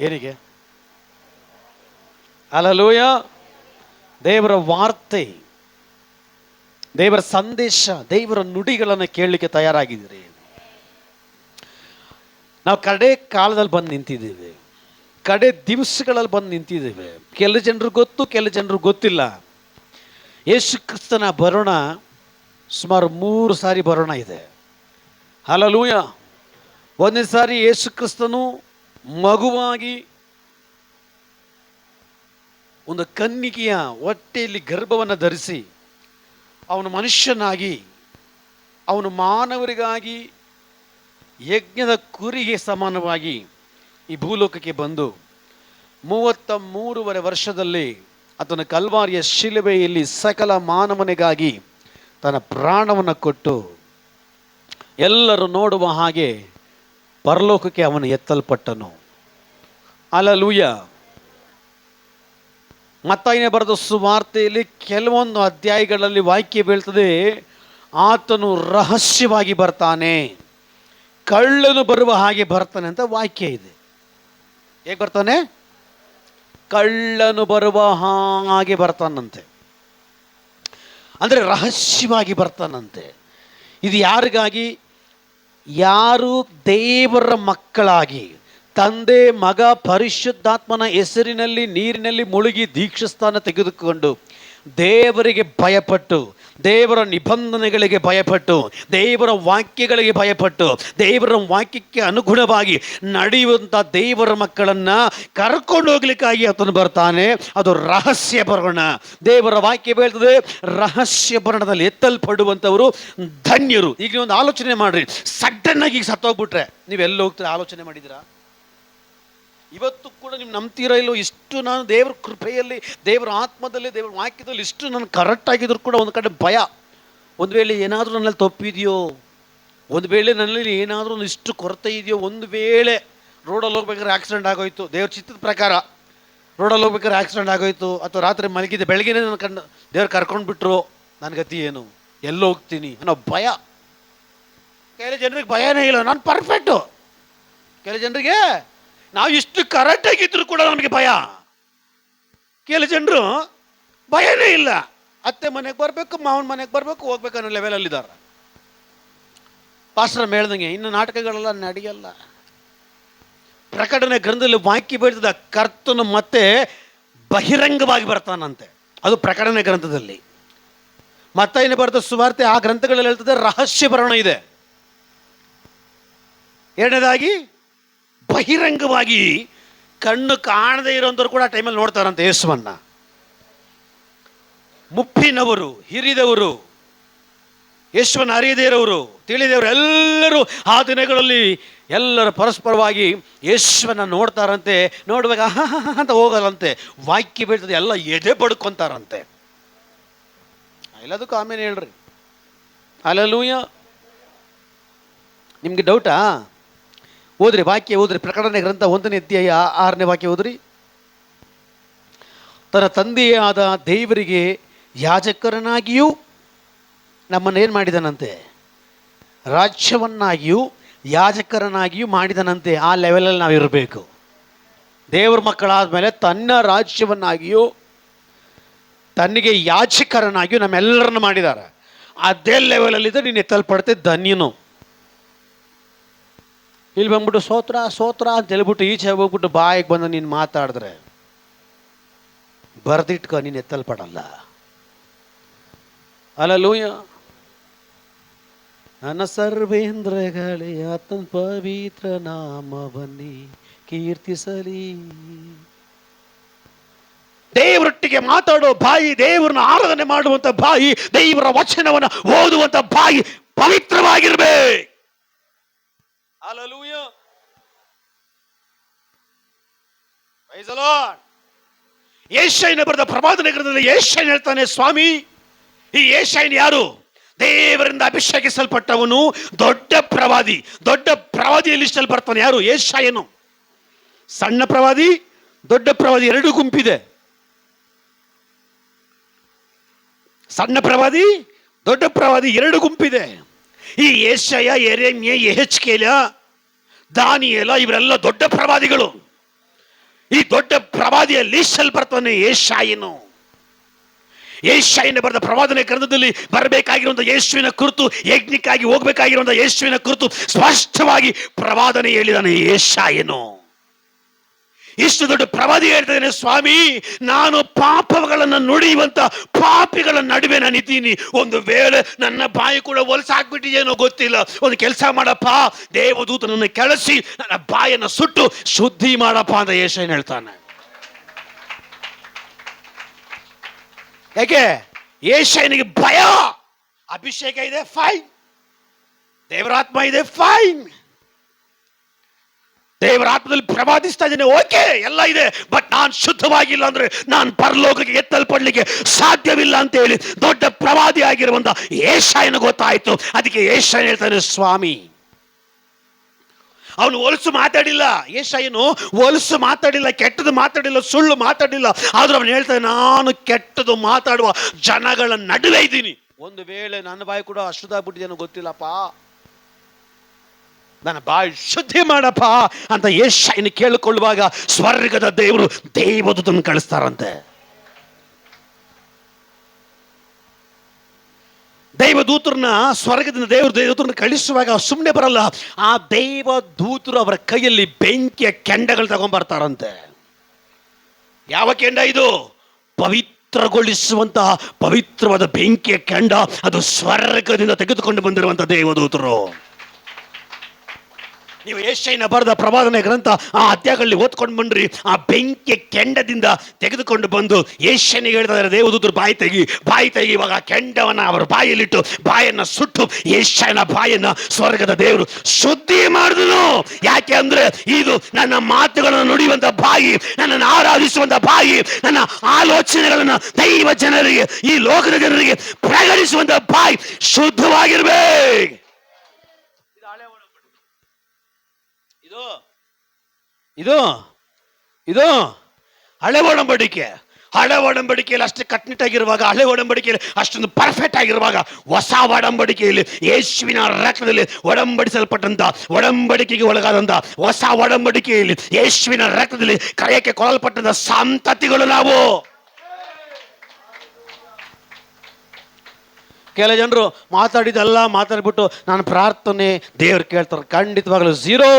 ಏನಿಗೆ? Hallelujah. ದೇವರ ವಾರ್ತೆ, ದೇವರ ಸಂದೇಶ, ದೇವರ ನುಡಿಗಳನ್ನು ಕೇಳಲಿಕ್ಕೆ ತಯಾರಾಗಿದ್ದೀರಿ? ನಾವು ಕಡೆ ಕಾಲದಲ್ಲಿ ಬಂದು ನಿಂತಿದ್ದೇವೆ, ಕಡೆ ದಿವಸಗಳಲ್ಲಿ ಬಂದು ನಿಂತಿದ್ದೇವೆ. ಕೆಲವು ಜನರು ಗೊತ್ತು, ಕೆಲವು ಜನರು ಗೊತ್ತಿಲ್ಲ. ಯೇಸು ಕ್ರಿಸ್ತನ ಬರೋಣ ಸುಮಾರು 3 ಸಾರಿ ಬರೋಣ ಇದೆ. ಹಲ್ಲೆಲೂಯ. ಒಂದನೇ ಸಾರಿ ಯೇಸು ಕ್ರಿಸ್ತನು ಮಗುವಾಗಿ ಒಂದು ಕನ್ನಿಕೆಯ ಹೊಟ್ಟೆಯಲ್ಲಿ ಗರ್ಭವನ್ನು ಧರಿಸಿ ಅವನು ಮನುಷ್ಯನಾಗಿ ಅವನು ಮಾನವರಿಗಾಗಿ ಯಜ್ಞದ ಕುರಿಗೆ ಸಮಾನವಾಗಿ ಈ ಭೂಲೋಕಕ್ಕೆ ಬಂದು 33 ವರ್ಷದಲ್ಲಿ ಆತನ ಕಲ್ವಾರಿಯ ಶಿಲುಬೆಯಲ್ಲಿ ಸಕಲ ಮಾನವನಿಗಾಗಿ ತನ್ನ ಪ್ರಾಣವನ್ನು ಕೊಟ್ಟು ಎಲ್ಲರೂ ನೋಡುವ ಹಾಗೆ ಪರಲೋಕಕ್ಕೆ ಅವನು ಎತ್ತಲ್ಪಟ್ಟನು. ಹಲ್ಲೆಲೂಯ. ಮತ್ತಾಯನೇ ಬರೆದ ಸುವಾರ್ತೆಯಲ್ಲಿ ಕೆಲವೊಂದು ಅಧ್ಯಾಯಗಳಲ್ಲಿ ವಾಕ್ಯ ಬೀಳ್ತದೆ, ಆತನು ರಹಸ್ಯವಾಗಿ ಬರ್ತಾನೆ, ಕಳ್ಳನು ಬರುವ ಹಾಗೆ ಬರ್ತಾನೆ ಅಂತ ವಾಕ್ಯ ಇದೆ. ಹೇಗೆ ಬರ್ತಾನೆ? ಕಳ್ಳನು ಬರುವ ಹಾಗೆ ಬರ್ತಾನಂತೆ, ಅಂದರೆ ರಹಸ್ಯವಾಗಿ ಬರ್ತಾನಂತೆ. ಇದು ಯಾರಿಗಾಗಿ? ಯಾರು ದೇವರ ಮಕ್ಕಳಾಗಿ ತಂದೆ ಮಗ ಪರಿಶುದ್ಧಾತ್ಮನ ಹೆಸರಿನಲ್ಲಿ ನೀರಿನಲ್ಲಿ ಮುಳುಗಿ ದೀಕ್ಷಾಸ್ನಾನ ತೆಗೆದುಕೊಂಡು ದೇವರಿಗೆ ಭಯಪಟ್ಟು, ದೇವರ ನಿಬಂಧನೆಗಳಿಗೆ ಭಯಪಟ್ಟು, ದೇವರ ವಾಕ್ಯಗಳಿಗೆ ಭಯಪಟ್ಟು, ದೇವರ ವಾಕ್ಯಕ್ಕೆ ಅನುಗುಣವಾಗಿ ನಡೆಯುವಂಥ ದೇವರ ಮಕ್ಕಳನ್ನು ಕರ್ಕೊಂಡು ಹೋಗ್ಲಿಕ್ಕಾಗಿ ಆತನು ಬರ್ತಾನೆ. ಅದು ರಹಸ್ಯ ಬರೋಣ. ದೇವರ ವಾಕ್ಯ ಹೇಳ್ತದೆ, ರಹಸ್ಯ ಬರಣದಲ್ಲಿ ಎತ್ತಲ್ಪಡುವಂಥವರು ಧನ್ಯರು. ಈಗ ನೀವು ಒಂದು ಆಲೋಚನೆ ಮಾಡ್ರಿ, ಸಡನ್ನಾಗಿ ಈಗ ಸತ್ತೋಗ್ಬಿಟ್ರೆ ನೀವೆಲ್ಲ ಹೋಗ್ತೀರಾ? ಆಲೋಚನೆ ಮಾಡಿದ್ದೀರಾ? ಇವತ್ತು ಕೂಡ ನೀವು ನಂಬ್ತೀರಾ ಇಲ್ಲೋ, ಇಷ್ಟು ನಾನು ದೇವರ ಕೃಪೆಯಲ್ಲಿ, ದೇವರ ಆತ್ಮದಲ್ಲಿ, ದೇವರ ವಾಕ್ಯದಲ್ಲಿ ಇಷ್ಟು ನಾನು ಕರೆಕ್ಟ್ ಆಗಿದ್ರು ಕೂಡ ಒಂದು ಕಡೆ ಭಯ. ಒಂದು ವೇಳೆ ಏನಾದರೂ ನನ್ನಲ್ಲಿ ತಪ್ಪಿದೆಯೋ, ಒಂದು ವೇಳೆ ನನ್ನಲ್ಲಿ ಏನಾದರೂ ಒಂದು ಇಷ್ಟು ಕೊರತೆ ಇದೆಯೋ, ಒಂದು ವೇಳೆ ರೋಡಲ್ಲಿ ಹೋಗ್ಬೇಕಾದ್ರೆ ಆಕ್ಸಿಡೆಂಟ್ ಆಗೋಯ್ತು, ದೇವ್ರ ಚಿತ್ತದ ಪ್ರಕಾರ ರೋಡಲ್ಲಿ ಹೋಗ್ಬೇಕಾದ್ರೆ ಆಕ್ಸಿಡೆಂಟ್ ಆಗೋಯ್ತು, ಅಥವಾ ರಾತ್ರಿ ಮಲಗಿದೆ, ಬೆಳಗ್ಗೆನೇ ನನ್ನ ದೇವ್ರು ಕರ್ಕೊಂಡು ಬಿಟ್ರು, ನನ್ನ ಗತಿ ಏನು, ಎಲ್ಲೋ ಹೋಗ್ತೀನಿ ಅನ್ನೋ ಭಯ. ಕೆಲವು ಜನರಿಗೆ ಭಯನೇ ಇಲ್ಲ, ನಾನು ಪರ್ಫೆಕ್ಟು. ಕೆಲವು ಜನರಿಗೆ ನಾವು ಇಷ್ಟು ಕರೆಕ್ಟಾಗಿದ್ರು ಕೂಡ ನಮಗೆ ಭಯ. ಕೆಲವು ಜನರು ಭಯನೇ ಇಲ್ಲ, ಅತ್ತೆ ಮನೆಗೆ ಬರಬೇಕು, ಮಾವನ ಮನೆಗೆ ಬರಬೇಕು, ಹೋಗ್ಬೇಕು ಅನ್ನೋ ಲೆವೆಲಲ್ಲಿದ್ದಾರೆ. ಪಾಸ್ಟರ್ ಹೇಳ್ದಂಗೆ ಇನ್ನು ನಾಟಕಗಳೆಲ್ಲ ನಡೆಯಲ್ಲ. ಪ್ರಕಟಣೆ ಗ್ರಂಥದಲ್ಲಿ ವಾಕ್ಯ ಬೀಳ್ತದ, ಕರ್ತನು ಮತ್ತೆ ಬಹಿರಂಗವಾಗಿ ಬರ್ತಾನಂತೆ. ಅದು ಪ್ರಕಟಣೆ ಗ್ರಂಥದಲ್ಲಿ. ಮತ್ತಾಯನೇ ಬರೆದ ಸುವಾರ್ತೆ ಆ ಗ್ರಂಥಗಳಲ್ಲಿ ಹೇಳ್ತದೆ, ರಹಸ್ಯ ಬರಣ ಇದೆ. ಎರಡನೇದಾಗಿ ಬಹಿರಂಗವಾಗಿ ಕಣ್ಣು ಕಾಣದೇ ಇರೋಂಥವ್ರು ಕೂಡ ಟೈಮಲ್ಲಿ ನೋಡ್ತಾರಂತೆ ಯೇಸುವನ್ನ. ಮುಪ್ಪಿನವರು, ಹಿರಿದವರು, ಯೇಸುವನ್ನ ಅರಿಯದೇ ಇರೋರು, ತಿಳಿದವರು ಎಲ್ಲರೂ ಆ ದಿನಗಳಲ್ಲಿ ಎಲ್ಲರೂ ಪರಸ್ಪರವಾಗಿ ಯೇಸುವನ್ನ ನೋಡ್ತಾರಂತೆ. ನೋಡುವಾಗ ಅಂತ ಹೋಗಲ್ಲಂತೆ, ವಾಕ್ಯ ಬೀಳ್ತದೆ, ಎಲ್ಲ ಎದೆ ಬಡ್ಕೊಂತಾರಂತೆ. ಎಲ್ಲದಕ್ಕೂ ಆಮೇಲೆ ಹೇಳ್ರಿ. ಹಲ್ಲೆಲೂಯ. ನಿಮ್ಗೆ ಡೌಟಾ? ಓದ್ರಿ, ವಾಕ್ಯ ಓದ್ರಿ. ಪ್ರಕಟಣೆ ಗ್ರಂಥ 1ನೇ ಅಧ್ಯಾಯ 6ನೇ ವಾಕ್ಯ ಓದ್ರಿ. ತನ್ನ ತಂದೆಯಾದ ದೇವರಿಗೆ ಯಾಜಕರನಾಗಿಯೂ ನಮ್ಮನ್ನು ಏನು ಮಾಡಿದನಂತೆ? ರಾಜ್ಯವನ್ನಾಗಿಯೂ ಯಾಜಕರನಾಗಿಯೂ ಮಾಡಿದನಂತೆ. ಆ ಲೆವೆಲಲ್ಲಿ ನಾವು ಇರಬೇಕು. ದೇವರ ಮಕ್ಕಳಾದ ಮೇಲೆ ತನ್ನ ರಾಜ್ಯವನ್ನಾಗಿಯೂ ತನ್ನಿಗೆ ಯಾಜಕರನಾಗಿಯೂ ನಮ್ಮೆಲ್ಲರನ್ನು ಮಾಡಿದ್ದಾರೆ. ಅದೇ ಲೆವೆಲಲ್ಲಿದ್ದರೆ ನೀನು ಎತ್ತಲ್ಪಡ್ತೆ ಧನ್ಯನು. ಇಲ್ಲಿ ಬಂದ್ಬಿಟ್ಟು ಸೋತ್ರ ಸೋತ್ರ ಅಂತ ಹೇಳ್ಬಿಟ್ಟು ಈಚೆ ಹೋಗ್ಬಿಟ್ಟು ಬಾಯಿಗೆ ಬಂದು ನೀನು ಮಾತಾಡಿದ್ರೆ ಬರ್ದಿಟ್ಕೊ, ನೀನು ಎತ್ತಲ್ಪಡಲ್ಲ. ಹಲ್ಲೆಲೂಯ. ನನ್ನ ಸರ್ವೇಂದ್ರಗಳೇ ಆತನ ಪವಿತ್ರ ನಾಮವನ್ನೇ ಕೀರ್ತಿಸಲಿ. ದೇವರೊಟ್ಟಿಗೆ ಮಾತಾಡೋ ಬಾಯಿ, ದೇವರನ್ನ ಆರಾಧನೆ ಮಾಡುವಂಥ ಬಾಯಿ, ದೇವರ ವಚನವನ್ನು ಓದುವಂಥ ಬಾಯಿ ಪವಿತ್ರವಾಗಿರ್ಬೇಕು. ಹಲ್ಲೆಲೂಯ. Praise the Lord. ಯೆಶಾಯನ ಬರೆದ ಪ್ರವಾದನೆ ಗ್ರಂಥದಲ್ಲಿ ಯೆಶಾಯನ ಹೇಳ್ತಾನೆ, ಸ್ವಾಮಿ, ಈ ಯೆಶಾಯನ ಯಾರು? ದೇವರಿಂದ ಅಭಿಷೇಕಿಸಲ್ಪಟ್ಟವನು, ದೊಡ್ಡ ಪ್ರವಾದಿ. ದೊಡ್ಡ ಪ್ರವಾದಿಯ ಲಿಸ್ಟಲ್ಲಿ ಬರ್ತಾನೆ ಯಾರು? ಯೆಶಾಯನು. ಸಣ್ಣ ಪ್ರವಾದಿ, ದೊಡ್ಡ ಪ್ರವಾದಿ, 2 ಗುಂಪಿದೆ. ಸಣ್ಣ ಪ್ರವಾದಿ, ದೊಡ್ಡ ಪ್ರವಾದಿ, 2 ಗುಂಪಿದೆ. ಈ ಯೆಶಾಯ, ಯೆರೆಮೀಯ, ಯೆಹೆಜ್ಕೇಲ, ದಾನಿಯೇಲ ಇವರೆಲ್ಲ ದೊಡ್ಡ ಪ್ರವಾದಿಗಳು. ಈ ದೊಡ್ಡ ಪ್ರವಾದಿಯಲ್ಲಿ ಬರ್ತಾನೆ ಯೆಶಾಯನು. ಯೆಶಾಯನ ಬರೆದ ಪ್ರವಾದನೆ ಗ್ರಂಥದಲ್ಲಿ ಬರಬೇಕಾಗಿರುವಂತಹ ಯೇಸುವಿನ ಕುರಿತು, ಯಜ್ಞಕ್ಕಾಗಿ ಹೋಗ್ಬೇಕಾಗಿರುವಂತಹ ಯೇಸುವಿನ ಕುರಿತು ಸ್ಪಷ್ಟವಾಗಿ ಪ್ರವಾದನೆ ಹೇಳಿದಾನೆ ಯೆಶಾಯನು. ಇಷ್ಟು ದೊಡ್ಡ ಪ್ರವಾದಿ ಹೇಳ್ತಾನೆ, ಸ್ವಾಮಿ ನಾನು ಪಾಪಗಳನ್ನು ನುಡಿಯುವಂತ ಪಾಪಿಗಳ ನಡುವೆ ನಾನು ಇದ್ದೀನಿ. ಒಂದು ವೇಳೆ ನನ್ನ ಬಾಯಿ ಕೂಡ ಹೊಲಸಾಕ್ಬಿಟ್ಟಿದೆಯೇನೋ ಗೊತ್ತಿಲ್ಲ. ಒಂದು ಕೆಲಸ ಮಾಡಪ್ಪ, ದೇವದೂತನನ್ನು ಕೆಳಸಿ ನನ್ನ ಬಾಯನ್ನು ಸುಟ್ಟು ಶುದ್ಧಿ ಮಾಡಪ್ಪ ಅಂತ ಯೆಶಾಯನು ಹೇಳ್ತಾನೆ. ಯಾಕೆ? ಯೆಶಾಯನಿಗೆ ಭಯ. ಅಭಿಷೇಕ ಇದೆ, ಫೈನ್. ದೇವರಾತ್ಮ ಇದೆ, ಫೈನ್. ದೇವರ ಆತ್ಮದಲ್ಲಿ ಪ್ರವಾದಿಸ್ತಾ ಇದ್ದೇನೆ, ಓಕೆ, ಎಲ್ಲ ಇದೆ. ಬಟ್ ನಾನು ಶುದ್ಧವಾಗಿಲ್ಲ ಅಂದ್ರೆ ನಾನು ಪರಲೋಕಕ್ಕೆ ಎತ್ತಲ್ಪಡ್ಲಿಕ್ಕೆ ಸಾಧ್ಯವಿಲ್ಲ ಅಂತ ಹೇಳಿ ದೊಡ್ಡ ಪ್ರವಾದಿ ಆಗಿರುವಂತ ಯೆಶಾಯನ ಗೊತ್ತಾಯ್ತು. ಅದಕ್ಕೆ ಯೆಶಾಯನು ಹೇಳ್ತಾನೆ, ಸ್ವಾಮಿ, ಅವನು ಹೊಲಸು ಮಾತಾಡಿಲ್ಲ. ಯೆಶಾಯನು ಹೊಲಸು ಮಾತಾಡಿಲ್ಲ, ಕೆಟ್ಟದ್ದು ಮಾತಾಡಿಲ್ಲ, ಸುಳ್ಳು ಮಾತಾಡಿಲ್ಲ. ಆದ್ರೂ ಅವನು ಹೇಳ್ತಾನೆ, ನಾನು ಕೆಟ್ಟದ್ದು ಮಾತಾಡುವ ಜನಗಳ ನಡುವೆ ಇದ್ದೀನಿ. ಒಂದು ವೇಳೆ ನನ್ನ ಬಾಯಿ ಕೂಡ ಅಶುದ್ಧಾಗ್ಬಿಟ್ಟಿದೇನೋ ಗೊತ್ತಿಲ್ಲಪ್ಪ, ನನ್ನ ಬಾಯಿ ಶುದ್ಧಿ ಮಾಡಪ್ಪ ಅಂತ ಯೆಶಾಯನು ಕೇಳಿಕೊಳ್ಳುವಾಗ ಸ್ವರ್ಗದ ದೇವರು ದೇವದೂತನ ಕಳಿಸ್ತಾರಂತೆ. ದೈವದೂತರನ್ನ ಸ್ವರ್ಗದಿಂದ ದೇವದೂತರನ್ನ ಕಳಿಸುವಾಗ ಸುಮ್ಮನೆ ಬರಲ್ಲ. ಆ ದೇವದೂತರು ಅವರ ಕೈಯಲ್ಲಿ ಬೆಂಕಿಯ ಕೆಂಡಗಳು ತಗೊಂಡ್ಬರ್ತಾರಂತೆ. ಯಾವ ಕೆಂಡ ಇದು? ಪವಿತ್ರಗೊಳಿಸುವಂತಹ ಪವಿತ್ರವಾದ ಬೆಂಕಿಯ ಕೆಂಡ. ಅದು ಸ್ವರ್ಗದಿಂದ ತೆಗೆದುಕೊಂಡು ಬಂದಿರುವಂತಹ ದೇವದೂತರು. ನೀವು ಯೆಶಾಯನ ಬರೆದ ಪ್ರವಾದನೆ ಗ್ರಂಥ ಆ ಅಧ್ಯಾಯಗಳಲ್ಲಿ ಓದ್ಕೊಂಡು ಬಂದ್ರಿ. ಆ ಬೆಂಕಿಯ ಕೆಂಡದಿಂದ ತೆಗೆದುಕೊಂಡು ಬಂದು ಯೆಶಾಯನಿಗೆ ಹೇಳ್ತಾರೆ, ದೇವದೂತರು ಬಾಯಿ ತೆಗಿ. ಇವಾಗ ಕೆಂಡವನ್ನ ಅವರ ಬಾಯಲ್ಲಿಟ್ಟು ಬಾಯನ್ನ ಸುಟ್ಟು ಯೆಶಾಯನ ಬಾಯನ್ನ ಸ್ವರ್ಗದ ದೇವರು ಶುದ್ಧಿ ಮಾಡಿದನು. ಯಾಕೆ ಅಂದ್ರೆ ಇದು ನನ್ನ ಮಾತುಗಳನ್ನು ನುಡಿಯುವಂತ ಬಾಯಿ, ನನ್ನನ್ನು ಆರಾಧಿಸುವಂತ ಬಾಯಿ, ನನ್ನ ಆಲೋಚನೆಗಳನ್ನ ದೈವ ಜನರಿಗೆ, ಈ ಲೋಕದ ಜನರಿಗೆ ಪ್ರಕಟಿಸುವಂತ ಬಾಯಿ ಶುದ್ಧವಾಗಿರ್ಬೇಕು. ಇದು ಹಳೆ ಒಡಂಬಡಿಕೆ. ಹಳೆ ಒಡಂಬಡಿಕೆಯಲ್ಲಿ ಅಷ್ಟು ಕಟ್ಟುನಿಟ್ಟಾಗಿರುವಾಗ, ಹಳೆ ಒಡಂಬಡಿಕೆಯಲ್ಲಿ ಅಷ್ಟೊಂದು ಪರ್ಫೆಕ್ಟ್ ಆಗಿರುವಾಗ, ಹೊಸ ಒಡಂಬಡಿಕೆಯಲ್ಲಿ ಯೇಸುವಿನ ರಕ್ತದಲ್ಲಿ ಒಡಂಬಡಿಸಲ್ಪಟ್ಟಂತ, ಒಡಂಬಡಿಕೆಗೆ ಒಳಗಾದಂತ ಹೊಸ ಒಡಂಬಡಿಕೆಯಲ್ಲಿ ಯೇಸುವಿನ ರಕ್ತದಲ್ಲಿ ಕರೆಯಕ್ಕೆ ಕೊಲ್ಲಲ್ಪಟ್ಟಂತ ಸಂತತಿಗಳು ನಾವು. ಕೆಲ ಜನರು ಮಾತಾಡಿದೆಲ್ಲ ಮಾತಾಡ್ಬಿಟ್ಟು ನಾನು ಪ್ರಾರ್ಥನೆ ದೇವ್ರು ಕೇಳ್ತಾರೆ, ಖಂಡಿತವಾಗಲೂ ಝೀರೋ.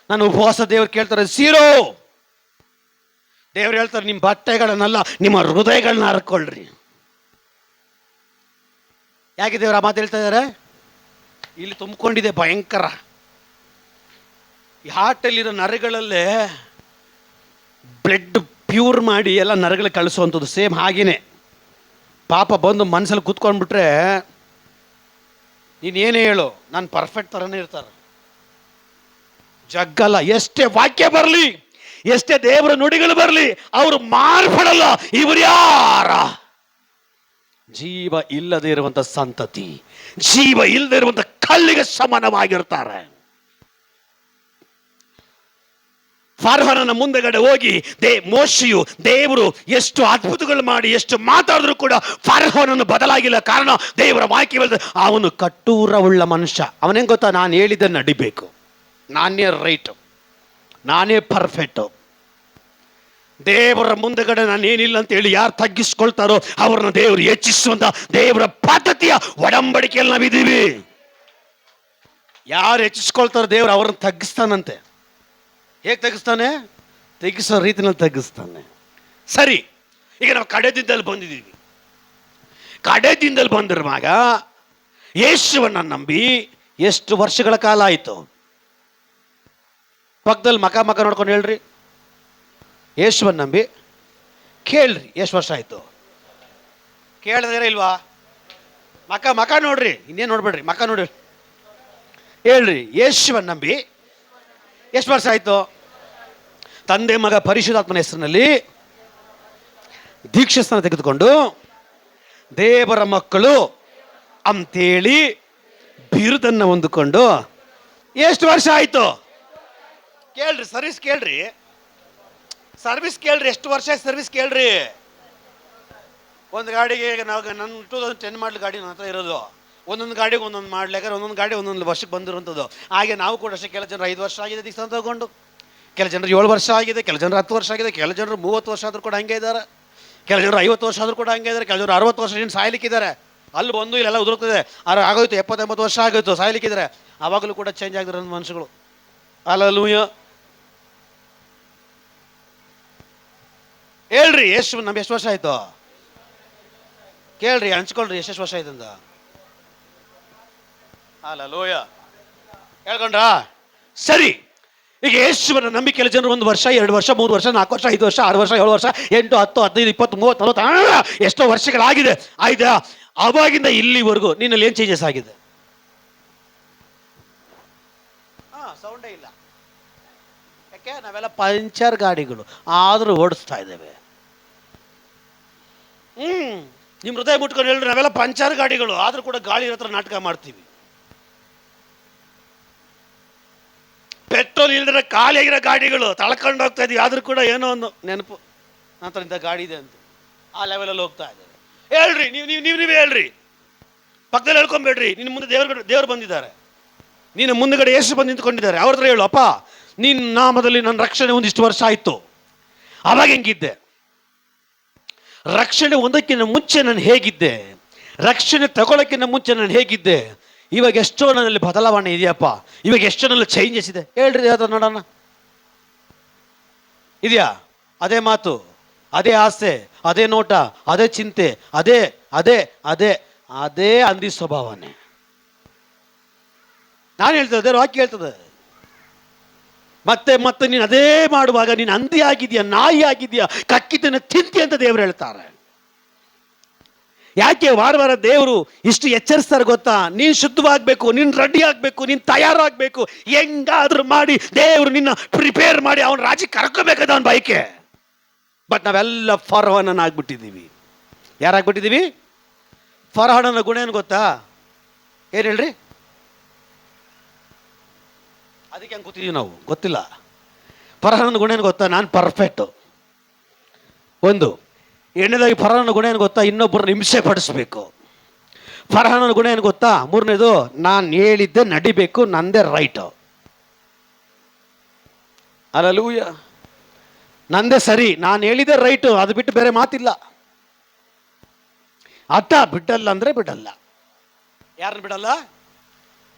ನಾನು ಉಪವಾಸ ದೇವ್ರು ಕೇಳ್ತಾರೆ, ಝೀರೋ. ದೇವ್ರು ಹೇಳ್ತಾರೆ, ನಿಮ್ಮ ಬಟ್ಟೆಗಳನ್ನೆಲ್ಲ ನಿಮ್ಮ ಹೃದಯಗಳನ್ನ ಹರ್ಕೊಳ್ರಿ. ಯಾಕೆ ದೇವ್ರ ಆ ಮಾತು ಹೇಳ್ತಾ ಇದ್ದಾರೆ? ಇಲ್ಲಿ ತುಂಬಿಕೊಂಡಿದೆ ಭಯಂಕರ. ಈ ಹಾರ್ಟಲ್ಲಿರೋ ನರಗಳಲ್ಲೇ ಬ್ಲಡ್ ಪ್ಯೂರ್ ಮಾಡಿ ಎಲ್ಲ ನರಗಳಿಗೆ ಕಳಿಸುವಂಥದ್ದು. ಸೇಮ್ ಹಾಗೇನೆ ಪಾಪ ಬಂದು ಮನಸ್ಸಲ್ಲಿ ಕೂತ್ಕೊಂಡ್ಬಿಟ್ರೆ ನೀನೇನೇ ಹೇಳು, ನಾನು ಪರ್ಫೆಕ್ಟ್ ಥರನೇ ಇರ್ತಾರೆ. ಜಗ್ಗಲ್ಲ. ಎಷ್ಟೇ ವಾಕ್ಯ ಬರಲಿ, ಎಷ್ಟೇ ದೇವರ ನುಡಿಗಳು ಬರಲಿ, ಅವರು ಮಾರ್ಪಡಲ್ಲ. ಇವರು ಯಾರ? ಜೀವ ಇಲ್ಲದೆ ಇರುವಂತ ಸಂತತಿ, ಜೀವ ಇಲ್ಲದೆ ಇರುವಂತ ಕಲ್ಲಿಗೆ ಸಮಾನವಾಗಿರ್ತಾರೆ. ಫರೋಹನ ಮುಂದೆಗಡೆ ಹೋಗಿ ಮೋಶೆಯು ದೇವರು ಎಷ್ಟು ಅದ್ಭುತಗಳು ಮಾಡಿ ಎಷ್ಟು ಮಾತಾಡಿದ್ರು ಕೂಡ ಫರೋಹನನ್ನು ಬದಲಾಗಿಲ್ಲ. ಕಾರಣ ದೇವರ ವಾಕ್ಯ, ಅವನು ಕಟ್ಟೂರವುಳ್ಳ ಮನುಷ್ಯ. ಅವನೇನ್ ಗೊತ್ತಾ? ನಾನು ಹೇಳಿದ್ದ ನಡಿಬೇಕು, ನಾನೇ ರೈಟು, ನಾನೇ ಪರ್ಫೆಕ್ಟು. ದೇವರ ಮುಂದೆಗಡೆ ನಾನೇನಿಲ್ಲ ಅಂತ ಹೇಳಿ ಯಾರು ತಗ್ಗಿಸ್ಕೊಳ್ತಾರೋ ಅವ್ರನ್ನ ದೇವರು ಹೆಚ್ಚಿಸುವಂತ ದೇವರ ಪದ್ಧತಿಯ ಒಡಂಬಡಿಕೆಯಲ್ಲಿ ನಾವಿದ್ದೀವಿ. ಯಾರು ಹೆಚ್ಚಿಸ್ಕೊಳ್ತಾರೋ ದೇವರು ಅವ್ರನ್ನ ತಗ್ಗಿಸ್ತಾನಂತೆ. ಹೇಗೆ ತಗ್ಗಿಸ್ತಾನೆ? ತೆಗಿಸೋ ರೀತಿನಲ್ಲಿ ತಗ್ಗಿಸ್ತಾನೆ. ಸರಿ, ಈಗ ನಾವು ಕಡೆದಿಂದಲೇ ಬಂದಿದ್ದೀವಿ. ಕಡೆದಿಂದಲೇ ಬಂದಿರುವಾಗ ಯೇಸುವನ್ನ ನಂಬಿ ಎಷ್ಟು ವರ್ಷಗಳ ಕಾಲ ಆಯಿತು? ಪಕ್ಕದಲ್ಲಿ ಮಕ ನೋಡ್ಕೊಂಡು ಹೇಳ್ರಿ. ಯೇಸುವನ್ನ ನಂಬಿ ಕೇಳ್ರಿ, ಎಷ್ಟು ವರ್ಷ ಆಯಿತು? ಕೇಳಿದ್ರೆ ಇಲ್ವಾ? ಮಕ ನೋಡ್ರಿ, ಇನ್ನೇನು ನೋಡ್ಬೇಡ್ರಿ, ಮಕ ನೋಡ್ರಿ, ಹೇಳ್ರಿ. ಯೇಸುವನ್ನ ನಂಬಿ ಎಷ್ಟು ವರ್ಷ ಆಯಿತು? ತಂದೆ ಮಗ ಪರಿಶುದ್ಧಾತ್ಮನ ಹೆಸರಿನಲ್ಲಿ ದೀಕ್ಷಾಸ್ನಾನ ತೆಗೆದುಕೊಂಡು ದೇವರ ಮಕ್ಕಳು ಅಂತೇಳಿ ಬಿರುದನ್ನು ಹೊಂದಿಕೊಂಡು ಎಷ್ಟು ವರ್ಷ ಆಯಿತು? ಕೇಳ್ರಿ, ಸರ್ವಿಸ್ ಕೇಳ್ರಿ, ಎಷ್ಟು ವರ್ಷ ಸರ್ವಿಸ್ ಕೇಳ್ರಿ. ಒಂದು ಗಾಡಿಗೆ ನಾವು ನನ್ನ 2010 ಮಾಡಲ್ ಗಾಡಿ ನನ್ನ ಹತ್ರ ಇರೋದು. ಒಂದೊಂದು ಗಾಡಿಗೆ ಒಂದೊಂದು ಮಾಡ್ಲಿಕ್ಕೆ ಒಂದೊಂದು ಗಾಡಿ ಒಂದೊಂದು ವರ್ಷಕ್ಕೆ ಬಂದಿರುವಂಥದ್ದು. ಹಾಗೆ ನಾವು ಕೂಡ ಅಷ್ಟೇ. ಕೆಲ ಜನರು 5 ವರ್ಷ ಆಗಿದೆ ದೀಕ್ಷಾಸ್ನಾನ ತಗೊಂಡು, ಕೆಲ ಜನರು 7 ವರ್ಷ ಆಗಿದೆ, ಕೆಲ ಜನರು 10 ವರ್ಷ ಆಗಿದೆ, ಕೆಲ ಜನರು 30 ವರ್ಷ ಆದರೂ ಕೂಡ ಹಂಗೆ ಇದ್ದಾರೆ, ಕೆಲ ಜನರು 50 ವರ್ಷ ಆದರೂ ಕೂಡ ಹಂಗೆ ಇದ್ದಾರೆ, ಕೆಲ ಜನರು 60 ವರ್ಷ ನೀನು ಸಾಯ್ಲಿಕ್ಕಿದ್ದಾರೆ. ಅಲ್ಲಿ ಬಂದು ಇಲ್ಲೆಲ್ಲ ಉದುರುತ್ತದೆ, ಆಗೋಯ್ತು 70-80 ವರ್ಷ ಆಗೋಯ್ತು, ಸಾಯ್ಲಿಕ್ಕಿದ್ದಾರೆ. ಆವಾಗಲೂ ಕೂಡ ಚೇಂಜ್ ಆಗಿರೋ ಮನುಷ್ಯಗಳು. ಹಲ್ಲೆಲೂಯಾ. ಹೇಳ್ರಿ, ಎಷ್ಟು ನಮ್ಗೆ ಎಷ್ಟು ವರ್ಷ ಆಯ್ತು ಕೇಳ್ರಿ, ಹಂಚ್ಕೊಳ್ರಿ, ಎಷ್ಟು ವರ್ಷ ಆಯ್ತಂದ. ಹಲ್ಲೆಲೂಯಾ. ಹೇಳ್ಕೊಂಡ್ರಾ? ಸರಿ. ಈಗ ಯೇಸುವನ್ನ ನಂಬಿ ಕೆಲ ಜನರು 1 ವರ್ಷ, 2 ವರ್ಷ, 3 ವರ್ಷ, 4 ವರ್ಷ, 5 ವರ್ಷ, 6 ವರ್ಷ, 7 ವರ್ಷ, 8, 10, 15, 20, 30, 40 ಎಷ್ಟೋ ವರ್ಷಗಳಾಗಿದೆ. ಆಯ್ತಾ? ಅವಾಗಿಂದ ಇಲ್ಲಿವರೆಗೂ ನಿನ್ನಲ್ಲಿ ಏನು ಚೇಂಜಸ್ ಆಗಿದೆ? ಸೌಂಡೇ ಇಲ್ಲ. ಯಾಕೆ? ನಾವೆಲ್ಲ ಪಂಚರ್ ಗಾಡಿಗಳು ಆದರೂ ಓಡಿಸ್ತಾ ಇದ್ದೇವೆ. ನಿಮ್ಮ ಹೃದಯ ಮುಟ್ಕೊಂಡು ಹೇಳ್ರಿ, ನಾವೆಲ್ಲ ಪಂಚರ್ ಗಾಡಿಗಳು ಆದರೂ ಕೂಡ ಗಾಳಿ ಹತ್ರ ನಾಟಕ ಮಾಡ್ತೀವಿ. ಪೆಟ್ರೋಲ್ ಇಲ್ದ್ರೆ ಖಾಲಿಯಾಗಿರೋ ಗಾಡಿಗಳು ತಳ್ಕೊಂಡು ಹೋಗ್ತಾ ಇದೀವಿ, ಆದರೂ ಕೂಡ ಏನೋ ಒಂದು ನೆನಪು, ನಂತರ ಇಂಥ ಗಾಡಿ ಇದೆ ಅಂತ ಆ ಲೆವೆಲಲ್ಲಿ ಹೋಗ್ತಾ ಇದ್ದೇವೆ. ಹೇಳ್ರಿ, ನೀವೇ ಹೇಳ್ರಿ, ಪಕ್ಕದಲ್ಲಿ ಹೇಳ್ಕೊಂಬೇಡ್ರಿ. ನಿನ್ನ ಮುಂದೆ ದೇವರು ಬಂದಿದ್ದಾರೆ, ನೀನು ಮುಂದುಗಡೆ ಯೇಸು ಬಂದು ನಿಂತ್ಕೊಂಡಿದ್ದಾರೆ. ಅವ್ರ ಹತ್ರ ಹೇಳು, ಅಪ್ಪ ನಿನ್ನ ನಾಮದಲ್ಲಿ ನನ್ನ ರಕ್ಷಣೆ ಒಂದಿಷ್ಟು ವರ್ಷ ಆಯಿತು, ಅವಾಗ ಹೆಂಗಿದ್ದೆ? ರಕ್ಷಣೆ ಒಂದಕ್ಕಿಂತ ಮುಂಚೆ ನಾನು ಹೇಗಿದ್ದೆ? ರಕ್ಷಣೆ ತಗೊಳ್ಳೋಕ್ಕಿಂತ ಮುಂಚೆ ನಾನು ಹೇಗಿದ್ದೆ? ಇವಾಗ ಎಷ್ಟೋ ನನ್ನಲ್ಲಿ ಬದಲಾವಣೆ ಇದೆಯಪ್ಪ, ಇವಾಗ ಎಷ್ಟೋ ನನ್ನ ಚೇಂಜಸ್ ಇದೆ. ಹೇಳ್ರಿ, ಅದು ನೋಡೋಣ. ಇದೆಯಾ? ಅದೇ ಮಾತು, ಅದೇ ಆಸೆ, ಅದೇ ನೋಟ, ಅದೇ ಚಿಂತೆ, ಅದೇ ಅದೇ ಅದೇ ಅದೇ ಅಂದಿ ಸ್ವಭಾವನೆ. ನಾನು ಹೇಳ್ತದೆ, ವಾಕ್ಯ ಹೇಳ್ತದೆ. ಮತ್ತೆ ಮತ್ತೆ ನೀನು ಅದೇ ಮಾಡುವಾಗ ನೀನು ಹಂದಿ ಆಗಿದೆಯಾ, ನಾಯಿ ಆಗಿದೆಯಾ, ಕಕ್ಕಿದ್ದನ್ನು ತಿಂತಿ ಅಂತ ದೇವರು ಹೇಳ್ತಾರೆ. ಯಾಕೆ ವಾರ ದೇವರು ಇಷ್ಟು ಎಚ್ಚರಿಸ್ತಾರೆ ಗೊತ್ತಾ? ನೀನು ಶುದ್ಧವಾಗಬೇಕು, ನೀನು ರೆಡಿ ಆಗಬೇಕು, ನೀನು ತಯಾರಾಗಬೇಕು. ಹೆಂಗಾದ್ರೂ ಮಾಡಿ ದೇವರು ನಿನ್ನ ಪ್ರಿಪೇರ್ ಮಾಡಿ ಅವನ ರಾಜ್ಯಕ್ಕೆ ಕರ್ಕೋಬೇಕದ ಅವನ ಬಯಕೆ. ಬಟ್ ನಾವೆಲ್ಲ ಫರೋಹನನ್ನಾಗ್ಬಿಟ್ಟಿದ್ದೀವಿ. ಯಾರಾಗ್ಬಿಟ್ಟಿದ್ದೀವಿ? ಫರೋಹನ ಗುಣ ಏನು ಗೊತ್ತಾ? ಏನು ಹೇಳ್ರಿ? ಅದಕ್ಕೆ ಹಂಗೆ ಕೂತಿದ್ದೀವಿ ನಾವು, ಗೊತ್ತಿಲ್ಲ. ಫರೋಹನ ಗುಣ ಏನು ಗೊತ್ತಾ? ನಾನು ಪರ್ಫೆಕ್ಟು. ಒಂದು. ಎರಡನೇದಾಗಿ ಫರೋಹನ ಗುಣ ಏನು ಗೊತ್ತಾ? ಇನ್ನೊಬ್ಬರನ್ನ ಹಿಂಸೆ ಪಡಿಸ್ಬೇಕು. ಫರೋಹನ ಗುಣ ಏನು ಗೊತ್ತಾ? ಮೂರನೇದು, ನಾನು ಹೇಳಿದ್ದೆ ನಡಿಬೇಕು, ನಂದೇ ರೈಟು. ಹಲ್ಲೆಲೂಯಾ. ನಂದೇ ಸರಿ, ನಾನು ಹೇಳಿದ್ದೆ ರೈಟು, ಅದು ಬಿಟ್ಟು ಬೇರೆ ಮಾತಿಲ್ಲ. ಅತ್ತ ಬಿಡಲ್ಲ ಅಂದ್ರೆ ಬಿಡಲ್ಲ. ಯಾರನ್ನ ಬಿಡಲ್ಲ?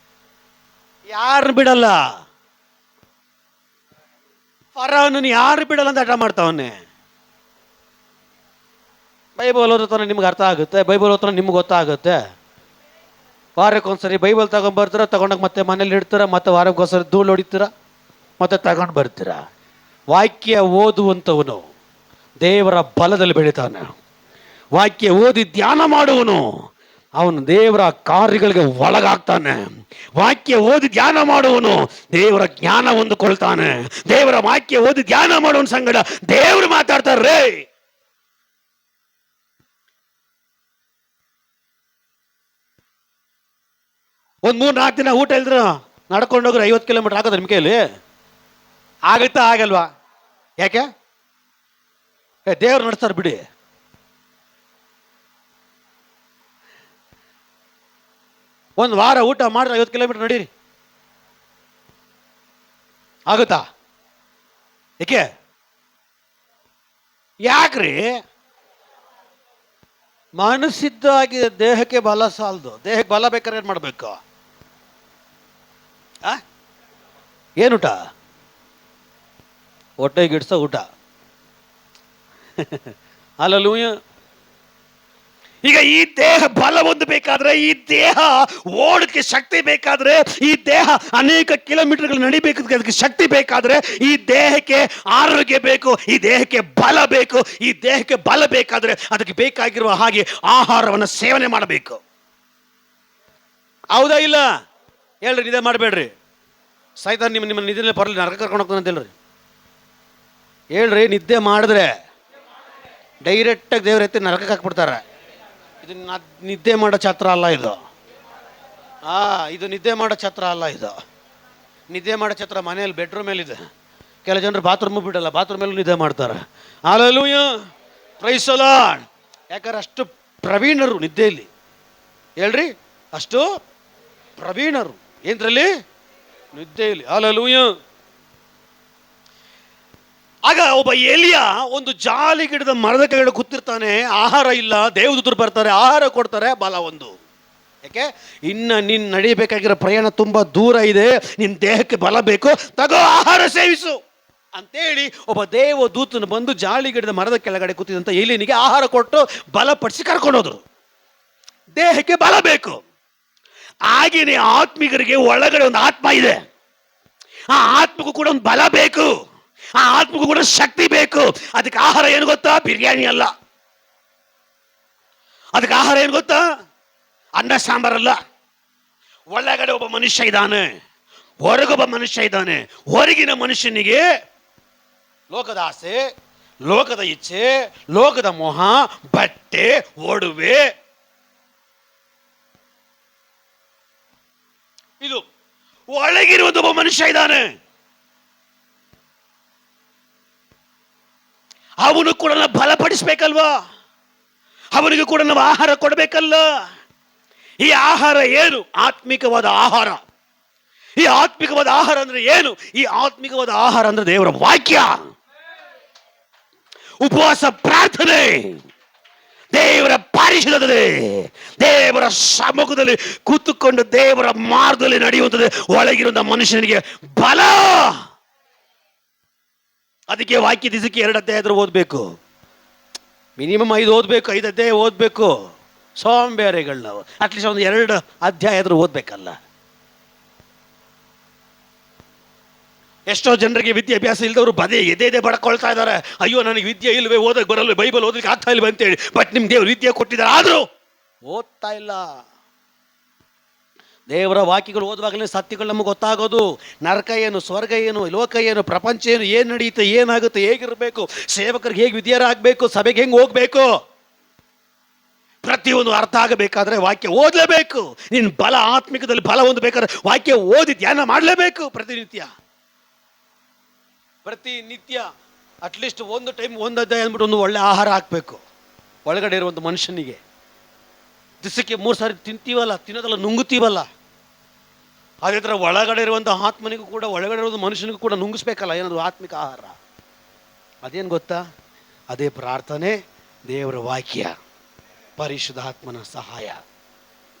ಯಾರನ್ನ ಬಿಡಲ್ಲ? ಫರೋಹನನ್ನು ಯಾರು ಬಿಡಲ್ಲ ಅಂತ ಹಠ ಮಾಡ್ತಾವನ್ನೇ. ಬೈಬಲ್ ಓದ್ತಾನೆ, ನಿಮ್ಗೆ ಅರ್ಥ ಆಗುತ್ತೆ. ಬೈಬಲ್ ಓದ್ತಾನೆ, ನಿಮ್ಗೆ ಗೊತ್ತಾಗುತ್ತೆ. ವಾರಕ್ಕೊಂದ್ಸರಿ ಬೈಬಲ್ ತಗೊಂಡ್ಬರ್ತೀರ, ತಗೊಂಡಾಗ ಮತ್ತೆ ಮನೇಲಿ ಇಡ್ತೀರ, ಮತ್ತೆ ವಾರಕ್ಕೊಂದ್ಸರಿ ಧೂಳು ಹೊಡಿತೀರ, ಮತ್ತೆ ತಗೊಂಡು ಬರ್ತೀರ. ವಾಕ್ಯ ಓದುವಂಥವನು ದೇವರ ಬಲದಲ್ಲಿ ಬೆಳಿತಾನೆ. ವಾಕ್ಯ ಓದಿ ಧ್ಯಾನ ಮಾಡುವನು ಅವನು ದೇವರ ಕಾರ್ಯಗಳಿಗೆ ಒಳಗಾಗ್ತಾನೆ. ವಾಕ್ಯ ಓದಿ ಧ್ಯಾನ ಮಾಡುವನು ದೇವರ ಜ್ಞಾನ ಹೊಂದಿಕೊಳ್ತಾನೆ. ದೇವರ ವಾಕ್ಯ ಓದಿ ಧ್ಯಾನ ಮಾಡುವನ ಸಂಗಡ ದೇವರು ಮಾತಾಡ್ತಾರ್ರೇ. ಒಂದು 3-4 ದಿನ ಊಟ ಇಲ್ದ್ರ ನಡ್ಕೊಂಡೋಗ್ರೆ 50 ಕಿಲೋಮೀಟರ್ ಆಗೋದು ನಿಮ್ಮ ಕೈಯಲ್ಲಿ ಆಗುತ್ತಾ? ಆಗಲ್ವಾ? ಯಾಕೆ? ದೇವ್ರು ನಡೆಸ್ತಾರೆ ಬಿಡಿ. ಒಂದು ವಾರ ಊಟ ಮಾಡಿದ್ರೆ 50 ಕಿಲೋಮೀಟರ್ ನಡೀರಿ, ಆಗುತ್ತಾ? ಏಕೆ? ಯಾಕ್ರಿ? ಮನಸ್ಸಿದ್ದಾಗಿದೆ, ದೇಹಕ್ಕೆ ಬಲ ಸಾಲದು. ದೇಹಕ್ಕೆ ಬಲ ಬೇಕಾದ್ರೆ ಏನು ಮಾಡಬೇಕು? ಏನೂಟ? ಹೊಟ್ಟೆಗೆ ಇಡ್ಸೋ ಊಟ. ಹಲ್ಲೆಲೂಯಾ. ಈಗ ಈ ದೇಹ ಬಲ ಹೊಂದಬೇಕಾದ್ರೆ, ಈ ದೇಹ ಓಡಕ್ಕೆ ಶಕ್ತಿ ಬೇಕಾದ್ರೆ, ಈ ದೇಹ ಅನೇಕ ಕಿಲೋಮೀಟರ್ಗಳು ನಡಿಬೇಕು, ಅದಕ್ಕೆ ಶಕ್ತಿ ಬೇಕಾದ್ರೆ, ಈ ದೇಹಕ್ಕೆ ಆರೋಗ್ಯ ಬೇಕು, ಈ ದೇಹಕ್ಕೆ ಬಲ ಬೇಕು. ಈ ದೇಹಕ್ಕೆ ಬಲ ಬೇಕಾದ್ರೆ ಅದಕ್ಕೆ ಬೇಕಾಗಿರುವ ಹಾಗೆ ಆಹಾರವನ್ನು ಸೇವನೆ ಮಾಡಬೇಕು. ಹೌದಾ ಇಲ್ಲ? ಹೇಳ್ರಿ, ನಿದ್ದೆ ಮಾಡಬೇಡ್ರಿ. ಸೈತಾನ್ ನಿಮ್ಮ ನಿದ್ದೆ ಬರಲಿ, ನರಕ ಕರ್ಕೊಂಡು ಹೋಗ್ತಾನೆ ಅಂತ ಹೇಳ್ರಿ. ಹೇಳ್ರಿ, ನಿದ್ದೆ ಮಾಡಿದ್ರೆ ಡೈರೆಕ್ಟಾಗಿ ದೇವ್ರ ಎತ್ತಿ ನರಕಕ್ಕೆ ಹಾಕ್ಬಿಡ್ತಾರೆ. ಇದು ನಿದ್ದೆ ಮಾಡೋ ಛತ್ರ ಅಲ್ಲ ಇದು. ಇದು ನಿದ್ದೆ ಮಾಡೋ ಛತ್ರ ಅಲ್ಲ ಇದು. ನಿದ್ದೆ ಮಾಡೋ ಛತ್ರ ಮನೆಯಲ್ಲಿ ಬೆಡ್ರೂಮಲ್ಲಿದೆ. ಕೆಲ ಜನರು ಬಾತ್ರೂಮು ಬಿಡಲ್ಲ, ಬಾತ್ರೂಮಲ್ಲೂ ನಿದ್ದೆ ಮಾಡ್ತಾರೆ. Hallelujah, praise the Lord. ಯಾಕಂದ್ರೆ ಅಷ್ಟು ಪ್ರವೀಣರು ನಿದ್ದೆಯಲ್ಲಿ. ಹೇಳ್ರಿ, ಅಷ್ಟು ಪ್ರವೀಣರು ಏನ್ರಲ್ಲಿ? ನಿದ್ದೆಯಲ್ಲಿ. ಹಲ್ಲೆಲೂಯಾ. ಆಗ ಒಬ್ಬ ಎಲಿಯ ಒಂದು ಜಾಲಿ ಗಿಡದ ಮರದ ಕೆಳಗಡೆ ಕೂತಿರ್ತಾನೆ. ಆಹಾರ ಇಲ್ಲ, ದೇವದೂತರು ಬರ್ತಾರೆ, ಆಹಾರ ಕೊಡ್ತಾರೆ, ಬಲ ಒಂದು. ಯಾಕೆ? ಇನ್ನು ನೀನು ನಡಿಬೇಕಾಗಿರೋ ಪ್ರಯಾಣ ತುಂಬ ದೂರ ಇದೆ, ನಿನ್ನ ದೇಹಕ್ಕೆ ಬಲ ಬೇಕು, ತಗೋ ಆಹಾರ ಸೇವಿಸು ಅಂತೇಳಿ ಒಬ್ಬ ದೇವದೂತನು ಬಂದು ಜಾಲಿ ಗಿಡದ ಮರದ ಕೆಳಗಡೆ ಕೂತಿದ್ದಂಥ ಎಲಿನಿಗೆ ಆಹಾರ ಕೊಟ್ಟು ಬಲಪಡಿಸಿ ಕರ್ಕೊಂಡೋದ್ರು. ದೇಹಕ್ಕೆ ಬಲ ಬೇಕು. ಹಾಗೇನೆ ಆತ್ಮಿಕರಿಗೆ ಒಳಗಡೆ ಒಂದು ಆತ್ಮ ಇದೆ. ಆ ಆತ್ಮಕ್ಕೂ ಕೂಡ ಒಂದು ಬಲ ಬೇಕು, ಆ ಆತ್ಮಕ್ಕೂ ಕೂಡ ಶಕ್ತಿ ಬೇಕು. ಅದಕ್ಕೆ ಆಹಾರ ಏನು ಗೊತ್ತಾ? ಬಿರಿಯಾನಿ ಅಲ್ಲ. ಅದಕ್ಕೆ ಆಹಾರ ಏನು ಗೊತ್ತಾ? ಅನ್ನ ಸಾಂಬಾರಲ್ಲ. ಒಳಗಡೆ ಒಬ್ಬ ಮನುಷ್ಯ ಇದ್ದಾನೆ, ಹೊರಗೊಬ್ಬ ಮನುಷ್ಯ ಇದ್ದಾನೆ. ಹೊರಗಿನ ಮನುಷ್ಯನಿಗೆ ಲೋಕದ ಆಸೆ, ಲೋಕದ ಇಚ್ಛೆ, ಲೋಕದ ಮೋಹ, ಬಟ್ಟೆ, ಒಡವೆ, ಇದು. ಒಳಗಿರುವುದು ಒಬ್ಬ ಮನುಷ್ಯ ಇದ್ದಾನೆ, ಅವನು ಕೂಡ ನಾವು ಬಲಪಡಿಸ್ಬೇಕಲ್ವಾ? ಅವನಿಗೆ ಕೂಡ ನಾವು ಆಹಾರ ಕೊಡಬೇಕಲ್ಲ. ಈ ಆಹಾರ ಏನು? ಆತ್ಮಿಕವಾದ ಆಹಾರ. ಈ ಆತ್ಮಿಕವಾದ ಆಹಾರ ಅಂದ್ರೆ ಏನು? ಈ ಆತ್ಮಿಕವಾದ ಆಹಾರ ಅಂದ್ರೆ ದೇವರ ವಾಕ್ಯ, ಉಪವಾಸ, ಪ್ರಾರ್ಥನೆ, ದೇವರ ಪರಿಶುದ್ಧತೆ, ದೇವರ ಸಮ್ಮುಖದಲ್ಲಿ ಕೂತುಕೊಂಡು ದೇವರ ಮಾರ್ಗದಲ್ಲಿ ನಡೆಯುವಂಥದ್ದು ಒಳಗಿರುವಂಥ ಮನುಷ್ಯನಿಗೆ ಬಲ. ಅದಕ್ಕೆ ವಾಕ್ಯ ದಿವಸಕ್ಕೆ 2 ಅಧ್ಯಾಯ ಆದರೂ ಓದಬೇಕು, ಮಿನಿಮಮ್ 5 ಓದಬೇಕು, 5 ಅಧ್ಯಾಯ ಓದಬೇಕು. ಸೋಂಬೇರಿಗಳು ನಾವು. ಅಟ್ಲೀಸ್ಟ್ ಒಂದು 2 ಅಧ್ಯಾಯ ಆದರೂ ಓದಬೇಕಲ್ಲ. ಎಷ್ಟೋ ಜನರಿಗೆ ವಿದ್ಯಾಭ್ಯಾಸ ಇಲ್ಲದವರು ಎದೆ ಬಡ್ಕೊಳ್ತಾ ಇದ್ದಾರೆ. ಅಯ್ಯೋ ನನಗೆ ವಿದ್ಯೆ ಇಲ್ವೇ, ಓದಕ್ಕೆ ಬರಲ್ಲ, ಬೈಬಲ್ ಓದಲಿಕ್ಕೆ ಆಗ್ತಾ ಇಲ್ವೇ ಅಂತೇಳಿ. ಬಟ್ ನಿಮ್ಮ ದೇವರು ವಿದ್ಯೆ ಕೊಟ್ಟಿದ್ದಾರೆ, ಆದರೂ ಓದ್ತಾ ಇಲ್ಲ. ದೇವರ ವಾಕ್ಯಗಳು ಓದುವಾಗಲೇ ಸತ್ಯಗಳು ನಮಗೆ ಗೊತ್ತಾಗೋದು. ನರಕ ಏನು, ಸ್ವರ್ಗ ಏನು, ಲೋಕ ಏನು, ಪ್ರಪಂಚ ಏನು ನಡೆಯುತ್ತೆ, ಏನಾಗುತ್ತೆ, ಹೇಗಿರಬೇಕು, ಸೇವಕರಿಗೆ ಹೇಗೆ ವಿದ್ಯಾರಾಗಬೇಕು, ಸಭೆಗೆ ಹೆಂಗೆ ಹೋಗ್ಬೇಕು, ಪ್ರತಿಯೊಂದು ಅರ್ಥ ಆಗಬೇಕಾದ್ರೆ ವಾಕ್ಯ ಓದಲೇಬೇಕು. ನಿನ್ನ ಬಲ, ಆತ್ಮಿಕದಲ್ಲಿ ಬಲ ಹೊಂದಬೇಕಾದ್ರೆ ವಾಕ್ಯ ಓದಿ ಧ್ಯಾನ ಮಾಡಲೇಬೇಕು. ಪ್ರತಿನಿತ್ಯ ಅಟ್ಲೀಸ್ಟ್ ಒಂದು ಟೈಮ್ ಒಂದು ಅಧ್ಯಾಯ ಅಂದ್ಬಿಟ್ಟು ಒಂದು ಒಳ್ಳೆ ಆಹಾರ ಹಾಕಬೇಕು ಒಳಗಡೆ ಇರುವಂಥ ಮನುಷ್ಯನಿಗೆ. ದಿವಸಕ್ಕೆ 3 ಸಾರಿ ತಿಂತೀವಲ್ಲ, ತಿನ್ನೋದಲ್ಲ, ನುಂಗುತ್ತೀವಲ್ಲ. ಅದೇ ಥರ ಒಳಗಡೆ ಇರುವಂಥ ಆತ್ಮನಿಗೂ ಕೂಡ, ಒಳಗಡೆ ಇರುವಂಥ ಮನುಷ್ಯನಿಗೂ ಕೂಡ ನುಂಗಿಸ್ಬೇಕಲ್ಲ ಏನಾದರೂ ಆತ್ಮಿಕ ಆಹಾರ. ಅದೇನು ಗೊತ್ತಾ? ಅದೇ ಪ್ರಾರ್ಥನೆ, ದೇವರ ವಾಕ್ಯ, ಪರಿಶುದ್ಧ ಆತ್ಮನ ಸಹಾಯ,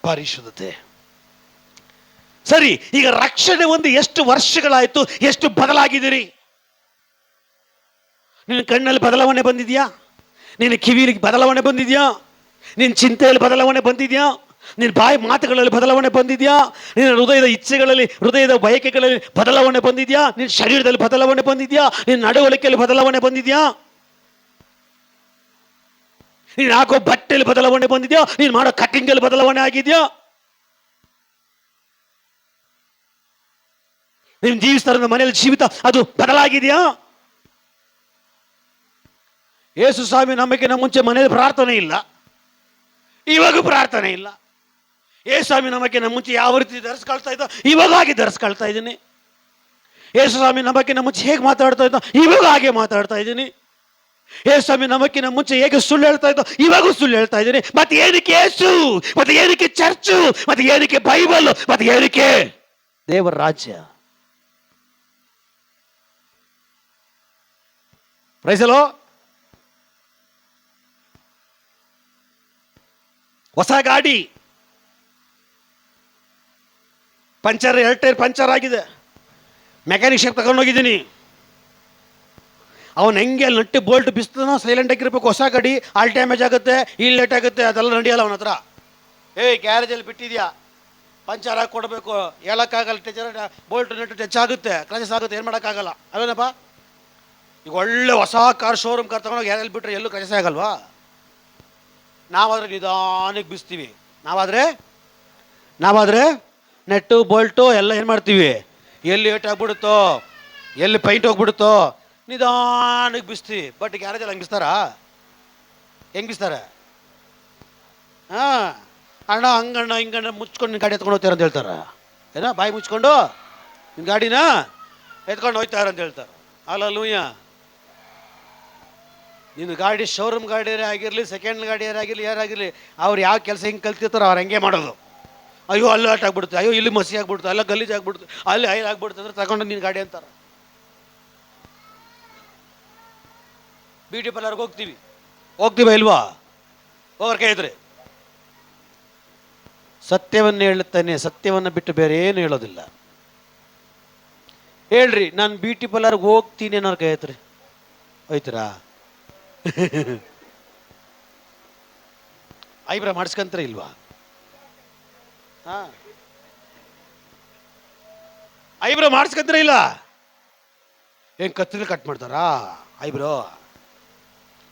ಪರಿಶುದ್ಧತೆ. ಸರಿ, ಈಗ ರಕ್ಷಣೆ ಒಂದು ಎಷ್ಟು ವರ್ಷಗಳಾಯಿತು, ಎಷ್ಟು ಬದಲಾಗಿದ್ದೀರಿ? ನಿನ್ನ ಕಣ್ಣಲ್ಲಿ ಬದಲಾವಣೆ ಬಂದಿದೆಯಾ? ನಿನ್ನ ಕಿವಿಯಲ್ಲಿ ಬದಲಾವಣೆ ಬಂದಿದೆಯಾ? ನಿನ್ನ ಚಿಂತೆಯಲ್ಲಿ ಬದಲಾವಣೆ ಬಂದಿದೆಯಾ? ನಿನ್ನ ಬಾಯಿ ಮಾತುಗಳಲ್ಲಿ ಬದಲಾವಣೆ ಬಂದಿದೆಯಾ? ನಿನ್ನ ಹೃದಯದ ಇಚ್ಛೆಗಳಲ್ಲಿ, ಹೃದಯದ ಬಯಕೆಗಳಲ್ಲಿ ಬದಲಾವಣೆ ಬಂದಿದೆಯಾ? ನಿನ್ನ ಶರೀರದಲ್ಲಿ ಬದಲಾವಣೆ ಬಂದಿದೆಯಾ? ನಿನ್ನ ನಡವಳಿಕೆಯಲ್ಲಿ ಬದಲಾವಣೆ ಬಂದಿದೆಯಾ? ನೀನು ಹಾಕೋ ಬಟ್ಟೆಯಲ್ಲಿ ಬದಲಾವಣೆ ಬಂದಿದೆಯಾ? ನೀನು ಮಾಡೋ ಕಟ್ಟಿಂಗಲ್ಲಿ ಬದಲಾವಣೆ ಆಗಿದೆಯಾ? ನೀನು ಜೀವಿಸ್ತಾರ ಮನೆಯಲ್ಲಿ ಜೀವಿತ ಅದು ಬದಲಾಗಿದೆಯಾ? ಯೇಸು ಸ್ವಾಮಿ ನಂಬಿಕೆನ ಮುಂಚೆ ಮನೆಯಲ್ಲಿ ಪ್ರಾರ್ಥನೆ ಇಲ್ಲ, ಇವಾಗ ಪ್ರಾರ್ಥನೆ ಇಲ್ಲ. ಯೇಸು ಸ್ವಾಮಿ ನಂಬಿಕೆನ ಮುಂಚೆ ಯಾವ ರೀತಿ ಧರಿಸ್ಕೊಳ್ತಾ ಇದ್ದ, ಇವಾಗ ಹಾಗೆ ಧರಿಸ್ಕೊಳ್ತಾ ಇದ್ದೀನಿ. ಯೇಸು ಸ್ವಾಮಿ ನಂಬಿಕೆನ ಮುಂಚೆ ಹೇಗೆ ಮಾತಾಡ್ತಾ ಇದ್ದ, ಇವಾಗ ಹಾಗೆ ಮಾತಾಡ್ತಾ ಇದ್ದೀನಿ. ಯೇಸು ಸ್ವಾಮಿ ನಂಬಿಕೆನ ಮುಂಚೆ ಹೇಗೆ ಸುಳ್ಳು ಹೇಳ್ತಾ ಇದ್ದ, ಇವಾಗೂ ಸುಳ್ಳು ಹೇಳ್ತಾ ಇದ್ದೀನಿ. ಮತ್ತೆ ಏನಕ್ಕೆ ಯೇಸು, ಮತ್ತೆ ಏನಕ್ಕೆ ಚರ್ಚು, ಮತ್ತೆ ಏನಕ್ಕೆ ಬೈಬಲ್, ಮತ್ತೆ ಏನಕ್ಕೆ ದೇವರ ರಾಜ್ಯ? ಪ್ರೈಸಲೋ. ಹೊಸ ಗಾಡಿ ಪಂಚರ್, 2 ಟೈರ್ ಪಂಚರ್ ಆಗಿದೆ. ಮೆಕ್ಯಾನಿಕ್ ಶಾಪ್ ತಗೊಂಡೋಗಿದ್ದೀನಿ. ಅವನು ಹೆಂಗೆ ಅಲ್ಲಿ ನಟ್ಟು ಬೋಲ್ಟ್ ಬಿಸ್ತಾನೋ ಸೈಲೆಂಟ್ ಆಗಿರ್ಬೇಕು. ಹೊಸ ಗಾಡಿ ಆಲ್ ಡ್ಯಾಮೇಜ್ ಆಗುತ್ತೆ, ಇಲ್ಲಿ ಲೇಟ್ ಆಗುತ್ತೆ, ಅದೆಲ್ಲ ನಡೆಯಲ್ಲ ಅವನ ಹತ್ರ. ಗ್ಯಾರೇಜಲ್ಲಿ ಬಿಟ್ಟಿದ್ಯಾ, ಪಂಚರ್ ಹಾಕಿ ಕೊಡಬೇಕು, ಹೇಳೋಕ್ಕಾಗಲ್ಲ. ಟಚರ್ ಬೋಲ್ಟ್ ನಟ್ಟು ಟಚ್ ಆಗುತ್ತೆ, ಕ್ರಾಚಸ್ ಆಗುತ್ತೆ, ಏನು ಮಾಡೋಕ್ಕಾಗಲ್ಲ. ಅವೇನಪ್ಪ, ಈಗ ಒಳ್ಳೆ ಹೊಸ ಕಾರ್ ಶೋರೂಮ್ ಕಾರ್ ತಗೊಂಡೋಗಿ ಗ್ಯಾರೇಜ್ ಬಿಟ್ಟರೆ ಎಲ್ಲೂ ಕ್ರಾಚಸ್ ಆಗಲ್ವಾ? ನಾವಾದರೆ ನಿಧಾನಕ್ಕೆ ಬಿಸ್ತೀವಿ. ನಾವಾದರೆ ನೆಟ್ಟು ಬೋಲ್ಟು ಎಲ್ಲ ಏನು ಮಾಡ್ತೀವಿ, ಎಲ್ಲಿ ಏಟ್ ಆಗ್ಬಿಡುತ್ತೋ, ಎಲ್ಲಿ ಪೈಂಟ್ ಹೋಗ್ಬಿಡುತ್ತೋ ನಿಧಾನಕ್ಕೆ ಬಿಸ್ತೀವಿ. ಬಟ್ ಗ್ಯಾರೇಜಲ್ಲಿ ಹಂಗೆ ಬಿಸ್ತಾರಾ? ಹೆಂಗೆ ಬಿಸ್ತಾರೆ? ಅಣ್ಣ ಹಂಗಣ್ಣ ಹಿಂಗಣ್ಣ ಮುಚ್ಕೊಂಡು ನಿನ್ನ ಗಾಡಿ ಎತ್ಕೊಂಡು ಹೋಗ್ತಾರ ಅಂತ ಹೇಳ್ತಾರ. ಏನೋ ಬಾಯಿ ಮುಚ್ಕೊಂಡು ನಿನ್ನ ಗಾಡಿನ ಎತ್ಕೊಂಡು ಹೋಗ್ತಾರ ಅಂತ ಹೇಳ್ತಾರೆ. ಅಲ್ಲೂಯ್ಯ, ನಿನ್ನ ಗಾಡಿ ಶೋರೂಮ್ ಗಾಡಿಯರೇ ಆಗಿರಲಿ, ಸೆಕೆಂಡ್ ಗಾಡಿಯರೇ ಆಗಿರಲಿ, ಯಾರಾಗಿರಲಿ, ಅವ್ರು ಯಾವ ಕೆಲಸ ಹಿಂಗೆ ಕಲ್ತಿರ್ತಾರೋ ಅವ್ರು ಹಂಗೆ ಮಾಡೋದು. ಅಯ್ಯೋ ಅಲ್ಲಿ ಆಟ ಆಗ್ಬಿಡುತ್ತೆ, ಅಯ್ಯೋ ಇಲ್ಲಿ ಮಸಿ ಆಗ್ಬಿಡ್ತು, ಅಲ್ಲ ಗಲೀಜ್ ಆಗ್ಬಿಡ್ತು, ಅಲ್ಲಿ ಐಲ್ ಆಗ್ಬಿಡ್ತು ಅಂದ್ರೆ ತಗೊಂಡು ನಿನ್ನ ಗಾಡಿ ಅಂತಾರೆ. ಬ್ಯೂಟಿ ಪಾರ್ಲರ್ಗೆ ಹೋಗ್ತೀವಿ ಇಲ್ವಾ? ಹೋಗೋರ್ ಕೈ ಇದ್ರೆ ಸತ್ಯವನ್ನು ಹೇಳುತ್ತಾನೆ, ಸತ್ಯವನ್ನು ಬಿಟ್ಟು ಬೇರೆ ಏನು ಹೇಳೋದಿಲ್ಲ. ಹೇಳ್ರಿ, ನಾನು ಬ್ಯೂಟಿ ಪಾರ್ಲರ್ಗೆ ಹೋಗ್ತೀನಿ ಅನ್ನೋರು ಕೈ ಐತ್ರಿ. ಹೋಯ್ತೀರಾ? ಐಬ್ರಾ ಮಾಡಿಸ್ಕೊಂತಾರೆ ಇಲ್ವಾ? ಐಬ್ರೋ ಮಾಡಿಸ್ಕೊಂತಾರೆ ಇಲ್ಲ? ಏನು ಕತ್ತರಿ ಕಟ್ ಮಾಡ್ತಾರಾ ಐಬ್ರೋ?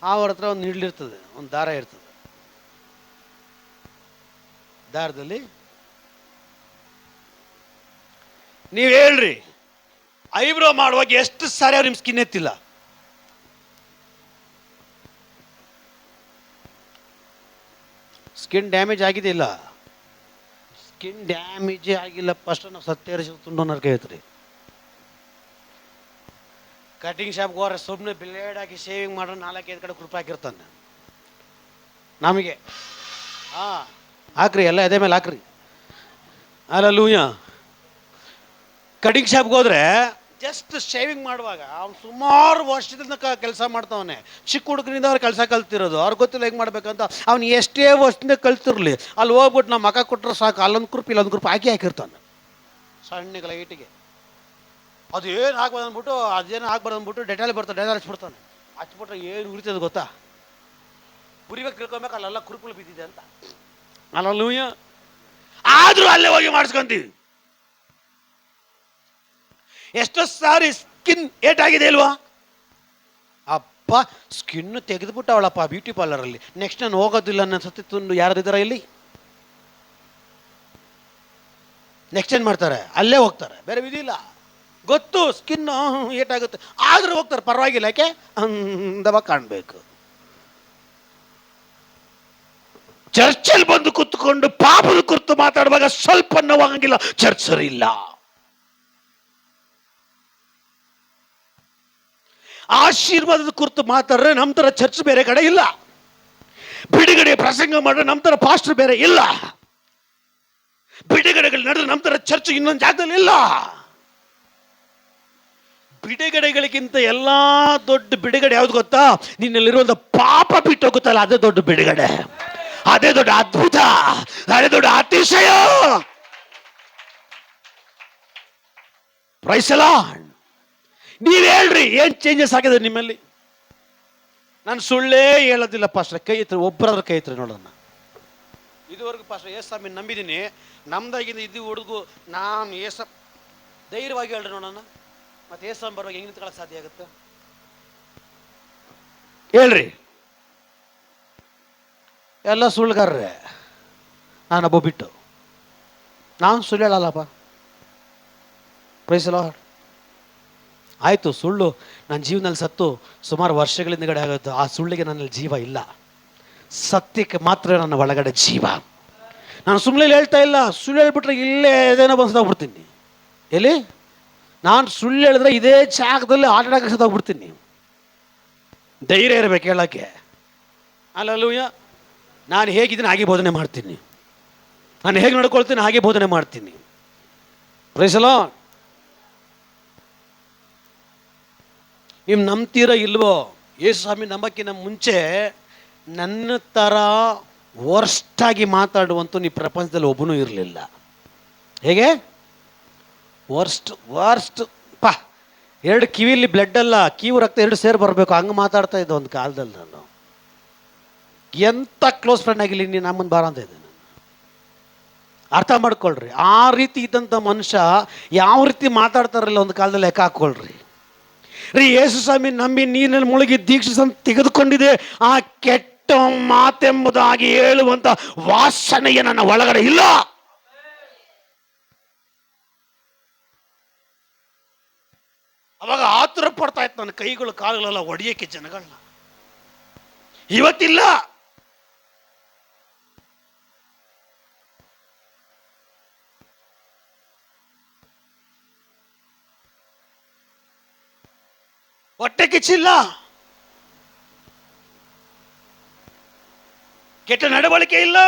ಅವ್ರ ಹತ್ರ ಒಂದು ನಿಡ್ಲಿರ್ತದೆ, ಒಂದು ದಾರ ಇರ್ತದೆ. ದಾರದಲ್ಲಿ ನೀವು ಹೇಳ್ರಿ, ಐಬ್ರೋ ಮಾಡುವಾಗ ಎಷ್ಟು ಸಾರಿ ಅವ್ರು ನಿಮ್ಮ ಸ್ಕಿನ್ ಎತ್ತಿಲ್ಲ? ಸ್ಕಿನ್ ಡ್ಯಾಮೇಜ್ ಆಗಿದೆ ಇಲ್ಲ? ಸ್ಕಿನ್ ಡ್ಯಾಮೇಜೇ ಆಗಿಲ್ಲ, ಫಸ್ಟ್ ನಾವು ಸತ್ಯ ತುಂಡೋನರ್ ಕೇಳ್ತೀರಿ. ಕಟಿಂಗ್ ಶಾಪ್ಗೆ ಹೋದ್ರೆ ಸುಮ್ಮನೆ ಬ್ಲೇಡ್ ಹಾಕಿ ಶೇವಿಂಗ್ ಮಾಡೋ 4-5 ಕಡೆ ಕೃಪೆ ಹಾಕಿರ್ತಾನೆ ನಮಗೆ. ಹಾಕ್ರಿ, ಎಲ್ಲ ಎದೆ ಮೇಲೆ ಹಾಕ್ರಿ. ಅಲ್ಲೂಯ್ಯ. ಕಟಿಂಗ್ ಶಾಪ್ಗೆ ಹೋದ್ರೆ ಜಸ್ಟ್ ಶೇವಿಂಗ್ ಮಾಡುವಾಗ ಅವ್ನು ಸುಮಾರು ವರ್ಷದಿಂದ ಕೆಲಸ ಮಾಡ್ತಾವನೆ. ಚಿಕ್ಕ ಹುಡುಗರಿಂದ ಅವ್ರು ಕೆಲಸ ಕಲ್ತಿರೋದು, ಅವ್ರಿಗೆ ಗೊತ್ತಿಲ್ಲ ಹೆಂಗೆ ಮಾಡ್ಬೇಕಂತ. ಅವ್ನು ಎಷ್ಟೇ ವರ್ಷದಿಂದ ಕಲ್ತಿರ್ಲಿ, ಅಲ್ಲಿ ಹೋಗ್ಬಿಟ್ಟು ನಾವು ಮಕ್ಕ ಕೊಟ್ಟರೆ ಸಾಕು, ಅಲ್ಲೊಂದು ಕುರುಪು ಇಲ್ಲೊಂದು ಕುರುಪು ಹಾಕಿರ್ತಾನೆ ಸಣ್ಣಗೆ ಲೈಟಿಗೆ. ಅದು ಏನು ಹಾಕ್ಬಾರ್ದು ಅಂದ್ಬಿಟ್ಟು, ಅದೇನು ಹಾಕ್ಬಾರ್ದು ಅಂದ್ಬಿಟ್ಟು ಡೆಟಾಲ್ ಬರ್ತಾನೆ, ಡೆಟಾಲ್ ಹಚ್ಬಿಡ್ತಾನೆ. ಹಚ್ಬಿಟ್ರೆ ಏನು ಉರಿತದೆ ಗೊತ್ತಾ? ಉರಿಬೇಕು ತಿಳ್ಕೊಬೇಕು, ಅಲ್ಲೆಲ್ಲ ಕುರುಪುಗಳು ಬಿದ್ದಿದೆ ಅಂತ. ಅಲ್ಲೂಯ್ಯ. ಆದರೂ ಅಲ್ಲೇ ಹೋಗಿ ಮಾಡಿಸ್ಕೊಂತೀವಿ. ಎಷ್ಟೋ ಸಾರಿ ಸ್ಕಿನ್ ಏಟಾಗಿದೆ ಇಲ್ವಾ? ಅಪ್ಪ, ಸ್ಕಿನ್ನು ತೆಗೆದುಬಿಟ್ಟವಳಪ್ಪ ಬ್ಯೂಟಿ ಪಾರ್ಲರಲ್ಲಿ, ನೆಕ್ಸ್ಟ್ ನಾನು ಹೋಗೋದಿಲ್ಲ ನನ್ನ ಸತಿ ತುಂಡು ಯಾರಿದ್ದಾರ ಇಲ್ಲಿ? ನೆಕ್ಸ್ಟ್ ಏನು ಮಾಡ್ತಾರೆ? ಅಲ್ಲೇ ಹೋಗ್ತಾರೆ, ಬೇರೆ ವಿಧಿ ಇಲ್ಲ. ಗೊತ್ತು ಸ್ಕಿನ್ನು ಏಟಾಗುತ್ತೆ, ಆದರೂ ಹೋಗ್ತಾರೆ, ಪರವಾಗಿಲ್ಲ. ಯಾಕೆ? ಅಂದವ ಕಾಣಬೇಕು. ಚರ್ಚಲ್ಲಿ ಬಂದು ಕೂತ್ಕೊಂಡು ಪಾಪದ ಕುರಿತು ಮಾತಾಡುವಾಗ ಸ್ವಲ್ಪ ನೋವಾಗಂಗಿಲ್ಲ, ಚರ್ಚ್ ಸರಿ ಇಲ್ಲ. ಆಶೀರ್ವಾದದ ಕುರಿತು ಮಾತಾಡ್ರೆ ನಮ್ಮ ಥರ ಚರ್ಚ್ ಬೇರೆ ಕಡೆ ಇಲ್ಲ. ಬಿಡುಗಡೆ ಪ್ರಸಂಗ ಮಾಡ್ರೆ ನಮ್ಮ ಥರ ಪಾಸ್ಟರ್ ಬೇರೆ ಇಲ್ಲ. ಬಿಡುಗಡೆಗಳು ನಡೆದ್ರೆ ನಮ್ಮ ಥರ ಚರ್ಚ್ ಇನ್ನೊಂದು ಜಾಗದಲ್ಲಿ ಇಲ್ಲ. ಬಿಡುಗಡೆಗಳಿಗಿಂತ ಎಲ್ಲಾ ದೊಡ್ಡ ಬಿಡುಗಡೆ ಯಾವ್ದು ಗೊತ್ತಾ? ನಿನ್ನಲ್ಲಿರುವಂತ ಪಾಪ ಬಿಟ್ಟು ಹೋಗುತ್ತಲ್ಲ, ಅದೇ ದೊಡ್ಡ ಬಿಡುಗಡೆ, ಅದೇ ದೊಡ್ಡ ಅದ್ಭುತ, ಅದೇ ದೊಡ್ಡ ಅತಿಶಯ. Price the lord. ನೀವ್ ಹೇಳ್ರಿ, ಏನ್ ಚೇಂಜಸ್ ಆಗಿದೆ ನಿಮ್ಮಲ್ಲಿ? ನಾನು ಸುಳ್ಳೇ ಹೇಳೋದಿಲ್ಲ ಪಾಸ್ಟರ್. ಕೈ ಇತ್ತು, ಒಬ್ಬರಾದ್ರೂ ಕೈ ಇತ್ತು ನೋಡೋಣ. ಇದುವರೆಗೂ ಪಾಸ್ಟರ್ ಏಸ್ವಾಮಿ ನಂಬಿದ್ದೀನಿ, ನಮ್ದಾಗಿಂದ ಇದು ಹುಡುಗು ನಾನು ಧೈರ್ಯವಾಗಿ ಹೇಳ್ರಿ ನೋಡೋಣ. ಮತ್ತೆ ಏಸ್ವಾಮಿ ಬರುವಾಗ ಹೆಂಗೆ ನಿಂತ್ಕೊಳ್ಳೋಕೆ ಸಾಧ್ಯ ಆಗುತ್ತೆ? ಹೇಳ್ರಿ. ಎಲ್ಲ ಸುಳ್ಳುಗಾರ್ರೆ, ನಾನೊಬ್ಬ ಬಿಟ್ಟು. ನಾನು ಸುಳ್ಳು ಹೇಳಲ್ಲಪ್ಪ. Price the lord. ಆಯಿತು, ಸುಳ್ಳು ನನ್ನ ಜೀವನದಲ್ಲಿ ಸತ್ತು ಸುಮಾರು ವರ್ಷಗಳಿಂದಗಡೆ ಆಗುತ್ತೆ. ಆ ಸುಳ್ಳಿಗೆ ನನ್ನಲ್ಲಿ ಜೀವ ಇಲ್ಲ, ಸತ್ಯಕ್ಕೆ ಮಾತ್ರ ನನ್ನ ಒಳಗಡೆ ಜೀವ. ನಾನು ಸುಮ್ಮನೆ ಹೇಳ್ತಾ ಇಲ್ಲ. ಸುಳ್ಳು ಹೇಳ್ಬಿಟ್ರೆ ಇಲ್ಲೇ ಏನೇನೋ ಬಂದು ಸತ್ತೋಗ್ಬಿಡ್ತೀನಿ. ಎಲ್ಲಿ? ನಾನು ಸುಳ್ಳು ಹೇಳಿದ್ರೆ ಇದೇ ಜಾಗದಲ್ಲಿ ಆಟಾಡಕ್ಕೆ ಸತ್ತೋಗ್ಬಿಡ್ತೀನಿ. ಧೈರ್ಯ ಇರಬೇಕು ಹೇಳೋಕ್ಕೆ. ಅಲ್ಲೂಯ್ಯ. ನಾನು ಹೇಗಿದ್ದೀನಿ ಹಾಗೆ ಬೋಧನೆ ಮಾಡ್ತೀನಿ, ನಾನು ಹೇಗೆ ನಡ್ಕೊಳ್ತೀನಿ ಹಾಗೆ ಬೋಧನೆ ಮಾಡ್ತೀನಿ. Praise the Lord. ನೀವು ನಂಬ್ತೀರೋ ಇಲ್ವೋ, ಯೇಸು ಸ್ವಾಮಿ ನಂಬಕ್ಕಿಂತ ಮುಂಚೆ ನನ್ನ ಥರ ವರ್ಸ್ಟಾಗಿ ಮಾತಾಡುವಂತೂ ಈ ಪ್ರಪಂಚದಲ್ಲಿ ಒಬ್ಬನೂ ಇರಲಿಲ್ಲ. ಹೇಗೆ? ವರ್ಸ್ಟ್ ಪಾ. 2 ಕಿವಿಲಿ ಬ್ಲಡ್ ಅಲ್ಲ, ಕಿವಿ ರಕ್ತ 2 ಸೇರಿ ಬರಬೇಕು, ಹಂಗೆ ಮಾತಾಡ್ತಾ ಇದ್ದೆ ಒಂದು ಕಾಲದಲ್ಲಿ ನಾನು. ಎಂಥ ಕ್ಲೋಸ್ ಫ್ರೆಂಡ್ ಆಗಿಲ್ಲ, ನೀನು ನಮ್ಮನ್ನು ಬಾರ ಅಂತ ಇದ್ದೆ. ಅರ್ಥ ಮಾಡ್ಕೊಳ್ರಿ. ಆ ರೀತಿ ಇದ್ದಂಥ ಮನುಷ್ಯ ಯಾವ ರೀತಿ ಮಾತಾಡ್ತಾರಲ್ಲ ಒಂದು ಕಾಲದಲ್ಲಿ ಲೆಕ್ಕ ಹಾಕ್ಕೊಳ್ರಿ. ಯೇಸು ಸ್ವಾಮಿ ನಂಬಿ ನೀರಿನಲ್ಲಿ ಮುಳುಗಿ ದೀಕ್ಷೆ ತೆಗೆದುಕೊಂಡಿದೆ, ಆ ಕೆಟ್ಟ ಮಾತೆಂಬುದಾಗಿ ಹೇಳುವಂತ ವಾಸನೆಯ ನನ್ನ ಒಳಗಡೆ ಇಲ್ಲ. ಅವಾಗ ಆತುರ ಪಡ್ತಾ ಇತ್ತು ನನ್ನ ಕೈಗಳು ಕಾಲುಗಳೆಲ್ಲ ಒಡೆಯಕ್ಕೆ ಜನಗಳನ್ನ. ಇವತ್ತಿಲ್ಲ. ಹೊಟ್ಟೆ ಕಿಚ್ಚಿಲ್ಲ, ಕೆಟ್ಟ ನಡವಳಿಕೆ ಇಲ್ಲ.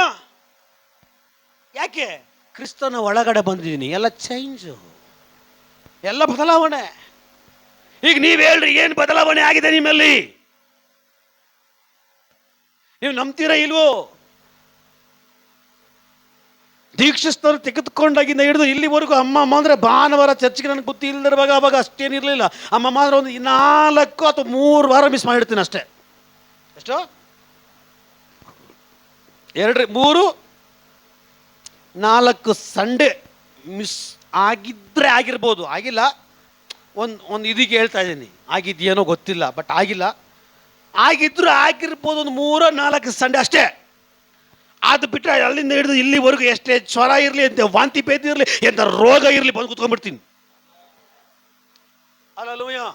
ಯಾಕೆ? ಕ್ರಿಸ್ತನ ಒಳಗಡೆ ಬಂದಿದ್ದೀನಿ. ಎಲ್ಲ ಚೇಂಜು, ಎಲ್ಲ ಬದಲಾವಣೆ. ಈಗ ನೀವು ಹೇಳ್ರಿ, ಏನು ಬದಲಾವಣೆ ಆಗಿದೆ ನಿಮ್ಮಲ್ಲಿ? ನೀವು ನಂಬ್ತೀರಾ ಇಲ್ವೋ? ದೀಕ್ಷಿಸ್ತರು ತೆಗೆದುಕೊಂಡಾಗಿಂದ ಹಿಡಿದು ಇಲ್ಲಿವರೆಗೂ ಅಮ್ಮ ಅಂದರೆ ಭಾನುವಾರ ಚರ್ಚ್ಗೆ ನನಗೆ ಗೊತ್ತಿ ಇಲ್ಲದಿರುವಾಗ ಅವಾಗ ಅಷ್ಟೇನಿರಲಿಲ್ಲ. ಅಮ್ಮ ಅಂದರೆ ಒಂದು 4 ಅಥವಾ 3 ವಾರ ಮಿಸ್ ಮಾಡಿರ್ತೀನಿ ಅಷ್ಟೇ. ಎಷ್ಟು? 2, 3, 4 ಸಂಡೇ ಮಿಸ್ ಆಗಿದ್ದರೆ ಆಗಿರ್ಬೋದು. ಆಗಿಲ್ಲ, ಒಂದು ಇದಕ್ಕೆ ಹೇಳ್ತಾ ಇದ್ದೀನಿ, ಆಗಿದೆಯೇನೋ ಗೊತ್ತಿಲ್ಲ, ಬಟ್ ಆಗಿಲ್ಲ. ಆಗಿದ್ರೂ ಆಗಿರ್ಬೋದು ಒಂದು 3-4 ಸಂಡೇ ಅಷ್ಟೇ. ಅದು ಬಿಟ್ಟರೆ ಅಲ್ಲಿಂದ ಹಿಡಿದು ಇಲ್ಲಿವರೆಗೂ ಎಷ್ಟೇ ಜ್ವರ ಇರಲಿ, ಎಂತ ವಾಂತಿ ಭೇದಿ ಇರಲಿ, ಎಂಥ ರೋಗ ಇರಲಿ, ಬಂದು ಕುತ್ಕೊಂಡ್ಬಿಡ್ತೀನಿ. ಹಲ್ಲೆಲೂಯಾ.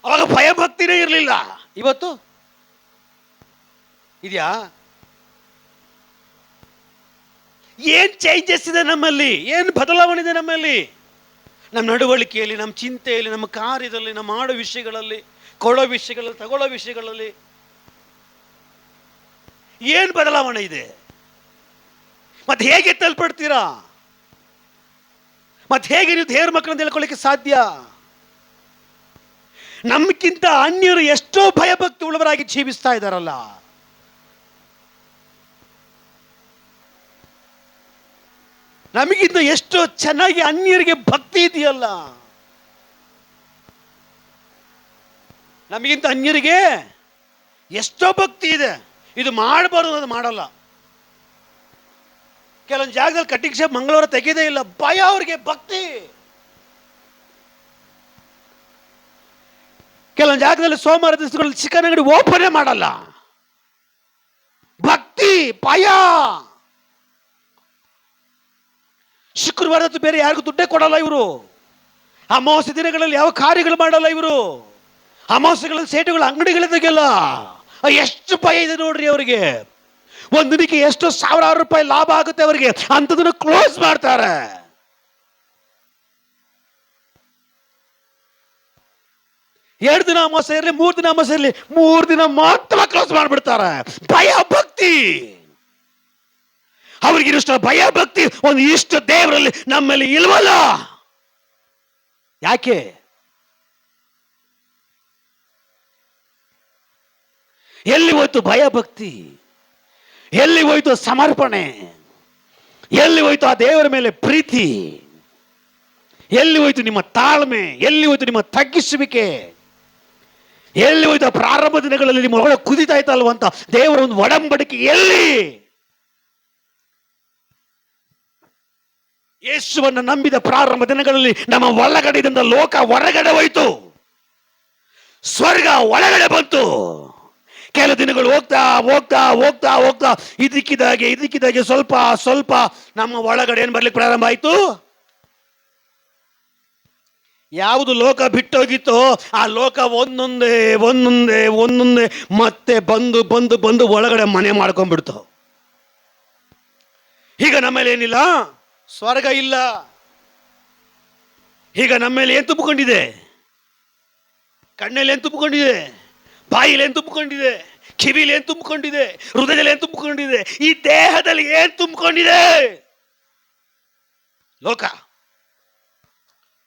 ಅವಾಗ ಭಯ ಭಕ್ತಿನೇ ಇರಲಿಲ್ಲ. ಇವತ್ತು ಇದೆಯಾ? ಏನು ಚೇಂಜಸ್ ಇದೆ ನಮ್ಮಲ್ಲಿ, ಏನು ಬದಲಾವಣೆ ಇದೆ ನಮ್ಮಲ್ಲಿ, ನಮ್ಮ ನಡವಳಿಕೆಯಲ್ಲಿ, ನಮ್ಮ ಚಿಂತೆಯಲ್ಲಿ, ನಮ್ಮ ಕಾರ್ಯದಲ್ಲಿ, ನಮ್ಮ ಮಾಡೋ ವಿಷಯಗಳಲ್ಲಿ, ಕೊಡೋ ವಿಷಯಗಳಲ್ಲಿ, ತಗೊಳ್ಳೋ ವಿಷಯಗಳಲ್ಲಿ ಏನು ಬದಲಾವಣೆ ಇದೆ? ಮತ್ತೆ ಹೇಗೆ ತಲ್ಪಡ್ತೀರಾ? ಮತ್ತೆ ಹೇಗೆ ನೀವು ದೇವ್ರ ಮಕ್ಕಳನ್ನ ಹೇಳ್ಕೊಳ್ಳಿಕ್ಕೆ ಸಾಧ್ಯ? ನಮ್ಗಿಂತ ಅನ್ಯರು ಎಷ್ಟೋ ಭಯಭಕ್ತಿ ಉಳ್ಳವರಾಗಿ ಜೀವಿಸ್ತಾ ಇದ್ದಾರಲ್ಲ. ನಮಗಿಂತ ಎಷ್ಟೋ ಚೆನ್ನಾಗಿ ಅನ್ಯರಿಗೆ ಭಕ್ತಿ ಇದೆಯಲ್ಲ. ನಮಗಿಂತ ಅನ್ಯರಿಗೆ ಎಷ್ಟೋ ಭಕ್ತಿ ಇದೆ. ಇದು ಮಾಡಬಾರ್ದು, ಅದು ಮಾಡಲ್ಲ. ಕೆಲವೊಂದು ಜಾಗದಲ್ಲಿ ಕಟ್ಟಿಂಗ್ ಶಾಪ್ ಮಂಗಳವಾರ ತೆಗೆದೇ ಇಲ್ಲ, ಭಯ ಅವ್ರಿಗೆ, ಭಕ್ತಿ. ಕೆಲವೊಂದು ಜಾಗದಲ್ಲಿ ಸೋಮವಾರ ದಿವಸಗಳಲ್ಲಿ ಚಿಕನ್ ಅಂಗಡಿ ಓಪನೇ ಮಾಡಲ್ಲ, ಭಕ್ತಿ, ಭಯ. ಶುಕ್ರವಾರದ್ದು ಬೇರೆ ಯಾರಿಗೂ ದುಡ್ಡೇ ಕೊಡಲ್ಲ ಇವರು. ಅಮಾವಾಸ್ಯೆ ದಿನಗಳಲ್ಲಿ ಯಾವ ಕಾರ್ಯಗಳು ಮಾಡಲ್ಲ ಇವರು. ಅಮಾವಾಸ್ಯೆಗಳಲ್ಲಿ ಸೇಟುಗಳ ಅಂಗಡಿಗಳ ತೆಗೆಯಲ್ಲ. ಎಷ್ಟು ಭಯ ಇದೆ ನೋಡ್ರಿ ಅವರಿಗೆ. ಒಂದು ದಿನಕ್ಕೆ ಎಷ್ಟು ಸಾವಿರಾರು ರೂಪಾಯಿ ಲಾಭ ಆಗುತ್ತೆ ಅವರಿಗೆ, ಅಂಥದನ್ನ ಕ್ಲೋಸ್ ಮಾಡ್ತಾರೆ. ಎರಡು ದಿನ ಅಮಾವಾಸ್ಯೆ ಇರಲಿ, 3 ದಿನ ಅಮಾವಾಸ್ಯೆ ಇರಲಿ, 3 ದಿನ ಮಾತ್ರ ಕ್ಲೋಸ್ ಮಾಡಿಬಿಡ್ತಾರೆ. ಭಯ ಭಕ್ತಿ ಅವ್ರಿಗಿಷ್ಟ. ಭಯ ಭಕ್ತಿ ಒಂದು ಇಷ್ಟ ದೇವರಲ್ಲಿ ನಮ್ಮಲ್ಲಿ ಇಲ್ವಲ್ಲ. ಯಾಕೆ? ಎಲ್ಲಿ ಹೋಯ್ತು ಭಯ ಭಕ್ತಿ? ಎಲ್ಲಿ ಹೋಯ್ತು ಸಮರ್ಪಣೆ? ಎಲ್ಲಿ ಹೋಯ್ತು ಆ ದೇವರ ಮೇಲೆ ಪ್ರೀತಿ? ಎಲ್ಲಿ ಹೋಯ್ತು ನಿಮ್ಮ ತಾಳ್ಮೆ? ಎಲ್ಲಿ ಹೋಯ್ತು ನಿಮ್ಮ ತಗ್ಗಿಸುವಿಕೆ? ಎಲ್ಲಿ ಹೋಯ್ತು ಪ್ರಾರಂಭ ದಿನಗಳಲ್ಲಿ ನಿಮ್ಮ ಒಳ ಕುದಿತಾ ಇತ್ತಲ್ವಂತ ದೇವರ ಒಂದು ಒಡಂಬಡಿಕೆ ಎಲ್ಲಿ? ಯೇಸುವನ್ನು ನಂಬಿದ ಪ್ರಾರಂಭ ದಿನಗಳಲ್ಲಿ ನಮ್ಮ ಒಳಗಡೆಯಿಂದ ಲೋಕ ಹೊರಗಡೆ ಹೋಯ್ತು, ಸ್ವರ್ಗ ಒಳಗಡೆ ಬಂತು. ಕೆಲವು ದಿನಗಳು ಹೋಗ್ತಾ ಹೋಗ್ತಾ ಹೋಗ್ತಾ ಹೋಗ್ತಾ ಇದಕ್ಕಿದಾಗೆ ಸ್ವಲ್ಪ ಸ್ವಲ್ಪ ನಮ್ಮ ಒಳಗಡೆ ಏನು ಬರ್ಲಿಕ್ಕೆ ಪ್ರಾರಂಭ ಆಯ್ತು. ಯಾವುದು ಲೋಕ ಬಿಟ್ಟೋಗಿತ್ತೋ ಆ ಲೋಕ ಒಂದೊಂದೇ ಒಂದೊಂದೇ ಒಂದೊಂದೇ ಮತ್ತೆ ಬಂದು ಬಂದು ಬಂದು ಒಳಗಡೆ ಮನೆ ಮಾಡ್ಕೊಂಡ್ಬಿಡ್ತು. ಈಗ ನಮ್ಮಲ್ಲಿ ಏನಿಲ್ಲ, ಸ್ವರ್ಗ ಇಲ್ಲ. ಈಗ ನಮ್ಮೇಲೆ ಏನು ತುಂಬಿಕೊಂಡಿದೆ? ಕಣ್ಣಲ್ಲಿ ಏನು ತುಂಬಿಕೊಂಡಿದೆ? ಬಾಯಿಲಿ ಏನು ತುಂಬಿಕೊಂಡಿದೆ? ಕಿವಿಲಿ ಏನು ತುಂಬಿಕೊಂಡಿದೆ? ಹೃದಯದಲ್ಲಿ ಏನು ತುಂಬಿಕೊಂಡಿದೆ? ಈ ದೇಹದಲ್ಲಿ ಏನು ತುಂಬಿಕೊಂಡಿದೆ? ಲೋಕ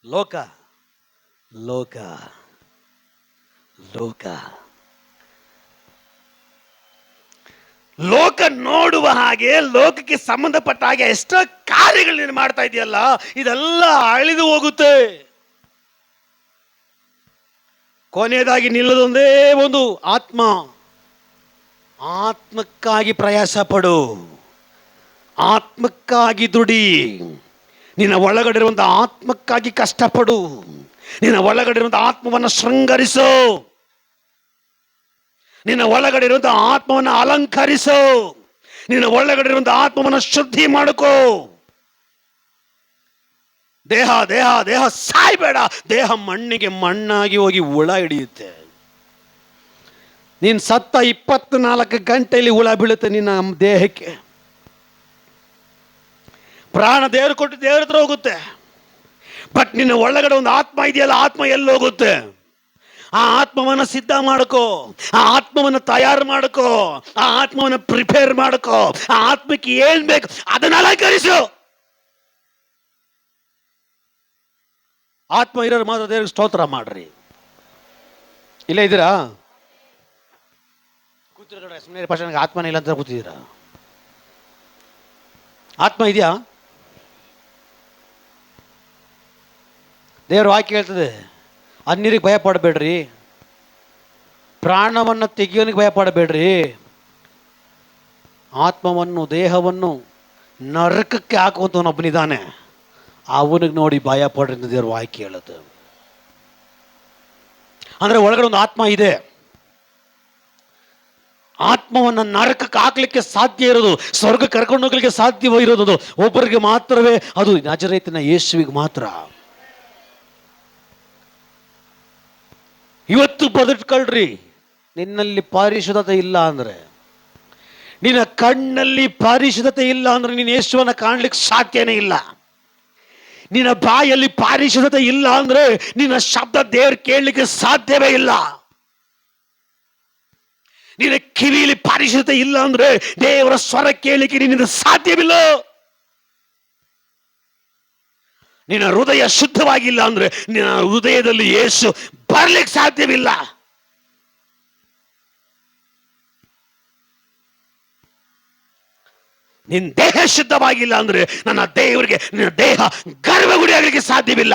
ಲೋಕ ಲೋಕ ಲೋಕ ಲೋಕ ನೋಡುವ ಹಾಗೆ, ಲೋಕಕ್ಕೆ ಸಂಬಂಧಪಟ್ಟ ಹಾಗೆ ಎಷ್ಟೋ ಕಾರ್ಯಗಳನ್ನ ಮಾಡ್ತಾ ಇದೆಯಲ್ಲ, ಇದೆಲ್ಲ ಅಳಿದು ಹೋಗುತ್ತೆ. ಕೊನೆಯದಾಗಿ ನಿಲ್ಲದೊಂದೇ ಒಂದು ಆತ್ಮ. ಆತ್ಮಕ್ಕಾಗಿ ಪ್ರಯಾಸ ಪಡು, ಆತ್ಮಕ್ಕಾಗಿ ದುಡಿ. ನಿನ್ನ ಒಳಗಡೆ ಇರುವಂಥ ಆತ್ಮಕ್ಕಾಗಿ ಕಷ್ಟಪಡು. ನಿನ್ನ ಒಳಗಡೆ ಇರುವಂಥ ಆತ್ಮವನ್ನು ಶೃಂಗರಿಸು. ನಿನ್ನ ಒಳಗಡೆ ಇರುವಂಥ ಆತ್ಮವನ್ನು ಅಲಂಕರಿಸು. ನಿನ್ನ ಒಳಗಡೆ ಇರುವಂಥ ಆತ್ಮವನ್ನು ಶುದ್ಧಿ ಮಾಡಿಕೋ. ದೇಹ ದೇಹ ದೇಹ ಸಾಯ್ಬೇಡ. ದೇಹ ಮಣ್ಣಿಗೆ ಮಣ್ಣಾಗಿ ಹೋಗಿ ಹುಳ ಹಿಡಿಯುತ್ತೆ. ನೀನು ಸತ್ತ 24 ಗಂಟೆಯಲ್ಲಿ ಹುಳ ಬೀಳುತ್ತೆ ನಿನ್ನ ದೇಹಕ್ಕೆ. ಪ್ರಾಣ ದೇವರು ಕೊಟ್ಟು ದೇವ್ರ ಹತ್ರ ಹೋಗುತ್ತೆ. ಬಟ್ ನಿನ್ನ ಒಳಗಡೆ ಒಂದು ಆತ್ಮ ಇದೆಯಲ್ಲ, ಆತ್ಮ ಎಲ್ಲಿ ಹೋಗುತ್ತೆ? ಆ ಆತ್ಮವನ್ನು ಸಿದ್ಧ ಮಾಡ್ಕೋ, ಆ ಆತ್ಮವನ್ನು ತಯಾರು ಮಾಡ್ಕೋ, ಆ ಆತ್ಮವನ್ನು ಪ್ರಿಪೇರ್ ಮಾಡ್ಕೋ. ಆ ಆತ್ಮಕ್ಕೆ ಏನ್ ಬೇಕು ಅದನ್ನ ಅಲಂಕರಿಸು. ಆತ್ಮ ಇರೋರು ಮಾತ್ರ ದೇವ್ರಿಗೆ ಸ್ತೋತ್ರ ಮಾಡ್ರಿ. ಇಲ್ಲೇ ಇದ್ದೀರಾ? ಕೂತಿರೋ ಸುಮ್ಮನೆ ಪರ್ಸನ್ಗೆ ಆತ್ಮನೇ ಇಲ್ಲ ಅಂತ ಕೂತಿದ್ದೀರಾ? ಆತ್ಮ ಇದೆಯಾ? ದೇವ್ರ ವಾಕ್ಯ ಹೇಳ್ತದೆ, ಅನ್ಯರಿಗೆ ಭಯ ಪಡಬೇಡ್ರಿ, ಪ್ರಾಣವನ್ನು ತೆಗಿಯೋನಿಗೆ ಭಯ ಪಡಬೇಡ್ರಿ, ಆತ್ಮವನ್ನು ದೇಹವನ್ನು ನರಕಕ್ಕೆ ಹಾಕುವಂತವನೊಬ್ಬನಿದ್ದಾನೆ, ಅವನಿಗೆ ನೋಡಿ ಭಯ ಪಡ್ರಿ ಅಂತ ದೇವ್ರ ವಾಕ್ಯ ಹೇಳುತ್ತೆ. ಅಂದರೆ ಒಳಗಡೆ ಒಂದು ಆತ್ಮ ಇದೆ. ಆತ್ಮವನ್ನು ನರಕಕ್ಕೆ ಹಾಕ್ಲಿಕ್ಕೆ ಸಾಧ್ಯ ಇರೋದು, ಸ್ವರ್ಗ ಕರ್ಕೊಂಡು ಹೋಗ್ಲಿಕ್ಕೆ ಸಾಧ್ಯವಿರೋದು ಒಬ್ಬರಿಗೆ ಮಾತ್ರವೇ, ಅದು ನಜರೇತಿನ ಯೇಸುವಿಗೆ ಮಾತ್ರ. ಇವತ್ತು ಬದುಕಳ್ರಿ. ನಿನ್ನಲ್ಲಿ ಪಾರಿಶುದ್ಧತೆ ಇಲ್ಲ ಅಂದರೆ, ನಿನ್ನ ಕಣ್ಣಲ್ಲಿ ಪಾರಿಶುದ್ಧತೆ ಇಲ್ಲ ಅಂದ್ರೆ ನೀನು ಯೇಸುವನ್ನ ಕಾಣ್ಲಿಕ್ಕೆ ಸಾಧ್ಯನೇ ಇಲ್ಲ. ನಿನ್ನ ಬಾಯಲ್ಲಿ ಪಾರಿಶುದ್ಧತೆ ಇಲ್ಲ ಅಂದ್ರೆ ನಿನ್ನ ಶಬ್ದ ದೇವ್ರು ಕೇಳಲಿಕ್ಕೆ ಸಾಧ್ಯವೇ ಇಲ್ಲ. ನಿನ್ನ ಕಿವಿಯಲ್ಲಿ ಪಾರಿಶುದ್ಧತೆ ಇಲ್ಲ ಅಂದ್ರೆ ದೇವರ ಸ್ವರ ಕೇಳಲಿಕ್ಕೆ ನಿನ್ನಿಂದ ಸಾಧ್ಯವಿಲ್ಲ. ನಿನ್ನ ಹೃದಯ ಶುದ್ಧವಾಗಿಲ್ಲ ಅಂದ್ರೆ ನಿನ್ನ ಹೃದಯದಲ್ಲಿ ಯೇಸು ಬರ್ಲಿಕ್ಕೆ ಸಾಧ್ಯವಿಲ್ಲ. ನಿನ್ನ ದೇಹ ಶುದ್ಧವಾಗಿಲ್ಲ ಅಂದ್ರೆ ನನ್ನ ದೇವರಿಗೆ ನಿನ್ನ ದೇಹ ಗರ್ಭಗುಡಿ ಆಗಲಿಕ್ಕೆ ಸಾಧ್ಯವಿಲ್ಲ.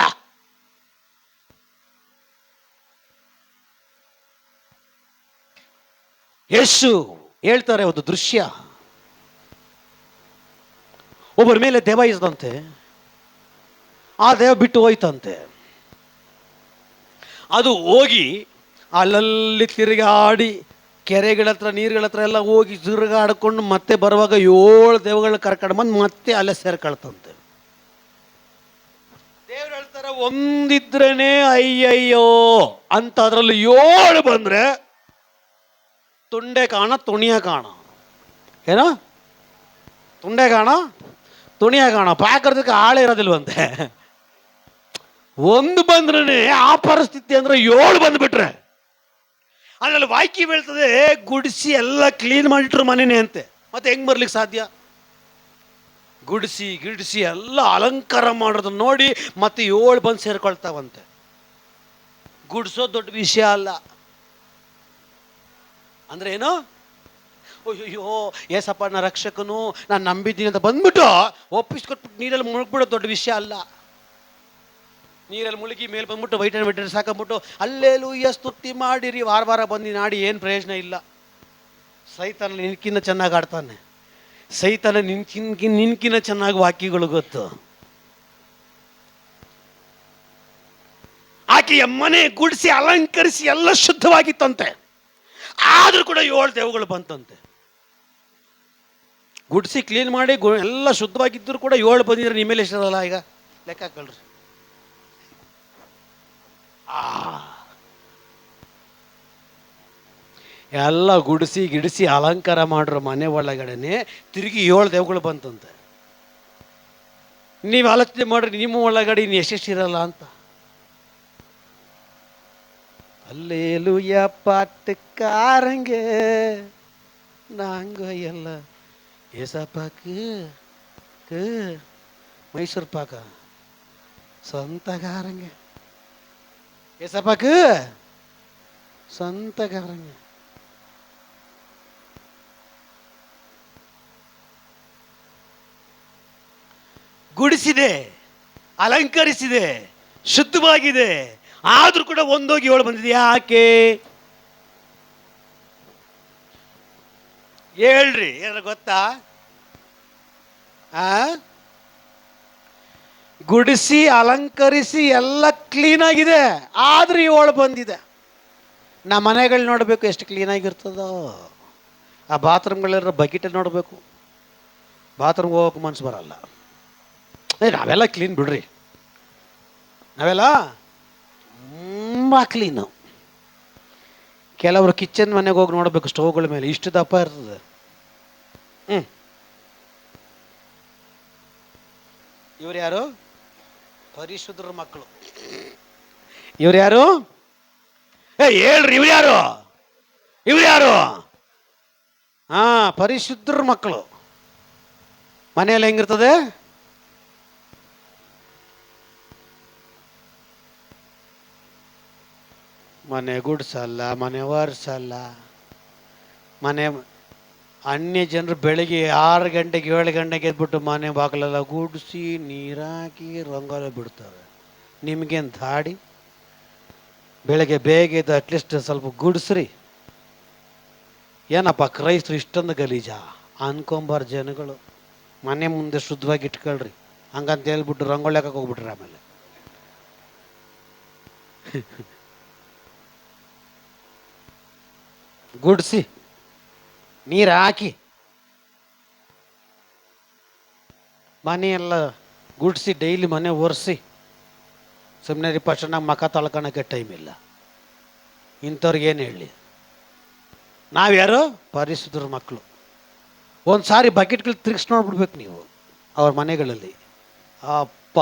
ಯೇಸು ಹೇಳ್ತಾರೆ, ಒಂದು ದೃಶ್ಯ, ಒಬ್ಬರ ಮೇಲೆ ದೆವ್ವ ಇದ್ದಂತೆ, ಆ ದೆವ್ವ ಬಿಟ್ಟು ಹೋಯ್ತಂತೆ. ಅದು ಹೋಗಿ ಅಲ್ಲಲ್ಲಿ ತಿರುಗಾಡಿ ಕೆರೆಗಳ ಹತ್ರ ನೀರುಗಳ ಹತ್ರ ಎಲ್ಲ ಹೋಗಿ ತಿರುಗಾಡ್ಕೊಂಡು ಮತ್ತೆ ಬರುವಾಗ 7 ದೆವ್ವಗಳನ್ನ ಕರ್ಕೊಂಡು ಬಂದು ಮತ್ತೆ ಅಲ್ಲೇ ಸೇರ್ಕೊಳ್ತಂತೆ. ದೇವ್ರು ಹೇಳ್ತಾರೆ, ಒಂದಿದ್ರೇನೆ ಅಯ್ಯಯ್ಯೋ ಅಂತ, ಅದರಲ್ಲಿ 7 ಬಂದ್ರೆ ತುಂಡೆ ಕಾಣ ತುಣಿಯ ಕಾಣ, ಏನೋ ತುಂಡೆ ಕಾಣ ತುಣಿಯ ಕಾಣ, ಪಾಕರ್ದಕ್ಕೆ ಆಳೆ ಇರೋದಿಲ್ವಂತೆ. ಒಂದು ಬಂದ್ರೆ ಆ ಪರಿಸ್ಥಿತಿ ಅಂದ್ರೆ 7 ಬಂದ್ಬಿಟ್ರೆ, ಅದ್ರಲ್ಲಿ ವಾಕ್ಯ ಬೀಳ್ತದೆ, ಗುಡಿಸಿ ಎಲ್ಲ ಕ್ಲೀನ್ ಮಾಡಿಟ್ರು ಮನೆನೇ ಅಂತೆ. ಮತ್ತೆ ಹೆಂಗ್ ಬರ್ಲಿಕ್ಕೆ ಸಾಧ್ಯ? ಗುಡಿಸಿ ಗಿಡಿಸಿ ಎಲ್ಲ ಅಲಂಕಾರ ಮಾಡೋದನ್ನ ನೋಡಿ ಮತ್ತೆ 7 ಬಂದು ಸೇರ್ಕೊಳ್ತಾವಂತೆ. ಗುಡಿಸೋದು ದೊಡ್ಡ ವಿಷಯ ಅಲ್ಲ ಅಂದ್ರೆ ಏನು? ಅಯ್ಯೋ ಏಸಪ್ಪನ ರಕ್ಷಕನು, ನಾನು ನಂಬಿದ್ದೀನಿ ಅಂತ ಬಂದ್ಬಿಟ್ಟು ಒಪ್ಪಿಸ್ಕೊಟ್ಬಿಟ್ಟು ನೀರಲ್ಲಿ ಮುಳುಗ್ಬಿಡೋದು ದೊಡ್ಡ ವಿಷಯ ಅಲ್ಲ. ನೀರಲ್ಲಿ ಮುಳುಗಿ ಮೇಲೆ ಬಂದ್ಬಿಟ್ಟು ವೈಟ್ ಆ್ಯಂಡ್ ವೈಟ್ ಸಾಕೊಂಡ್ಬಿಟ್ಟು ಅಲ್ಲೇಲೂಯ್ಯ ಸ್ತುತಿ ಮಾಡಿರಿ ವಾರ ಬಂದು ನಾಡಿ ಏನು ಪ್ರಯೋಜನ ಇಲ್ಲ. ಸೈತಾನ ನಿನ್ಕಿನ್ನ ಚೆನ್ನಾಗಿ ಆಡ್ತಾನೆ, ಸೈತಾನ ನಿನ್ಕಿನ್ನ ಚೆನ್ನಾಗಿ ವಾಕ್ಯಗಳು ಗೊತ್ತು. ಆಕೆಯ ಮನೆ ಗುಡಿಸಿ ಅಲಂಕರಿಸಿ ಎಲ್ಲ ಶುದ್ಧವಾಗಿತ್ತಂತೆ, ಆದ್ರೂ ಕೂಡ 7 ದೆವ್ವಗಳು ಬಂತಂತೆ. ಗುಡಿಸಿ ಕ್ಲೀನ್ ಮಾಡಿ ಎಲ್ಲ ಶುದ್ಧವಾಗಿದ್ದರೂ ಕೂಡ 7 ಬಂದಿದ್ರೆ ನಿಮ್ಮೇಲೆ ಎಷ್ಟಿರಲ್ಲ? ಈಗ ಲೆಕ್ಕ ಹಾಕೊಳ್ರಿ. ಎಲ್ಲ ಗುಡಿಸಿ ಗಿಡಿಸಿ ಅಲಂಕಾರ ಮಾಡ್ರ ಮನೆ ಒಳಗಡೆನೆ ತಿರುಗಿ 7 ದೆವ್ವಗಳು ಬಂತಂತೆ. ನೀವು ಆಲೋಚನೆ ಮಾಡ್ರಿ, ನಿಮ್ಮ ಒಳಗಡೆ ಇನ್ನು ಎಷ್ಟೆಷ್ಟಿರಲ್ಲ ಅಂತ. அல்லேலூய பாட்டுக்காரங்க நாங்க எல்லாம் ஏசப்பாக்கு மைசூர் பாக்கா சொந்தக்காரங்க, ஏசப்பாக்கு ಸ್ವಂತಗಾರங்க. ಗುಡಿಸಿದೆ, ಅಲಂಕರಿಸಿದೆ, ಶುದ್ಧವಾಗಿದೆ, ಆದ್ರೂ ಕೂಡ ಒಂದೋಗಿ 7 ಬಂದಿದೆ. ಯಾಕೆ ಹೇಳ್ರಿ? ಏನಾರ ಗೊತ್ತಾ? ಗುಡಿಸಿ ಅಲಂಕರಿಸಿ ಎಲ್ಲ ಕ್ಲೀನ್ ಆಗಿದೆ, ಆದ್ರೂ 7 ಬಂದಿದೆ. ನಮ್ಮ ಮನೆಗಳು ನೋಡಬೇಕು ಎಷ್ಟು ಕ್ಲೀನಾಗಿರ್ತದೋ. ಆ ಬಾತ್ರೂಮ್ಗಳಿರೋ ಬಕೆಟಲ್ಲಿ ನೋಡಬೇಕು, ಬಾತ್ರೂಮ್ಗೆ ಹೋಗೋಕೆ ಮನ್ಸು ಬರಲ್ಲ. ನಾವೆಲ್ಲ ಕ್ಲೀನ್ ಬಿಡ್ರಿ, ನಾವೆಲ್ಲ ತುಂಬ ಕ್ಲೀನು. ಕೆಲವರು ಕಿಚನ್ ಮನೆಗೆ ಹೋಗಿ ನೋಡಬೇಕು, ಸ್ಟೋವ್ಗಳ ಮೇಲೆ ಇಷ್ಟು ದಪ್ಪ ಇರ್ತದೆ. ಇವ್ರು ಯಾರು? ಪರಿಶುದ್ಧರ ಮಕ್ಕಳು. ಇವ್ರು ಯಾರು? ಹೇಳ್ರಿ, ಇವ್ರು ಯಾರು? ಇವ್ರು ಯಾರು? ಪರಿಶುದ್ಧರ ಮಕ್ಕಳು. ಮನೆಯಲ್ಲಿ ಹೆಂಗಿರ್ತದೆ? ಮನೆ ಗುಡ್ಸಲ್ಲ, ಮನೆ ಒರೆಸಲ್ಲ. ಮನೆ ಅನ್ಯ ಜನರು ಬೆಳಿಗ್ಗೆ 6 ಗಂಟೆಗೆ 7 ಗಂಟೆಗೆ ಎದ್ಬಿಟ್ಟು ಮನೆ ಬಾಗಿಲೆಲ್ಲ ಗುಡಿಸಿ ನೀರಾಕಿ ರಂಗೋಲಿ ಬಿಡ್ತಾರೆ. ನಿಮಗೇನು ದಾಡಿ? ಬೆಳಗ್ಗೆ ಬೇಗ ಎದ್ದು ಅಟ್ಲೀಸ್ಟ್ ಸ್ವಲ್ಪ ಗುಡಿಸ್ರಿ. ಏನಪ್ಪ ಕ್ರೈಸ್ತರು ಇಷ್ಟೊಂದು ಗಲೀಜಾ ಅನ್ಕೊಂಬಾರ ಜನಗಳು. ಮನೆ ಮುಂದೆ ಶುದ್ಧವಾಗಿ ಇಟ್ಕೊಳ್ರಿ. ಹಂಗಂತ ಹೇಳ್ಬಿಟ್ಟು ರಂಗೋಲಿ ಹಾಕಕ್ಕೆ ಹೋಗ್ಬಿಟ್ರಿ. ಆಮೇಲೆ ಗುಡಿಸಿ ನೀರು ಹಾಕಿ ಮನೆಯೆಲ್ಲ ಗುಡಿಸಿ ಡೈಲಿ ಮನೆ ಒರೆಸಿ ಸುಮ್ಮನೆ ಚೆನ್ನಾಗಿ ಮಖ ತೊಳ್ಕೊಳಕ್ಕೆ ಟೈಮ್ ಇಲ್ಲ. ಇಂಥವ್ರಿಗೆ ಏನು ಹೇಳಿ? ನಾವ್ಯಾರು? ಪರಿಶುದ್ಧರ ಮಕ್ಕಳು. ಒಂದು ಸಾರಿ ಬಕೆಟ್ಗಳು ತಿರ್ಗಿಸಿ ನೋಡ್ಬಿಡ್ಬೇಕು ನೀವು ಅವ್ರ ಮನೆಗಳಲ್ಲಿ. ಅಪ್ಪ,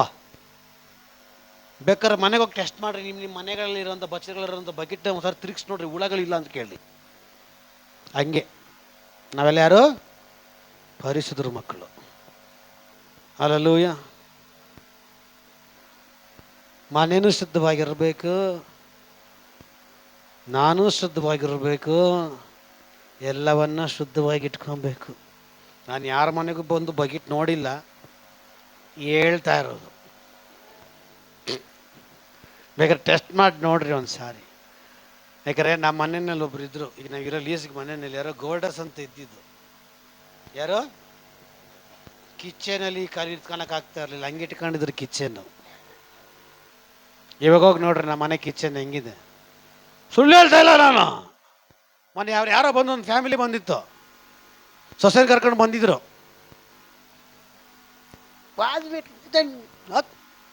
ಬೇಕಾದ್ರೆ ಮನೆಗೆ ಹೋಗಿ ಟೆಸ್ಟ್ ಮಾಡಿರಿ. ನಿಮ್ಮ ಮನೆಗಳಲ್ಲಿರೋಂಥ ಬಚ್ಚೆಗಳಿರೋಂಥ ಬಕೆಟ್ ಒಂದು ಸಾರಿ ತಿರ್ಗಿಸಿ ನೋಡ್ರಿ, ಹುಳಗಳಿಲ್ಲ ಅಂತ ಕೇಳಿ. ಹಂಗೆ ನಾವೆಲ್ಲ ಯಾರು? ಪರಿಶುದ್ಧರ ಮಕ್ಕಳು. ಹಲ್ಲೆಲೂಯಾ. ಮನೇನೂ ಶುದ್ಧವಾಗಿರಬೇಕು, ನಾನು ಶುದ್ಧವಾಗಿರಬೇಕು, ಎಲ್ಲವನ್ನ ಶುದ್ಧವಾಗಿ ಇಟ್ಕೊಬೇಕು. ನಾನು ಯಾರ ಮನೆಗೂ ಬಂದು ಬಕೆಟ್ ನೋಡಿಲ್ಲ, ಹೇಳ್ತಾ ಇರೋದು. ಬೇಕಾದ್ರೆ ಟೆಸ್ಟ್ ಮಾಡಿ ನೋಡ್ರಿ ಒಂದು ಸಾರಿ. ಯಾಕಂದರೆ ನಮ್ಮ ಮನೆಯಲ್ಲಿ ಒಬ್ರು ಇದ್ದರು. ಈಗ ನಾವಿರೋ ಲೀಸ್ಗೆ ಮನೆಯಲ್ಲಿ ಯಾರೋ ಗೋಲ್ಡರ್ಸ್ ಅಂತ ಇದ್ದಿದ್ದು. ಯಾರೋ ಕಿಚನಲ್ಲಿ ಕಾಲು ಇಟ್ಕೊಳಕ್ಕೆ ಆಗ್ತಾ ಇರಲಿಲ್ಲ, ಹಂಗೆ ಇಟ್ಕೊಂಡಿದ್ರು ಕಿಚನ್ನು. ಇವಾಗ ಹೋಗಿ ನೋಡ್ರಿ ನಮ್ಮ ಮನೆ ಕಿಚನ್ ಹೆಂಗಿದೆ. ಸುಳ್ಳು ಹೇಳ್ತಾ ಇಲ್ಲ ನಾನು. ಮೊನ್ನೆ ಯಾರೋ ಬಂದು ಒಂದು ಫ್ಯಾಮಿಲಿ ಬಂದಿತ್ತು, ಸೊಸೆನ ಕರ್ಕೊಂಡು ಬಂದಿದ್ರು.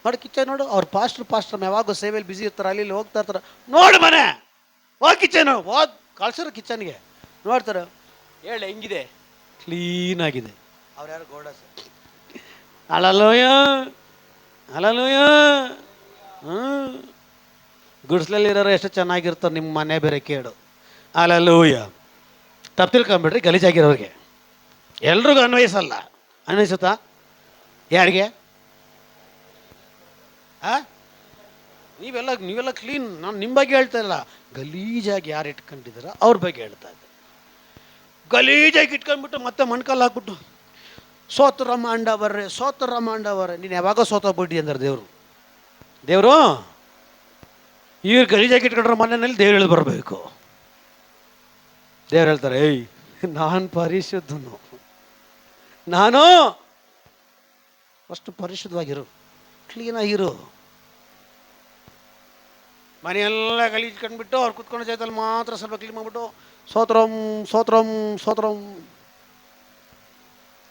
ನೋಡಿ ಕಿಚನ್ ನೋಡು. ಅವ್ರು ಪಾಸ್ಟರ್ ಯಾವಾಗೂ ಸೇವೆಯಲ್ಲಿ ಬಿಸಿ ಇರ್ತಾರೆ, ಅಲ್ಲಿ ಹೋಗ್ತಾ ಇರ್ತಾರೆ. ನೋಡು ಮನೆ, ಹೋಗಿ ಕಿಚನ್ ಹೋದ್ ಕಳ್ಸೋರು ಕಿಚನ್ಗೆ. ನೋಡ್ತಾರೆ, ಹೇಳಿ ಹೆಂಗಿದೆ, ಕ್ಲೀನಾಗಿದೆ. ಅವ್ರು ಯಾರು? ಗೋಡಸ್. Hallelujah, hallelujah. ಗುಡ್ಸ್ಲಲ್ಲಿ ಇರೋರು ಎಷ್ಟು ಚೆನ್ನಾಗಿರ್ತಾರೆ, ನಿಮ್ಮ ಮನೆ ಬೇರೆ ಕೇಳು. ಹಲ್ಲೆಲೂಯ. ತಪ್ಪು ತಿಳ್ಕೊಂಬಿಡ್ರಿ, ಗಲೀಜಾಗಿರೋರಿಗೆ. ಎಲ್ರಿಗೂ ಅನ್ವಯಿಸಲ್ಲ. ಅನ್ವಯಿಸುತ್ತಾ? ಯಾರಿಗೆ? ನೀವೆಲ್ಲ ಕ್ಲೀನ್. ನಾನು ನಿಮ್ಮ ಬಗ್ಗೆ ಹೇಳ್ತಾ ಇಲ್ಲ, ಗಲೀಜಾಗಿ ಯಾರು ಇಟ್ಕೊಂಡಿದ್ದಾರ ಅವ್ರ ಬಗ್ಗೆ ಹೇಳ್ತಾ ಇದ್ದೆ. ಗಲೀಜಾಗಿ ಇಟ್ಕೊಂಡ್ಬಿಟ್ಟು ಮತ್ತೆ ಮಣ್ಕಲ್ಲಿ ಹಾಕ್ಬಿಟ್ಟು ಸೋತ್ರ ಮಾಂಡವರ್ರೆ. ನೀನು ಯಾವಾಗ ಸೋತೋಗ್ಬಿಟ್ಟು ಅಂದ್ರೆ ದೇವರು ಇವ್ರು ಗಲೀಜಾಗಿ ಇಟ್ಕೊಂಡ್ರೆ ಮನೆಯಲ್ಲಿ ದೇವ್ರು ಹೇಳಿ ಬರಬೇಕು. ದೇವ್ರು ಹೇಳ್ತಾರೆ, ಏಯ್ ನಾನು ಪರಿಶುದ್ಧನು, ನಾನು ಅಷ್ಟು ಪರಿಶುದ್ಧವಾಗಿರು, ಕ್ಲೀನಾಗಿರು. ಮನೆಯೆಲ್ಲ ಗಲೀಜು ಕಂಡುಬಿಟ್ಟು ಅವ್ರು ಕುತ್ಕೊಂಡು ಜಾಗದಲ್ಲಿ ಮಾತ್ರ ಸ್ವಲ್ಪ ಕ್ಲೀನ್ ಮಾಡಿಬಿಟ್ಟು ಸೋತ್ರಂ.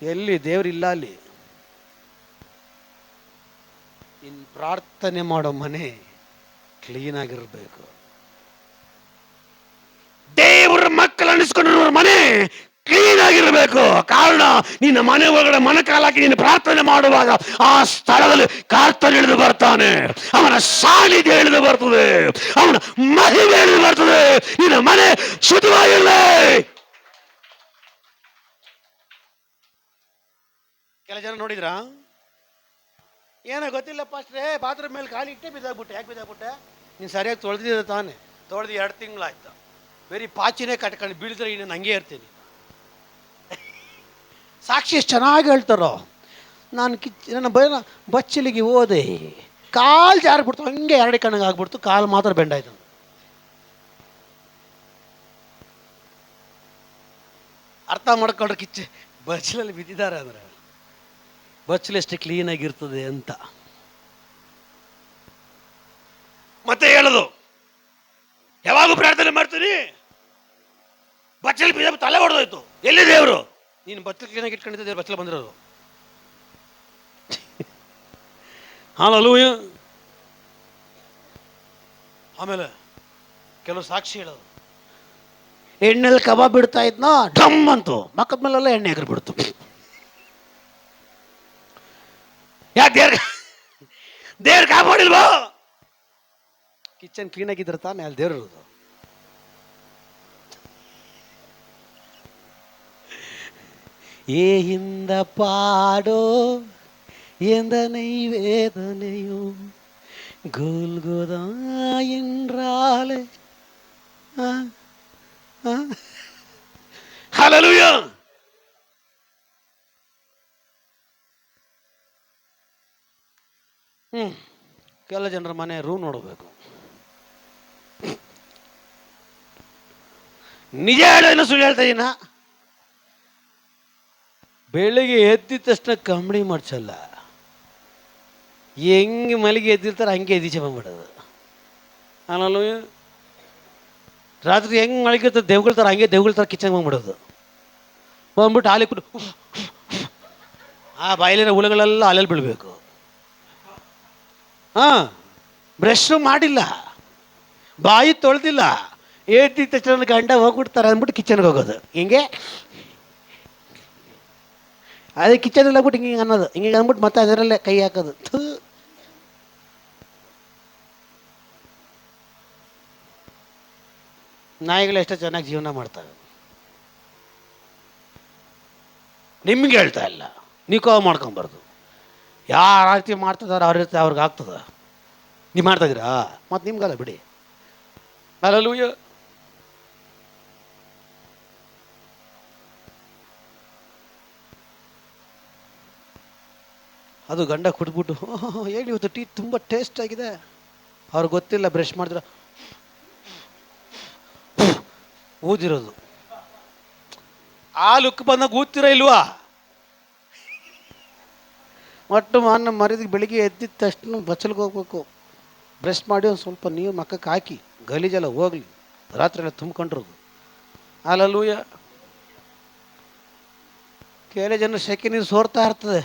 ಎಲ್ಲಿ ದೇವ್ರಿಲ್ಲ ಅಲ್ಲಿ. ಇನ್ನು ಪ್ರಾರ್ಥನೆ ಮಾಡೋ ಮನೆ ಕ್ಲೀನಾಗಿರ್ಬೇಕು. ದೇವರ ಮಕ್ಕಳು ಅನಿಸ್ಕೊಂಡಿರುವ ಮನೆ ಕ್ಲೀನ್ ಆಗಿರಬೇಕು. ಕಾರಣ, ನಿನ್ನ ಮನೆ ಒಳಗಡೆ ಮನಕಾಲಾಕಿ ನೀನು ಪ್ರಾರ್ಥನೆ ಮಾಡುವಾಗ ಆ ಸ್ಥಳದಲ್ಲಿ ಕರ್ತನು ಇಳಿದು ಬರ್ತಾನೆ. ಅವನ ಸಾನ್ನಿಧ್ಯ ಇಳಿದು ಬರ್ತದೆ, ಅವನ ಮಹಿಮೆ ಇಳಿದು ಬರ್ತದೆ. ನಿನ್ನ ಮನೆ ಶುದ್ಧವಾಗಿರಲಿ. ಕೆಲ ಜನ ನೋಡಿದ್ರಾ, ಏನೋ ಗೊತ್ತಿಲ್ಲ ಪಾಸ್ಟ್ರೆ, ಬಾತ್ರೂಮ್ ಮೇಲೆ ಕಾಲಿ ಇಟ್ಟೆ ಬಿದ್ದಾಗ್ಬಿಟ್ಟೆ. ಯಾಕೆ ಬಿದ್ದಾಗ್ಬಿಟ್ಟೆ? ನೀನು ಸರಿಯಾಗಿ ತೊಳೆದಿದ್ದ ತಾನೆ. ತೊಳೆದು 2 ತಿಂಗಳಾಯ್ತು. ಬರೀ ಪಾಚಿನೇ ಕಟ್ಕೊಂಡು ಬೀಳಿದ್ರೆ ಇನ್ನೇನು ಹಂಗೆ ಇರ್ತೀನಿ. ಸಾಕ್ಷಿ ಎಷ್ಟು ಚೆನ್ನಾಗಿ ಹೇಳ್ತಾರೋ. ನನ್ನ ಬಚ್ಚಲಿಗೆ ಹೋದೆ, ಕಾಲು ಜಾರಿಬಿಡ್ತು, ಹಂಗೆ 2 ಕಣ್ಣಿಗೆ ಆಗ್ಬಿಡ್ತು, ಕಾಲು ಮಾತ್ರ ಬೆಂಡಾಯ್ತು. ಅರ್ಥ ಮಾಡ್ಕೊಂಡ್ರೆ ಬಚ್ಚಲಲ್ಲಿ ಬಿದ್ದಿದ್ದಾರೆ ಅಂದರೆ ಬಚ್ಚಲು ಎಷ್ಟು ಕ್ಲೀನಾಗಿರ್ತದೆ ಅಂತ. ಮತ್ತೆ ಹೇಳೋದು, ಯಾವಾಗ ಪ್ರಾರ್ಥನೆ ಮಾಡ್ತೀನಿ, ಬಚ್ಚಲು ಬಿದ್ದ ತಲೆ ಹೊಡೆದೋಯ್ತು. ಎಲ್ಲಿ ದೇವರು? ನೀನು ಬಚ್ಚಲು ಕ್ಲೀನಾಗಿ ಇಟ್ಕೊಂಡಿದ್ದೆ, ದೇವ್ರು ಬಚ್ಚಲು ಬಂದಿರೋದು. ಹಲ್ಲೆಲೂಯಾ. ಆಮೇಲೆ ಕೆಲವು ಸಾಕ್ಷಿ ಹೇಳೋದು, ಎಣ್ಣೆಲ್ಲಿ ಕಬಾಬ್ ಬಿಡ್ತಾ ಇದ್ನೋ, ಢಮ್ ಅಂತು, ಮಕ್ಕದ ಮೇಲೆಲ್ಲ ಎಣ್ಣೆ ಎಗರು ಬಿಡ್ತು. ಯಾಕೆ ದೇವ್ರ ಕಾಪಾಡಿಲ್ವೋ? ಕಿಚನ್ ಕ್ಲೀನ್ ಆಗಿದ್ರೆ ತಾನೇ ಅಲ್ಲಿ ದೇವ್ರು ಇರೋದು. இந்த பாடோ எந்தனை வேதனையோ கோல்கோதா என்றாலே ಹಲ್ಲೆಲೂಯಾ. ಕೆಲ ಜನರ ಮನೆ ರೂಮ್ ನೋಡಬೇಕು. ನಿಜ ಹೇಳೋನು ಸುಳ್ಳು ಹೇಳ್ತಾ ಇದೀನ. ಬೆಳಿಗ್ಗೆ ಎದ್ದಿದ ತಕ್ಷಣ ಕಂಬಳಿ ಮಾಡ್ಸಲ್ಲ, ಹೆಂಗೆ ಮಲಿಗೆ ಎದ್ದಿರ್ತಾರೆ ಹಂಗೆ ಎದ್ದೀಚೆ ಬಂದ್ಬಿಡೋದು. ಹಲ್ಲೆಲೂಯಾ. ರಾತ್ರಿ ಹೆಂಗೆ ಮಲಗಿರ್ತಾರೆ ದೇವ್ಗಳ್ತಾರೆ ಹಂಗೆ ದೇವ್ಗಳ್ತಾರೆ ಕಿಚನ್ ಬಂದ್ಬಿಡೋದು. ಬಂದ್ಬಿಟ್ಟು ಹಾಲಿ ಕೊಟ್ಟು ಆ ಬಾಯಲಿನ ಹುಳುಗಳೆಲ್ಲ ಹಾಲಲ್ಲಿ ಬೀಳಬೇಕು. ಬ್ರಷ್ ಮಾಡಿಲ್ಲ, ಬಾಯಿ ತೊಳೆದಿಲ್ಲ, ಎದ್ದಿದ ತಕ್ಷಣ ಗಂಡ ಹೋಗ್ಬಿಡ್ತಾರೆ ಅಂದ್ಬಿಟ್ಟು ಕಿಚನ್ಗೆ ಹೋಗೋದು. ಹಿಂಗೆ ಅದೇ ಕಿಚನಲ್ಲಿ ಹೋಗ್ಬಿಟ್ಟು ಹಿಂಗೆ ಅನ್ನೋದು, ಹಿಂಗೆ ಅಂದ್ಬಿಟ್ಟು ಮತ್ತೆ ಅದರಲ್ಲೇ ಕೈ ಹಾಕೋದು. ನಾಯಿಗಳು ಎಷ್ಟೋ ಚೆನ್ನಾಗಿ ಜೀವನ ಮಾಡ್ತವೆ. ನಿಮ್ಗೆ ಹೇಳ್ತಾ ಇಲ್ಲ, ನೀವು ಕೋವ ಮಾಡ್ಕೊಂಬಾರ್ದು. ಯಾರ ರೀತಿ ಮಾಡ್ತಿದಾರೆ ಅವ್ರ ರೀತಿ ಅವ್ರಿಗೆ ಆಗ್ತದ. ನೀವು ಮಾಡ್ತಾಯಿದ್ದೀರಾ ಮತ್ತು ನಿಮ್ಗಲ್ಲ ಬಿಡಿ. ಹಲ್ಲೆಲೂಯಾ. ಅದು ಗಂಡ ಕುಡ್ಬಿಟ್ಟು ಹೇಳಿ ಇವತ್ತು ಟೀ ತುಂಬ ಟೇಸ್ಟ್ ಆಗಿದೆ. ಅವ್ರಿಗೆ ಗೊತ್ತಿಲ್ಲ ಬ್ರಷ್ ಮಾಡಿದ್ರೆ ಊದಿರೋದು. ಹಾಲು ಉಕ್ಕು ಬಂದಾಗ ಊದ್ತಿರ ಇಲ್ವಾ? ಒಟ್ಟು ಮಾನ ಮರಿದಿಗೆ ಬೆಳಿಗ್ಗೆ ಎದ್ದಿದ ತಕ್ಷಣ ಬಚ್ಚಲ್ಗೆ ಹೋಗ್ಬೇಕು, ಬ್ರಷ್ ಮಾಡಿ ಒಂದು ಸ್ವಲ್ಪ ನೀರು ಮಕ್ಕಕ್ಕೆ ಹಾಕಿ ಗಲೀಜೆಲ್ಲ ಹೋಗ್ಲಿ, ರಾತ್ರಿ ಎಲ್ಲ ತುಂಬ್ಕೊಂಡಿರೋದು. ಹಲ್ಲೆಲೂಯಾ. ಕೆಲ ಜನ ಸೆಕೆ ನೀರು ಸೋರ್ತಾ ಇರ್ತದೆ.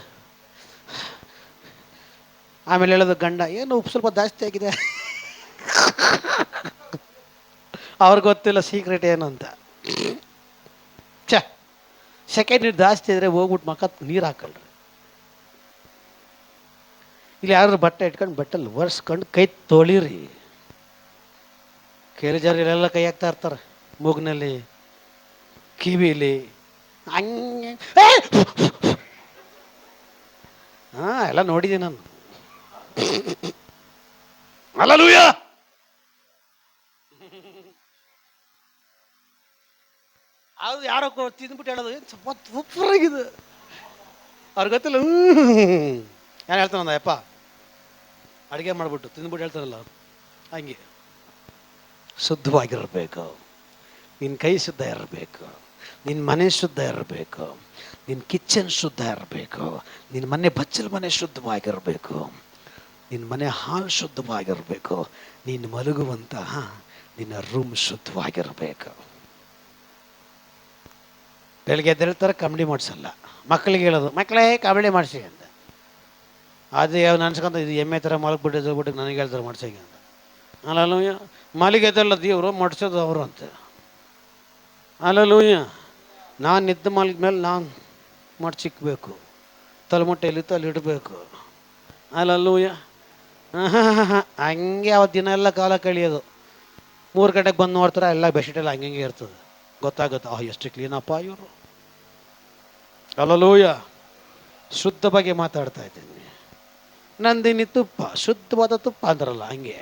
ಆಮೇಲೆ ಹೇಳೋದು ಗಂಡ ಏನು ಉಪ್ಪು ಸ್ವಲ್ಪ ಜಾಸ್ತಿ ಆಗಿದೆ. ಅವ್ರಿಗೆ ಗೊತ್ತಿಲ್ಲ ಸೀಕ್ರೆಟ್ ಏನು ಅಂತ. ಸೆಕೆ ನೀರು ಜಾಸ್ತಿ ಇದ್ರೆ ಹೋಗ್ಬಿಟ್ಟು ಮಕ್ಕ ನೀರು ಹಾಕಲ್ರಿ. ಇಲ್ಲಿ ಯಾರು ಬಟ್ಟೆ ಇಟ್ಕೊಂಡು ಬಟ್ಟೆಲ್ಲಿ ಒರೆಸ್ಕೊಂಡು ಕೈ ತೊಳಿರಿ. ಕೆಲ ಜನರೆಲ್ಲ ಕೈ ಹಾಕ್ತಾ ಇರ್ತಾರೆ ಮೂಗಿನಲ್ಲಿ, ಕಿವಿಲಿ, ಹಂಗೆ. ಎಲ್ಲ ನೋಡಿದ್ದೀನಿ ನಾನು. ಹಲ್ಲೆಲೂಯಾ. ಅದು ಯಾರೋ ತಿಂದ್ಬಿಟ್ಟು ಹೇಳೋದು ಏನು ಸ್ವಲ್ಪ ಸೂಪರಾಗಿದೆ. ಅವ್ರಿಗೆ ಗೊತ್ತಿಲ್ಲ. ಏನು ಹೇಳ್ತಾನಂದ ಯಪ್ಪ ಅಡುಗೆ ಮಾಡಿಬಿಟ್ಟು ತಿಂದ್ಬಿಟ್ಟು ಹೇಳ್ತಾರಲ್ಲ ಹಂಗೆ. ಶುದ್ಧವಾಗಿರಬೇಕು, ನಿನ್ನ ಕೈ ಶುದ್ಧ ಇರಬೇಕು, ನಿನ್ನ ಮನೆ ಶುದ್ಧ ಇರಬೇಕು, ನಿನ್ನ ಕಿಚನ್ ಶುದ್ಧ ಇರಬೇಕು, ನಿನ್ನ ಮನೆ ಬಚ್ಚಲ ಮನೆ ಶುದ್ಧವಾಗಿರಬೇಕು, ನಿನ್ನ ಮನೆ ಹಾಲು ಶುದ್ಧವಾಗಿರಬೇಕು, ನೀನು ಮಲಗುವಂತಹ ನಿನ್ನ ರೂಮ್ ಶುದ್ಧವಾಗಿರಬೇಕು. ಬೆಳಗ್ಗೆ ಎದ್ದೇಳ್ತಾರೆ ಕಂಬಳಿ ಮಾಡಿಸಲ್ಲ. ಮಕ್ಕಳಿಗೆ ಹೇಳೋದು ಮಕ್ಕಳೇ ಕಂಬಳಿ ಮಾಡಿಸಿ ಅಂತ. ಅದೇ ಅವ್ನು ಅನ್ಸ್ಕೊಂತ ಇದು ಎಮ್ಮೆ ಥರ ಮಲಗಿಬಿಟ್ಟು ನನಗೆ ಹೇಳ್ತಾರೆ ಮಾಡ್ಸೋಕೆ ಅಂತ. ಹಲ್ಲೆಲೂಯಾ. ಮಲಗೆದಲ್ಲ ದೇವರು ಮಡ್ಸೋದು ಅವರು ಅಂತ. ಹಲ್ಲೆಲೂಯಾ. ನಾನು ನಿದ್ದೆ ಮಲಗಿದ ಮೇಲೆ ನಾನು ಮಡ್ಚಿಕ್ಬೇಕು, ತಲೆಮೊಟ್ಟೆಯಲ್ಲಿ ಇಡಬೇಕು. ಹಲ್ಲೆಲೂಯಾ. ಹಂಗೆ ಅವತ್ತು ದಿನ ಎಲ್ಲ ಕಾಲ ಕಳಿಯೋದು. 3 ಗಂಟೆಗೆ ಬಂದು ನೋಡ್ತಾರೆ ಎಲ್ಲ ಬೆಡ್ಶೀಟೆಲ್ಲ ಹಂಗೆ ಇರ್ತದೆ. ಗೊತ್ತಾಗುತ್ತೆ ಎಷ್ಟು ಕ್ಲೀನಪ್ಪ ಇವರು. ಹಲ್ಲೆಲೂಯಾ. ಶುದ್ಧ ಬಗ್ಗೆ ಮಾತಾಡ್ತಾ ಇದ್ದೀನಿ. ನಂದಿನಿ ತುಪ್ಪ, ಶುದ್ಧವಾದ ತುಪ್ಪ ಅಂತಾರಲ್ಲ ಹಂಗೆ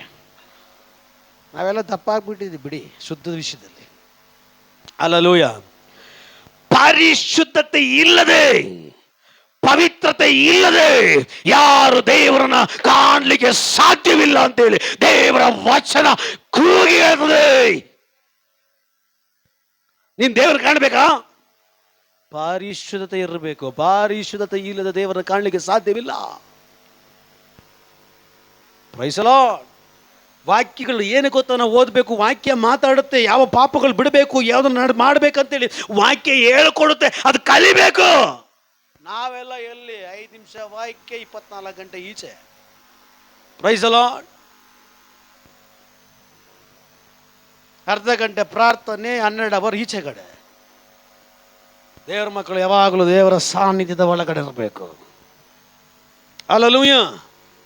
ನಾವೆಲ್ಲ ತಪ್ಪಾಗ್ಬಿಟ್ಟಿದ್ವಿ ಬಿಡಿ ಶುದ್ಧದ ವಿಷಯದಲ್ಲಿ. ಹಲ್ಲೆಲೂಯಾ. ಪರಿಶುದ್ಧತೆ ಇಲ್ಲದೆ, ಪವಿತ್ರತೆ ಇಲ್ಲದೆ ಯಾರು ದೇವರನ್ನ ಕಾಣಲಿಕ್ಕೆ ಸಾಧ್ಯವಿಲ್ಲ ಅಂತೇಳಿ ದೇವರ ವಚನ ಕೂಗಿ ಹೇಳ್ತದೆ. ನೀನ್ ದೇವರು ಕಾಣಬೇಕಾ? ಪರಿಶುದ್ಧತೆ ಇರಬೇಕು. ಪರಿಶುದ್ಧತೆ ಇಲ್ಲದ ದೇವರನ್ನ ಕಾಣಲಿಕ್ಕೆ ಸಾಧ್ಯವಿಲ್ಲ. Praise the Lord. ವಾಕ್ಯಗಳು ಏನು ಗೊತ್ತಾ, ನಾವು ಓದಬೇಕು, ವಾಕ್ಯ ಮಾತಾಡುತ್ತೆ. ಯಾವ ಪಾಪಗಳು ಬಿಡಬೇಕು, ಯಾವುದನ್ನ ಮಾಡಬೇಕಂತೇಳಿ ವಾಕ್ಯ ಹೇಳ್ಕೊಡುತ್ತೆ. ಅದು ಕಲಿಬೇಕು. ನಾವೆಲ್ಲ ಎಲ್ಲಿ 5 ನಿಮಿಷ ವಾಕ್ಯ, 24 ಗಂಟೆ ಈಚೆ. Praise the Lord. ಅರ್ಧ ಗಂಟೆ ಪ್ರಾರ್ಥನೆ, 12 ಅವರ್ ಈಚೆ ಕಡೆ. ದೇವರ ಮಕ್ಕಳು ಯಾವಾಗಲೂ ದೇವರ ಸಾನ್ನಿಧ್ಯದ ಒಳಗಡೆ ಇರಬೇಕು. ಹಲ್ಲೆಲೂಯಾ.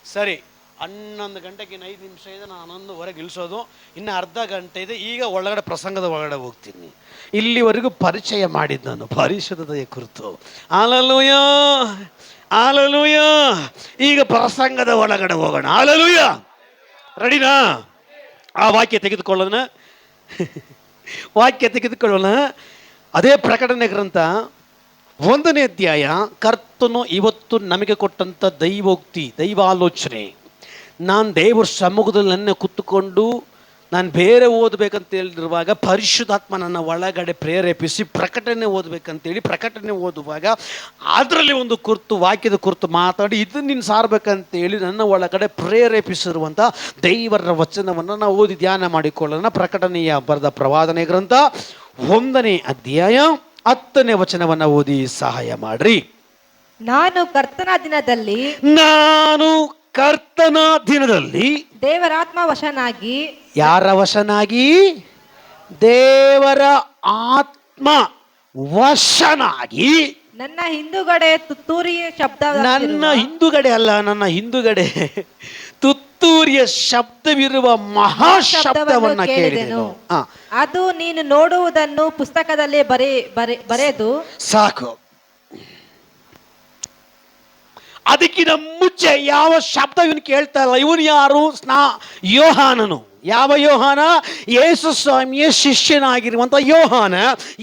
ಸರಿ, 11 ಗಂಟೆಗೆ 5 ನಿಮಿಷ ಇದೆ, ನಾನು 11:15 ಇಳಿಸೋದು. ಇನ್ನು ಅರ್ಧ ಗಂಟೆ ಇದೆ. ಈಗ ಒಳಗಡೆ ಪ್ರಸಂಗದ ಒಳಗಡೆ ಹೋಗ್ತೀನಿ. ಇಲ್ಲಿವರೆಗೂ ಪರಿಚಯ ಮಾಡಿದ್ದು ನಾನು ಪರಿಶುದ್ಧತೆಯ ಕುರಿತು. Hallelujah, hallelujah. ಈಗ ಪ್ರಸಂಗದ ಒಳಗಡೆ ಹೋಗೋಣ. ಹಲ್ಲೆಲೂಯಾ. ರೆಡಿನಾ? ಆ ವಾಕ್ಯ ತೆಗೆದುಕೊಳ್ಳೋಣ. ವಾಕ್ಯ ತೆಗೆದುಕೊಳ್ಳೋಣ. ಅದೇ ಪ್ರಕಟಣೆ ಗ್ರಂಥ 1ನೇ ಅಧ್ಯಾಯ. ಕರ್ತನು ಇವತ್ತು ನಮಗೆ ಕೊಟ್ಟಂಥ ದೈವೋಕ್ತಿ, ದೈವಾಲೋಚನೆ. ನಾನು ದೇವರ ಸಮ್ಮುಖದಲ್ಲಿ ನನ್ನ ಕೂತ್ಕೊಂಡು ನಾನು ಬೇರೆ ಓದಬೇಕಂತ ಹೇಳಿರುವಾಗ ಪರಿಶುದ್ಧಾತ್ಮ ನನ್ನ ಒಳಗಡೆ ಪ್ರೇರೇಪಿಸಿ ಪ್ರಕಟಣೆ ಓದಬೇಕಂತೇಳಿ ಪ್ರಕಟಣೆ ಓದುವಾಗ ಅದರಲ್ಲಿ ಒಂದು ಕುರಿತು, ವಾಕ್ಯದ ಕುರಿತು ಮಾತಾಡಿ ಇದನ್ನು ನೀನು ಸಾರಬೇಕಂತೇಳಿ ನನ್ನ ಒಳಗಡೆ ಪ್ರೇರೇಪಿಸಿರುವಂಥ ದೇವರ ವಚನವನ್ನು ನಾವು ಓದಿ ಧ್ಯಾನ ಮಾಡಿಕೊಳ್ಳೋಣ. ಪ್ರಕಟಣೆಯ ಬರೆದ ಪ್ರವಾದನೆ ಗ್ರಂಥ 1ನೇ ಅಧ್ಯಾಯ 10ನೇ ವಚನವನ್ನು ಓದಿ ಸಹಾಯ ಮಾಡ್ರಿ. ನಾನು ಕರ್ತನ ದಿನದಲ್ಲಿ ದೇವರಾತ್ಮ ವಶನಾಗಿ. ಯಾರ ವಶನಾಗಿ? ದೇವರ ಆತ್ಮ ವಶನಾಗಿ. ನನ್ನ ಹಿಂದುಗಡೆ ತುತ್ತೂರಿಯ ಶಬ್ದ. ನನ್ನ ಹಿಂದುಗಡೆ ಅಲ್ಲ, ನನ್ನ ಹಿಂದುಗಡೆ ತುತ್ತೂರಿಯ ಶಬ್ದವಿರುವ ಮಹಾಶಬ್ದವನ್ನು ಕೇಳಿದೆನು. ಅದು ನೀನು ನೋಡುವುದನ್ನು ಪುಸ್ತಕದಲ್ಲೇ ಬರೆದು ಸಾಕು. ಅದಕ್ಕಿಂತ ಮುಂಚೆ ಯಾವ ಶಬ್ದ ಇವನು ಕೇಳ್ತಾ ಇಲ್ಲ. ಇವನು ಯಾರು? ಯೋಹಾನನು. ಯಾವ ಯೋಹಾನ? ಯೇಸು ಸ್ವಾಮಿಯ ಶಿಷ್ಯನಾಗಿರುವಂಥ ಯೋಹಾನ.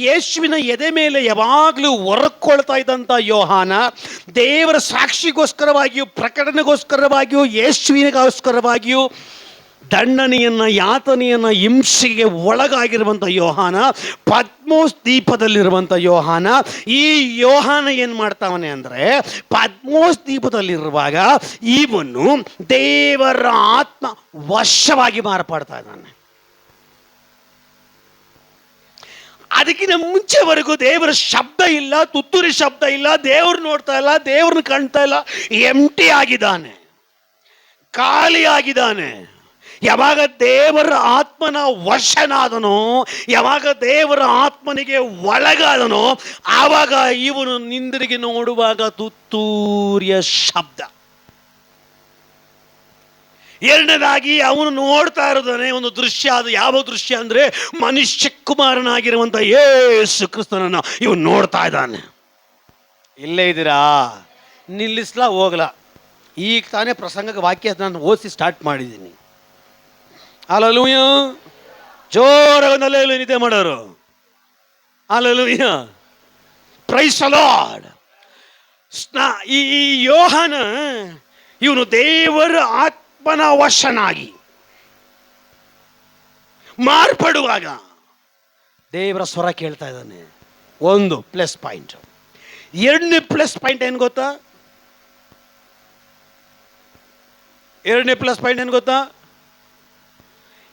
ಯೇಸುವಿನ ಎದೆ ಮೇಲೆ ಯಾವಾಗಲೂ ಹೊರಕೊಳ್ತಾ ಇದ್ದಂಥ ಯೋಹಾನ. ದೇವರ ಸಾಕ್ಷಿಗೋಸ್ಕರವಾಗಿಯೂ ಪ್ರಕಟಣೆಗೋಸ್ಕರವಾಗಿಯೂ ಯೇಸುವಿನಿಗೋಸ್ಕರವಾಗಿಯೂ ದಂಡನೆಯನ್ನು, ಯಾತನೆಯನ್ನು, ಹಿಂಸೆಗೆ ಒಳಗಾಗಿರುವಂಥ ಯೋಹಾನ. ಪದ್ಮೋಸ್ ದ್ವೀಪದಲ್ಲಿರುವಂಥ ಯೋಹಾನ. ಈ ಯೋಹಾನ ಏನು ಮಾಡ್ತಾವನೆ ಅಂದರೆ, ಪದ್ಮೋಸ್ ದ್ವೀಪದಲ್ಲಿರುವಾಗ ಇವನು ದೇವರ ಆತ್ಮ ವಶವಾಗಿ ಮಾರ್ಪಾಡ್ತಾ ಇದ್ದಾನೆ. ಅದಕ್ಕಿಂತ ಮುಂಚೆವರೆಗೂ ದೇವರ ಶಬ್ದ ಇಲ್ಲ, ತುತ್ತೂರಿ ಶಬ್ದ ಇಲ್ಲ, ದೇವ್ರು ನೋಡ್ತಾ ಇಲ್ಲ, ದೇವ್ರನ್ನ ಕಾಣ್ತಾ ಇಲ್ಲ, ಎಂಟಿ ಆಗಿದ್ದಾನೆ, ಖಾಲಿಯಾಗಿದ್ದಾನೆ. ಯಾವಾಗ ದೇವರ ಆತ್ಮನ ವಶನಾದನೋ, ಯಾವಾಗ ದೇವರ ಆತ್ಮನಿಗೆ ಒಳಗಾದನೋ, ಆವಾಗ ಇವನು ನಿಂದಿರುಗಿ ನೋಡುವಾಗ ತುತ್ತೂರಿಯ ಶಬ್ದ. ಎರಡನೇದಾಗಿ ಅವನು ನೋಡ್ತಾ ಇರೋದನ್ನೇ ಒಂದು ದೃಶ್ಯ. ಅದು ಯಾವ ದೃಶ್ಯ ಅಂದರೆ, ಮನುಷ್ಯ ಕುಮಾರನಾಗಿರುವಂಥ ಯೇಸು ಕ್ರಿಸ್ತನನ್ನು ಇವನು ನೋಡ್ತಾ ಇದ್ದಾನೆ. ಇಲ್ಲೇ ಇದ್ದೀರಾ? ನಿಲ್ಲಿಸ್ಲಾ ಹೋಗ್ಲಾ? ಈಗ ತಾನೇ ಪ್ರಸಂಗಕ್ಕೆ ವಾಕ್ಯ ನಾನು ಓದಿಸಿ ಸ್ಟಾರ್ಟ್ ಮಾಡಿದ್ದೀನಿ. ಹಲ್ಲೆಲೂಯ. ಜೋರಾಗಿ ನಿದ್ದೆ ಮಾಡೋರು. ಹಲ್ಲೆಲೂಯ. Praise the Lord. ಈ ಯೋಹಾನ ಇವನು ದೇವರ ಆತ್ಮನ ವಶನಾಗಿ ಮಾರ್ಪಡುವಾಗ ದೇವರ ಸ್ವರ ಕೇಳ್ತಾ ಇದ್ದಾನೆ. ಒಂದು ಪ್ಲಸ್ ಪಾಯಿಂಟ್. ಎರಡನೇ ಪ್ಲಸ್ ಪಾಯಿಂಟ್ ಏನು ಗೊತ್ತಾ?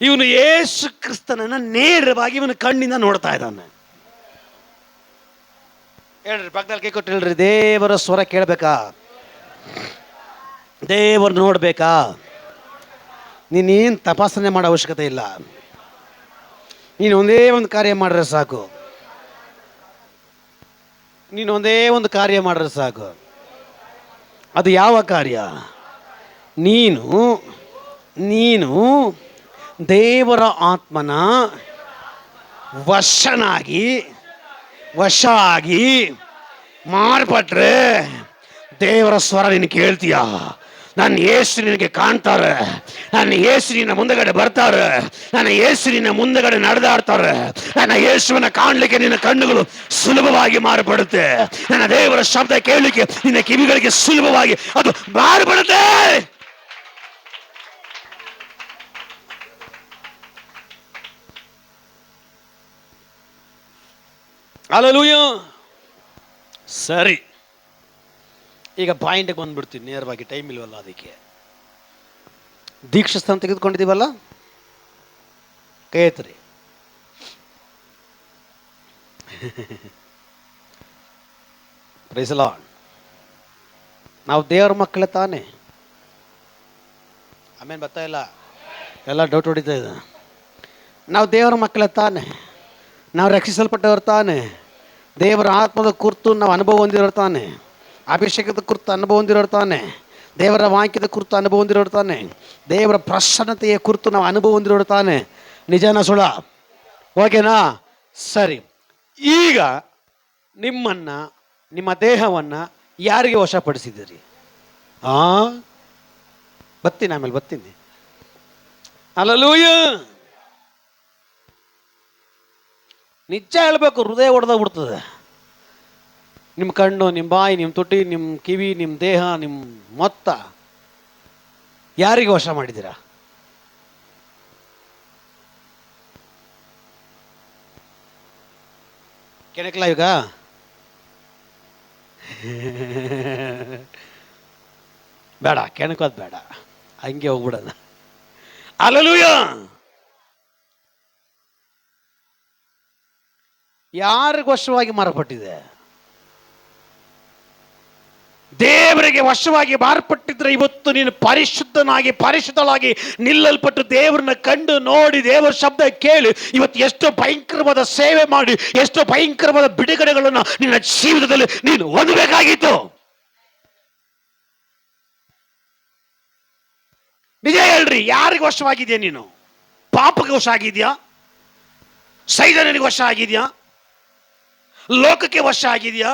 ಇವನು ಯೇಸು ಕ್ರಿಸ್ತನನ್ನ ನೇರವಾಗಿ ಇವನ ಕಣ್ಣಿಂದ ನೋಡ್ತಾ ಇದ್ದಾನೆ. ಹೇಳ್ರಿ, ಪಕ್ಕದಲ್ಲಿ ಕೈ ಕೊಟ್ಟು ಹೇಳ್ರಿ, ದೇವರ ಸ್ವರ ಕೇಳಬೇಕಾ? ದೇವರು ನೋಡ್ಬೇಕಾ? ನೀನೇನು ತಪಾಸಣೆ ಮಾಡೋ ಅವಶ್ಯಕತೆ ಇಲ್ಲ. ನೀನು ಒಂದೇ ಒಂದು ಕಾರ್ಯ ಮಾಡ್ರೆ ಸಾಕು. ಅದು ಯಾವ ಕಾರ್ಯ? ನೀನು ದೇವರ ಆತ್ಮನ ವಶ ಆಗಿ ಮಾರ್ಪಟ್ರೆ ದೇವರ ಸ್ವರ ನೀನು ಕೇಳ್ತೀಯ. ನನ್ನ ಯೇಸು ನಿನಗೆ ಕಾಣ್ತಾರೆ, ನನ್ನ ಯೇಸು ನಿನ್ನ ಮುಂದಗಡೆ ಬರ್ತಾರೆ, ನನ್ನ ಯೇಸು ನಿನ್ನ ಮುಂದಗಡೆ ನಡೆದಾಡ್ತಾರೆ. ನನ್ನ ಯೇಸುವನ್ನ ಕಾಣಲಿಕ್ಕೆ ನಿನ್ನ ಕಣ್ಣುಗಳು ಸುಲಭವಾಗಿ ಮಾರ್ಪಡುತ್ತೆ. ನನ್ನ ದೇವರ ಶಬ್ದ ಕೇಳಲಿಕ್ಕೆ ನಿನ್ನ ಕಿವಿಗಳಿಗೆ ಸುಲಭವಾಗಿ ಅದು ಮಾರ್ಪಡುತ್ತೆ. ಹಲ್ಲೆಲೂಯ. ಸರಿ, ಈಗ ಪಾಯಿಂಟ್ಗೆ ಬಂದ್ಬಿಡ್ತೀನಿ ನೇರವಾಗಿ, ಟೈಮ್ ಇಲ್ವಲ್ಲ ಅದಕ್ಕೆ. ದೀಕ್ಷಾಸ್ಥಾನ ತೆಗೆದುಕೊಂಡಿದ್ದೀವಲ್ಲ, ಕೈ ಎತ್ತಿರಿ. Price the lord. ನಾವು ದೇವರ ಮಕ್ಕಳೇ ತಾನೆ? ಆಮೇಲೆ ಬರ್ತಾ ಇಲ್ಲ, ಎಲ್ಲ ಡೌಟ್ ಹೊಡಿತಾ ಇದೆ. ನಾವು ದೇವರ ಮಕ್ಕಳೇ ತಾನೆ? ನಾವು ರಕ್ಷಿಸಲ್ಪಟ್ಟವರು ತಾನೆ? ದೇವರ ಆತ್ಮದ ಕುರಿತು ನಾವು ಅನುಭವ ಹೊಂದಿರೋರು ತಾನೆ? ಅಭಿಷೇಕದ ಕುರಿತು ಅನುಭವ ಹೊಂದಿರೋರು ತಾನೆ? ದೇವರ ವಾಕ್ಯದ ಕುರಿತು ಅನುಭವ ಹೊಂದಿರೋರು ತಾನೆ? ದೇವರ ಪ್ರಸನ್ನತೆಯ ಕುರಿತು ನಾವು ಅನುಭವ ಹೊಂದಿರೋರು ತಾನೆ? ನಿಜಾನ ಸುಳ? ಓಕೆನಾ? ಸರಿ, ಈಗ ನಿಮ್ಮ ದೇಹವನ್ನು ಯಾರಿಗೆ ವಶಪಡಿಸಿದ್ದೀರಿ? ಬರ್ತೀನಿ, ಆಮೇಲೆ ಬರ್ತೀನಿ. ಹಲ್ಲೆಲೂಯ. ನಿಜ ಹೇಳ್ಬೇಕು, ಹೃದಯ ಹೊಡೆದಾಗ ಬಿಡ್ತದೆ. ನಿಮ್ಮ ಕಣ್ಣು, ನಿಮ್ಮ ಬಾಯಿ, ನಿಮ್ಮ ತುಟಿ, ನಿಮ್ಮ ಕಿವಿ, ನಿಮ್ಮ ದೇಹ, ನಿಮ್ಮ ಮೊತ್ತ ಯಾರಿಗೆ ವಶ ಮಾಡಿದ್ದೀರಾ? ಕೆಣಕ್ಲ ಈಗ ಬೇಡ, ಕೆಣಕೋದು ಬೇಡ, ಹಂಗೆ ಹೋಗ್ಬಿಡೋಣ. ಹಲ್ಲೆಲೂಯಾ. ಯಾರಿಗೆ ವಶವಾಗಿ ಮಾರಲ್ಪಟ್ಟಿದೆ? ದೇವರಿಗೆ ವಶವಾಗಿ ಮಾರ್ಪಟ್ಟಿದ್ರೆ ಇವತ್ತು ನೀನು ಪರಿಶುದ್ಧನಾಗಿ ಪರಿಶುದ್ಧವಾಗಿ ನಿಲ್ಲಲ್ಪಟ್ಟು ದೇವರನ್ನ ಕಂಡು ನೋಡಿ ದೇವರ ಶಬ್ದ ಕೇಳಿ ಇವತ್ತು ಎಷ್ಟು ಭಯಂಕರವಾದ ಸೇವೆ ಮಾಡಿ ಎಷ್ಟು ಭಯಂಕರವಾದ ಬಿಡುಗಡೆಗಳನ್ನು ನಿನ್ನ ಜೀವಿತದಲ್ಲಿ ನೀನು ಹೊಂದಬೇಕಾಗಿತ್ತು. ನಿಜ ಹೇಳ್ರಿ, ಯಾರಿಗೆ ವಶವಾಗಿದೆಯಾ ನೀನು? ಪಾಪಕ್ಕೆ ವಶ ಆಗಿದ್ಯಾ? ಸೈತಾನನಿಗೆ ವಶ ಆಗಿದ್ಯಾ? ಲೋಕಕ್ಕೆ ವಶ ಆಗಿದ್ಯಾ?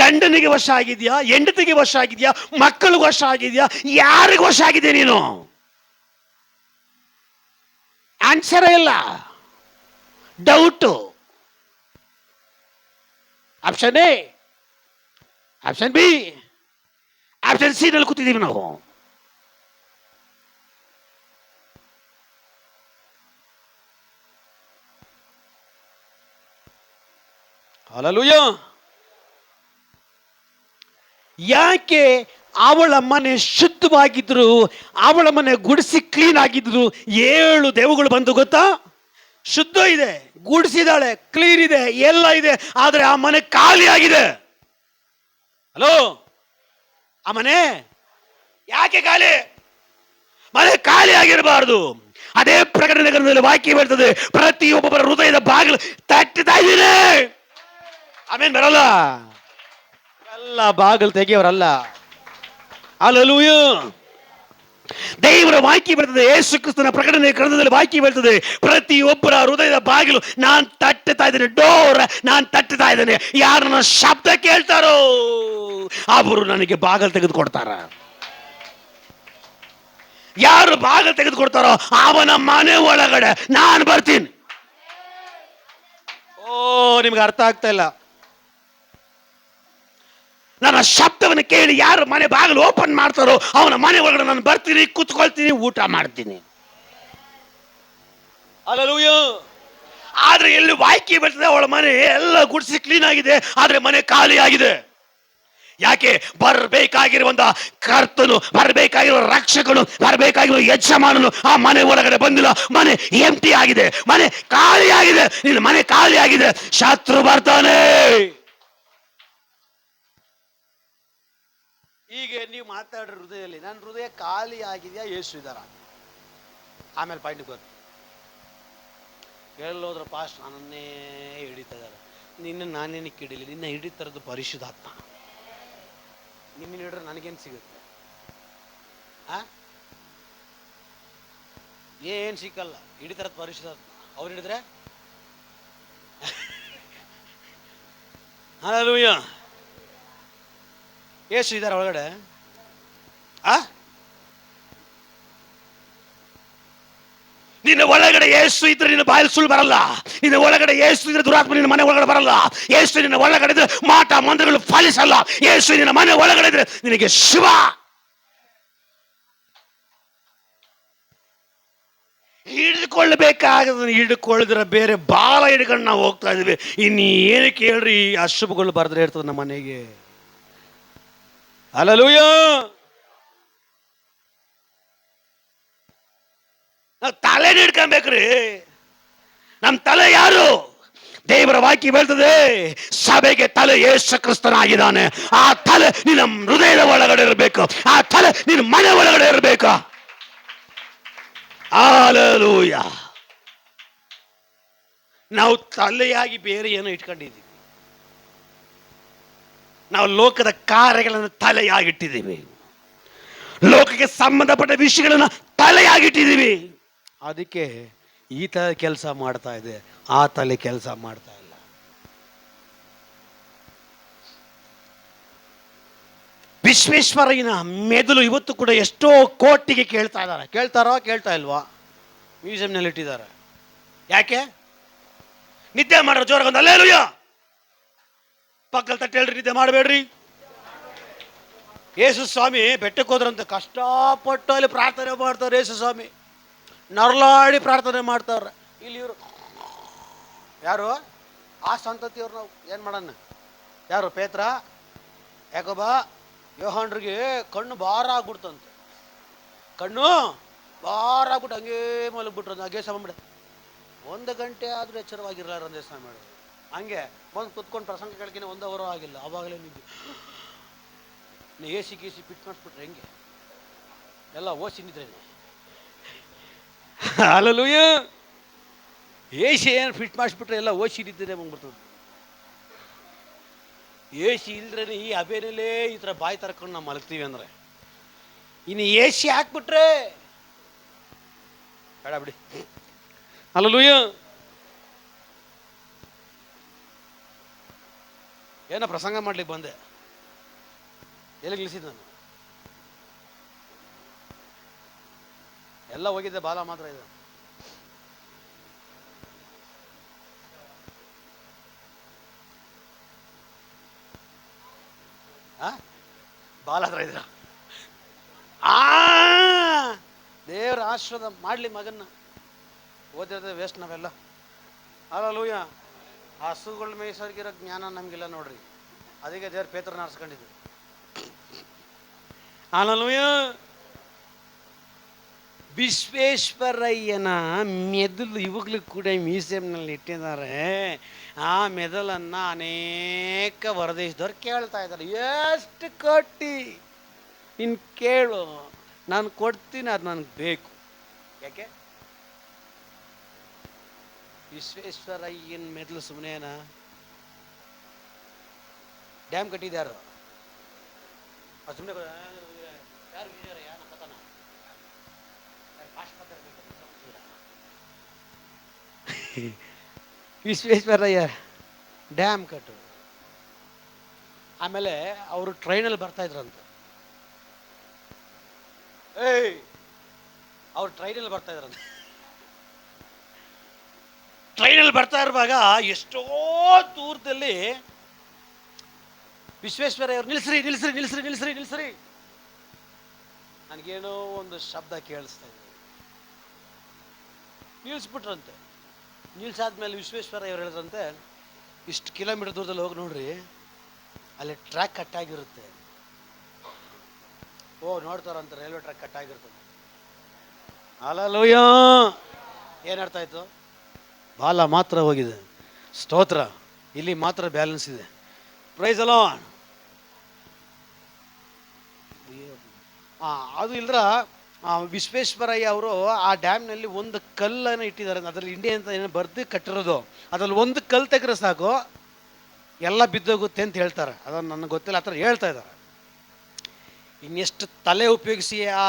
ಗಂಡನಿಗೆ ವಶ ಆಗಿದ್ಯಾ? ಹೆಂಡತಿಗೆ ವಶ ಆಗಿದ್ಯಾ? ಮಕ್ಕಳಿಗೆ ವಶ ಆಗಿದ್ಯಾ? ಯಾರಿಗೆ ವಶ ಆಗಿದೆ ನೀನು? ಆನ್ಸರ್ ಇಲ್ಲ, doubt. Option A, option B, option C ನಲ್ಲಿ ಕೂತಿದ್ದೀವಿ ನಾವು. ಹಲ್ಲೆಲೂಯಾ. ಯಾಕೆ ಅವಳ ಮನೆ ಶುದ್ಧವಾಗಿದ್ರು, ಅವಳ ಮನೆ ಗುಡಿಸಿ ಕ್ಲೀನ್ ಆಗಿದ್ರು, 7 ದೆವ್ವಗಳು ಬಂದು ಗೊತ್ತಾ? ಶುದ್ಧ ಇದೆ, ಗುಡಿಸಿದಾಳೆ, ಕ್ಲೀನ್ ಇದೆ, ಎಲ್ಲ ಇದೆ, ಆದರೆ ಆ ಮನೆ ಖಾಲಿ ಆಗಿದೆ. ಹಲೋ, ಆ ಮನೆ ಯಾಕೆ ಖಾಲಿ? ಮನೆ ಖಾಲಿ ಆಗಿರಬಾರದು. ಅದೇ ಪ್ರಕಟಣೆ ಗ್ರಂಥದಲ್ಲಿ ವಾಕ್ಯ ಬರ್ತದೆ, ಪ್ರತಿಯೊಬ್ಬರ ಹೃದಯದ ಬಾಗಿಲು ತಟ್ಟುತ್ತಾ ಇದ್ದೀನಿ. ಆಮೇಲೆ ಬರಲ್ಲ, ಎಲ್ಲ ಬಾಗಿಲು ತೆಗೆಯವರಲ್ಲ. ಹಲ್ಲೆಲೂಯಾ. ದೇವರ ವಾಕ್ಯ ಬರ್ತದೆ, ಯೇಸು ಕ್ರಿಸ್ತನ ಪ್ರಕಟಣೆ ಗ್ರಂಥದಲ್ಲಿ ವಾಕ್ಯ ಬರ್ತದೆ, ಪ್ರತಿಯೊಬ್ಬರ ಹೃದಯದ ಬಾಗಿಲು ನಾನು ತಟ್ಟುತ್ತಾ ಇದ್ದೇನೆ. ಡೋರ್ ನಾನು ತಟ್ಟುತ್ತಾ ಇದ್ದೇನೆ. ಯಾರು ನನ್ನ ಶಬ್ದ ಕೇಳ್ತಾರೋ ಅವರು ನನಗೆ ಬಾಗಿಲು ತೆಗೆದುಕೊಡ್ತಾರ. ಯಾರು ಬಾಗಿಲು ತೆಗೆದುಕೊಡ್ತಾರೋ ಅವನ ಮನೆ ಒಳಗಡೆ ನಾನು ಬರ್ತೀನಿ. ಓ, ನಿಮ್ಗೆ ಅರ್ಥ ಆಗ್ತಾ ಇಲ್ಲ. ನನ್ನ ಶಬ್ದವನ್ನು ಕೇಳಿ ಯಾರು ಮನೆ ಬಾಗಿಲು ಓಪನ್ ಮಾಡ್ತಾರೋ ಅವನ ಮನೆ ಒಳಗಡೆ ನಾನು ಬರ್ತೀನಿ, ಕೂತ್ಕೊಳ್ತೀನಿ, ಊಟ ಮಾಡ್ತೀನಿ. ಹಲ್ಲೆಲೂಯಾ. ಆದ್ರೆ ಎಲ್ಲಿ ವಾಕ್ಯ ಬರ್ತದೆ ಅವಳ ಮನೆ ಎಲ್ಲ ಗುಡಿಸಿ ಕ್ಲೀನ್ ಆಗಿದೆ, ಆದ್ರೆ ಮನೆ ಖಾಲಿ ಆಗಿದೆ. ಯಾಕೆ? ಬರಬೇಕಾಗಿರುವಂತ ಕರ್ತನು, ಬರಬೇಕಾಗಿರುವ ರಕ್ಷಕನು, ಬರಬೇಕಾಗಿರುವ ಯಜಮಾನನು ಆ ಮನೆ ಒಳಗಡೆ ಬಂದಿಲ್ಲ. ಮನೆ ಎಂಟಿ ಆಗಿದೆ, ಮನೆ ಖಾಲಿ ಆಗಿದೆ. ನಿನ್ನ ಮನೆ ಖಾಲಿ ಆಗಿದೆ, ಶತ್ರು ಬರ್ತಾನೆ. ಈಗ ನೀವು ಮಾತಾಡ್ರ ಹೃದಯದಲ್ಲಿ ನನ್ನ ಹೃದಯ ಖಾಲಿ ಆಗಿದೆಯಾ, ಯೇಸು ಇದ್ದಾರ? ಆಮೇಲೆ ಪಾಯಿಂಟ್ ಗೊತ್ತು. ಹೇಳೋದ್ರ ಪಾಸ್ಟ್ ನನ್ನನ್ನೇ ಹಿಡಿತಾ ಇದ್ದಾರೆ. ನಿನ್ನ ನಾನೇನಕ್ಕೆ ಹಿಡಿಲಿ? ನಿನ್ನ ಹಿಡಿತರದ್ದು ಪರಿಶುದ್ಧಾತ್ಮ. ನಿನ್ನ ಹಿಡಿದ್ರೆ ನನಗೇನು ಸಿಗುತ್ತೆ? ಏನು ಸಿಕ್ಕಲ್ಲ. ಹಿಡಿತರದ್ದು ಪರಿಶುದ್ಧಾತ್ಮ. ಅವ್ರು ಹಿಡಿದ್ರೆ ಹಲ್ಲೆಲೂಯಾ. ಯೇಸು ಇದ್ದಾರೆ ಒಳಗಡೆ. ನಿನ್ನ ಒಳಗಡೆ ಯೇಸು ಇದ್ರೆ ನಿನ್ನ ಬಾಯಲ್ಲಿ ಸುಳ್ಳು ಬರಲ್ಲ. ನಿನ್ನ ಒಳಗಡೆ ಯೇಸು ಇದ್ರೆ ದುರಾತ್ಮ ನಿನ್ನ ಮನೆ ಒಳಗಡೆ ಬರಲ್ಲ. ಯೇಸು ನಿನ್ನ ಒಳಗಡೆ ಇದ್ರೆ ಮಾಟ ಮಂತ್ರಗಳು ಫಲಿಸಲ್ಲ. ಯೇಸು ನಿನ್ನ ಮನೆ ಒಳಗಡೆ ಇದ್ರೆ ನಿನಗೆ ಶಿವ. ಹಿಡಿದುಕೊಳ್ಳಬೇಕಾಗ ಹಿಡ್ಕೊಳ್ಳಿದ್ರೆ ಬೇರೆ ಬಾಲ ಹಿಡ್ಕೊಂಡು ನಾವು ಹೋಗ್ತಾ ಇದೀವಿ. ಇನ್ನು ಏನಕ್ಕೆ ಹೇಳ್ರಿ, ಅಶುಭಗಳು ಬರೆದ್ರೆ ಇರ್ತದೆ ನಮ್ಮ ಮನೆಗೆ. ಹಲ್ಲೆಲೂಯಾ. ನಾವು ತಲೆ ಹಿಡ್ಕೊಬೇಕ್ರಿ. ನಮ್ಮ ತಲೆ ಯಾರು? ದೇವರ ವಾಕ್ಯ ಹೇಳ್ತದೆ, ಸಭೆಗೆ ತಲೆ ಯೇಸು ಕ್ರಿಸ್ತನಾಗಿದ್ದಾನೆ. ಆ ತಲೆ ನಿನ್ನ ಹೃದಯದ ಒಳಗಡೆ ಇರಬೇಕು, ಆ ತಲೆ ನಿನ್ನ ಮನೆ ಒಳಗಡೆ ಇರಬೇಕು. ಹಲ್ಲೆಲೂಯಾ. ನಾವು ತಲೆಯಾಗಿ ಬೇರೆ ಏನೋ ಇಟ್ಕೊಂಡಿದ್ದೀವಿ. ನಾವು ಲೋಕದ ಕಾರ್ಯಗಳನ್ನು ತಲೆಯಾಗಿಟ್ಟಿದ್ದೀವಿ, ಲೋಕಕ್ಕೆ ಸಂಬಂಧಪಟ್ಟ ವಿಷಯಗಳನ್ನು ತಲೆಯಾಗಿಟ್ಟಿದ್ದೀವಿ. ಅದಕ್ಕೆ ಈ ತಲೆ ಕೆಲಸ ಮಾಡ್ತಾ ಇದೆ, ಆ ತಲೆ ಕೆಲಸ ಮಾಡ್ತಾ ಇಲ್ಲ. ವಿಶ್ವೇಶ್ವರಯ್ಯನ ಮೆದುಳು ಇವತ್ತು ಕೂಡ ಎಷ್ಟೋ ಕೋಟಿಗೆ ಕೇಳ್ತಾ ಇದ್ದಾರೆ. ಕೇಳ್ತಾರೋ ಕೇಳ್ತಾ ಇಲ್ವಾ? ಮ್ಯೂಸಿಯಂನಲ್ಲಿ ಇಟ್ಟಿದ್ದಾರೆ. ಯಾಕೆ? ನಿದ್ದೆ ಮಾಡ್ರ ಜೋರಾಗ ಒಂದು ಅಲ್ಲೇಲೂಯ. ಪಕ್ಕದಲ್ಲಿ ತಟ್ಟೆ ಹೇಳ್ರಿ, ನಿದ್ದೆ ಮಾಡಬೇಡ್ರಿ. ಯೇಸು ಸ್ವಾಮಿ ಬೆಟ್ಟಕ್ಕೆ ಹೋದ್ರಂತ, ಕಷ್ಟಪಟ್ಟು ಅಲ್ಲಿ ಪ್ರಾರ್ಥನೆ ಮಾಡ್ತಾರೆ. ಯೇಸು ಸ್ವಾಮಿ ನರಳಾಡಿ ಪ್ರಾರ್ಥನೆ ಮಾಡ್ತಾವ್ರೆ. ಇಲ್ಲಿ ಇವರು ಯಾರು? ಆ ಸಂತತಿಯವ್ರು. ನಾವು ಏನು ಮಾಡೋಣ? ಯಾರು? ಪೇತ್ರ, ಯಾಕೋಬ, ಯೋಹಾನ್ರಿಗೆ ಕಣ್ಣು ಭಾರ ಆಗ್ಬಿಡ್ತಂತೆ. ಕಣ್ಣು ಭಾರ ಆಗ್ಬಿಟ್ಟು ಹಂಗೇ ಮಲಗ್ಬಿಟ್ರು. ಹಂಗೆ ಸಮ ಬಿಡ 1 ಗಂಟೆ ಆದರೂ ಎಚ್ಚರವಾಗಿರಲಾರ ಒಂದೇ ಸ್ನಾನ ಮಾಡೋದು. ಹಂಗೆ ಬಂದು ಕುತ್ಕೊಂಡು ಪ್ರಸಂಗ ಕೇಳ್ಕಿನ 1 ಅವರ್ ಆಗಿಲ್ಲ, ಅವಾಗಲೇ ನಿಂತು AC ಗೀಸಿ ಫಿಟ್ ಮಾಡಿಸ್ಬಿಟ್ರೆ ಹೆಂಗೆ? ಎಲ್ಲ ಓಸಿ ನಿದ್ರೆ. ಹಲ್ಲೆಲೂಯ. AC ಏನು ಫಿಟ್ ಮಾಡಿಸ್ಬಿಟ್ರೆ ಎಲ್ಲ ಓಸಿ ನಿದ್ರೆ ಬಂದ್ಬಿಡ್ತದೆ. AC ಇಲ್ದ್ರೇ ಈ ಅಬೇನಲ್ಲೇ ಈ ಥರ ಬಾಯಿ ತರ್ಕೊಂಡು ನಾವು ಮಲಗ್ತೀವಿ ಅಂದರೆ, ಇನ್ನು AC ಹಾಕ್ಬಿಟ್ರೆ ಬೇಡ ಬಿಡಿ. ಹಲ್ಲೆಲೂಯ. ಏನೋ ಪ್ರಸಂಗ ಮಾಡ್ಲಿಕ್ಕೆ ಬಂದೆ, ಎಲ್ಲಿ ನಿಲ್ಲಿಸಿದ್ದು ನಾನು? ಎಲ್ಲ ಹೋಗಿದ್ದೆ, ಬಾಲ ಮಾತ್ರ ಇದೆ. ಬಾಲ ಹತ್ರ ಇದ್ರ. ದೇವ್ರ ಆಶೀರ್ವಾದ ಮಾಡಲಿ ಮಗನ್ನ. ಓದಿರೋದೇ ವೇಸ್ಟ್ ನಾವೆಲ್ಲ. ಹಲ್ಲೆಲೂಯ. ಹಸುಗಳ ಮೇಯ್ಸೋರ್ಗಿರೋ ಜ್ಞಾನ ನಮಗಿಲ್ಲ ನೋಡ್ರಿ. ಅದಕ್ಕೆ ದೇವ್ರ ಪೇತ್ರನ ಆರಿಸ್ಕೊಂಡಿದ್ದು. ಹಲ್ಲೆಲೂಯ. ವಿಶ್ವೇಶ್ವರಯ್ಯನ ಮೆದುಳು ಇವಾಗಲೂ ಕೂಡ ಮ್ಯೂಸಿಯಂನಲ್ಲಿ ಇಟ್ಟಿದ್ದಾರೆ. ಆ ಮೆದುಳನ್ನು ಅನೇಕ ಹೊರದೇಶದವ್ರು ಕೇಳ್ತಾ ಇದ್ದಾರೆ. ಎಷ್ಟು ಕೊಟ್ಟು ನೀನು ಕೇಳು, ನಾನು ಕೊಡ್ತೀನಿ, ಅದು ನನಗೆ ಬೇಕು. ಯಾಕೆ? ವಿಶ್ವೇಶ್ವರಯ್ಯನ ಮೆದುಳು ಸುಮ್ಮನೆನಾ? ಡ್ಯಾಮ್ ಕಟ್ಟಿದ್ಯಾರು? ಸುಮ್ಮನೆ ಯಾರು? ವಿಶ್ವೇಶ್ವರಯ್ಯ ಡ್ಯಾಮ್ ಕಟ್ಟು. ಆಮೇಲೆ ಅವರು ಟ್ರೈನಲ್ಲಿ ಬರ್ತಾ ಇದ್ರಂತೆ. ಅವ್ರು ಟ್ರೈನಲ್ಲಿ ಬರ್ತಾ ಇದ್ರಂತೆ. ಟ್ರೈನಲ್ಲಿ ಬರ್ತಾ ಇರುವಾಗ ಎಷ್ಟೋ ದೂರದಲ್ಲಿ ವಿಶ್ವೇಶ್ವರಯ್ಯ ಅವ್ರು ನಿಲ್ಸ್ರಿ ನಿಲ್ಸ್ರಿ ನಿಲ್ಸ್ರಿ ನಿಲ್ಸ್ರಿ ನಿಲ್ಸ್ರಿ. ನನಗೇನೋ ಒಂದು ಶಬ್ದ ಕೇಳಿಸ್ತಾ ಇದೆ. ನಿಲ್ಲಿಸ್ಬಿಟ್ರಂತೆ. ನಿಲ್ಸಾದ್ಮೇಲೆ ವಿಶ್ವೇಶ್ವರಯ್ಯ ಅವ್ರು ಹೇಳಿದ್ರಂತೆ, ಇಷ್ಟು ಕಿಲೋಮೀಟರ್ ದೂರದಲ್ಲಿ ಹೋಗಿ ನೋಡ್ರಿ, ಅಲ್ಲಿ ಟ್ರ್ಯಾಕ್ ಕಟ್ಟಾಗಿರುತ್ತೆ. ನೋಡ್ತಾರಂತ, ರೈಲ್ವೆ ಟ್ರ್ಯಾಕ್ ಕಟ್ಟಾಗಿರ್ತದೆ. ಹಲ್ಲೆಲೂಯ. ಏನರ್ಥ ಆಯ್ತು? ಬಾಲ ಮಾತ್ರ ಹೋಗಿದೆ. ಸ್ತೋತ್ರ. ಇಲ್ಲಿ ಮಾತ್ರ ಬ್ಯಾಲೆನ್ಸ್ ಇದೆ. Praise the Lord. ಅದು ಇಲ್ದ್ರ ವಿಶ್ವೇಶ್ವರಯ್ಯ ಅವರು ಆ ಡ್ಯಾಮ್ನಲ್ಲಿ ಒಂದು ಕಲ್ಲನ್ನು ಇಟ್ಟಿದ್ದಾರೆ. ಅದರಲ್ಲಿ ಇಂಡಿಯಾ ಅಂತ ಏನೋ ಬರ್ದು ಕಟ್ಟಿರೋದು. ಅದರಲ್ಲಿ ಒಂದು ಕಲ್ಲು ತೆಗೆದ್ರೆ ಸಾಕು, ಎಲ್ಲ ಬಿದ್ದೋಗುತ್ತೆ ಅಂತ ಹೇಳ್ತಾರೆ. ಅದನ್ನು ನನಗೆ ಗೊತ್ತಿಲ್ಲ, ಆ ಥರ ಹೇಳ್ತಾ ಇದ್ದಾರೆ. ಇನ್ನೆಷ್ಟು ತಲೆ ಉಪಯೋಗಿಸಿ ಆ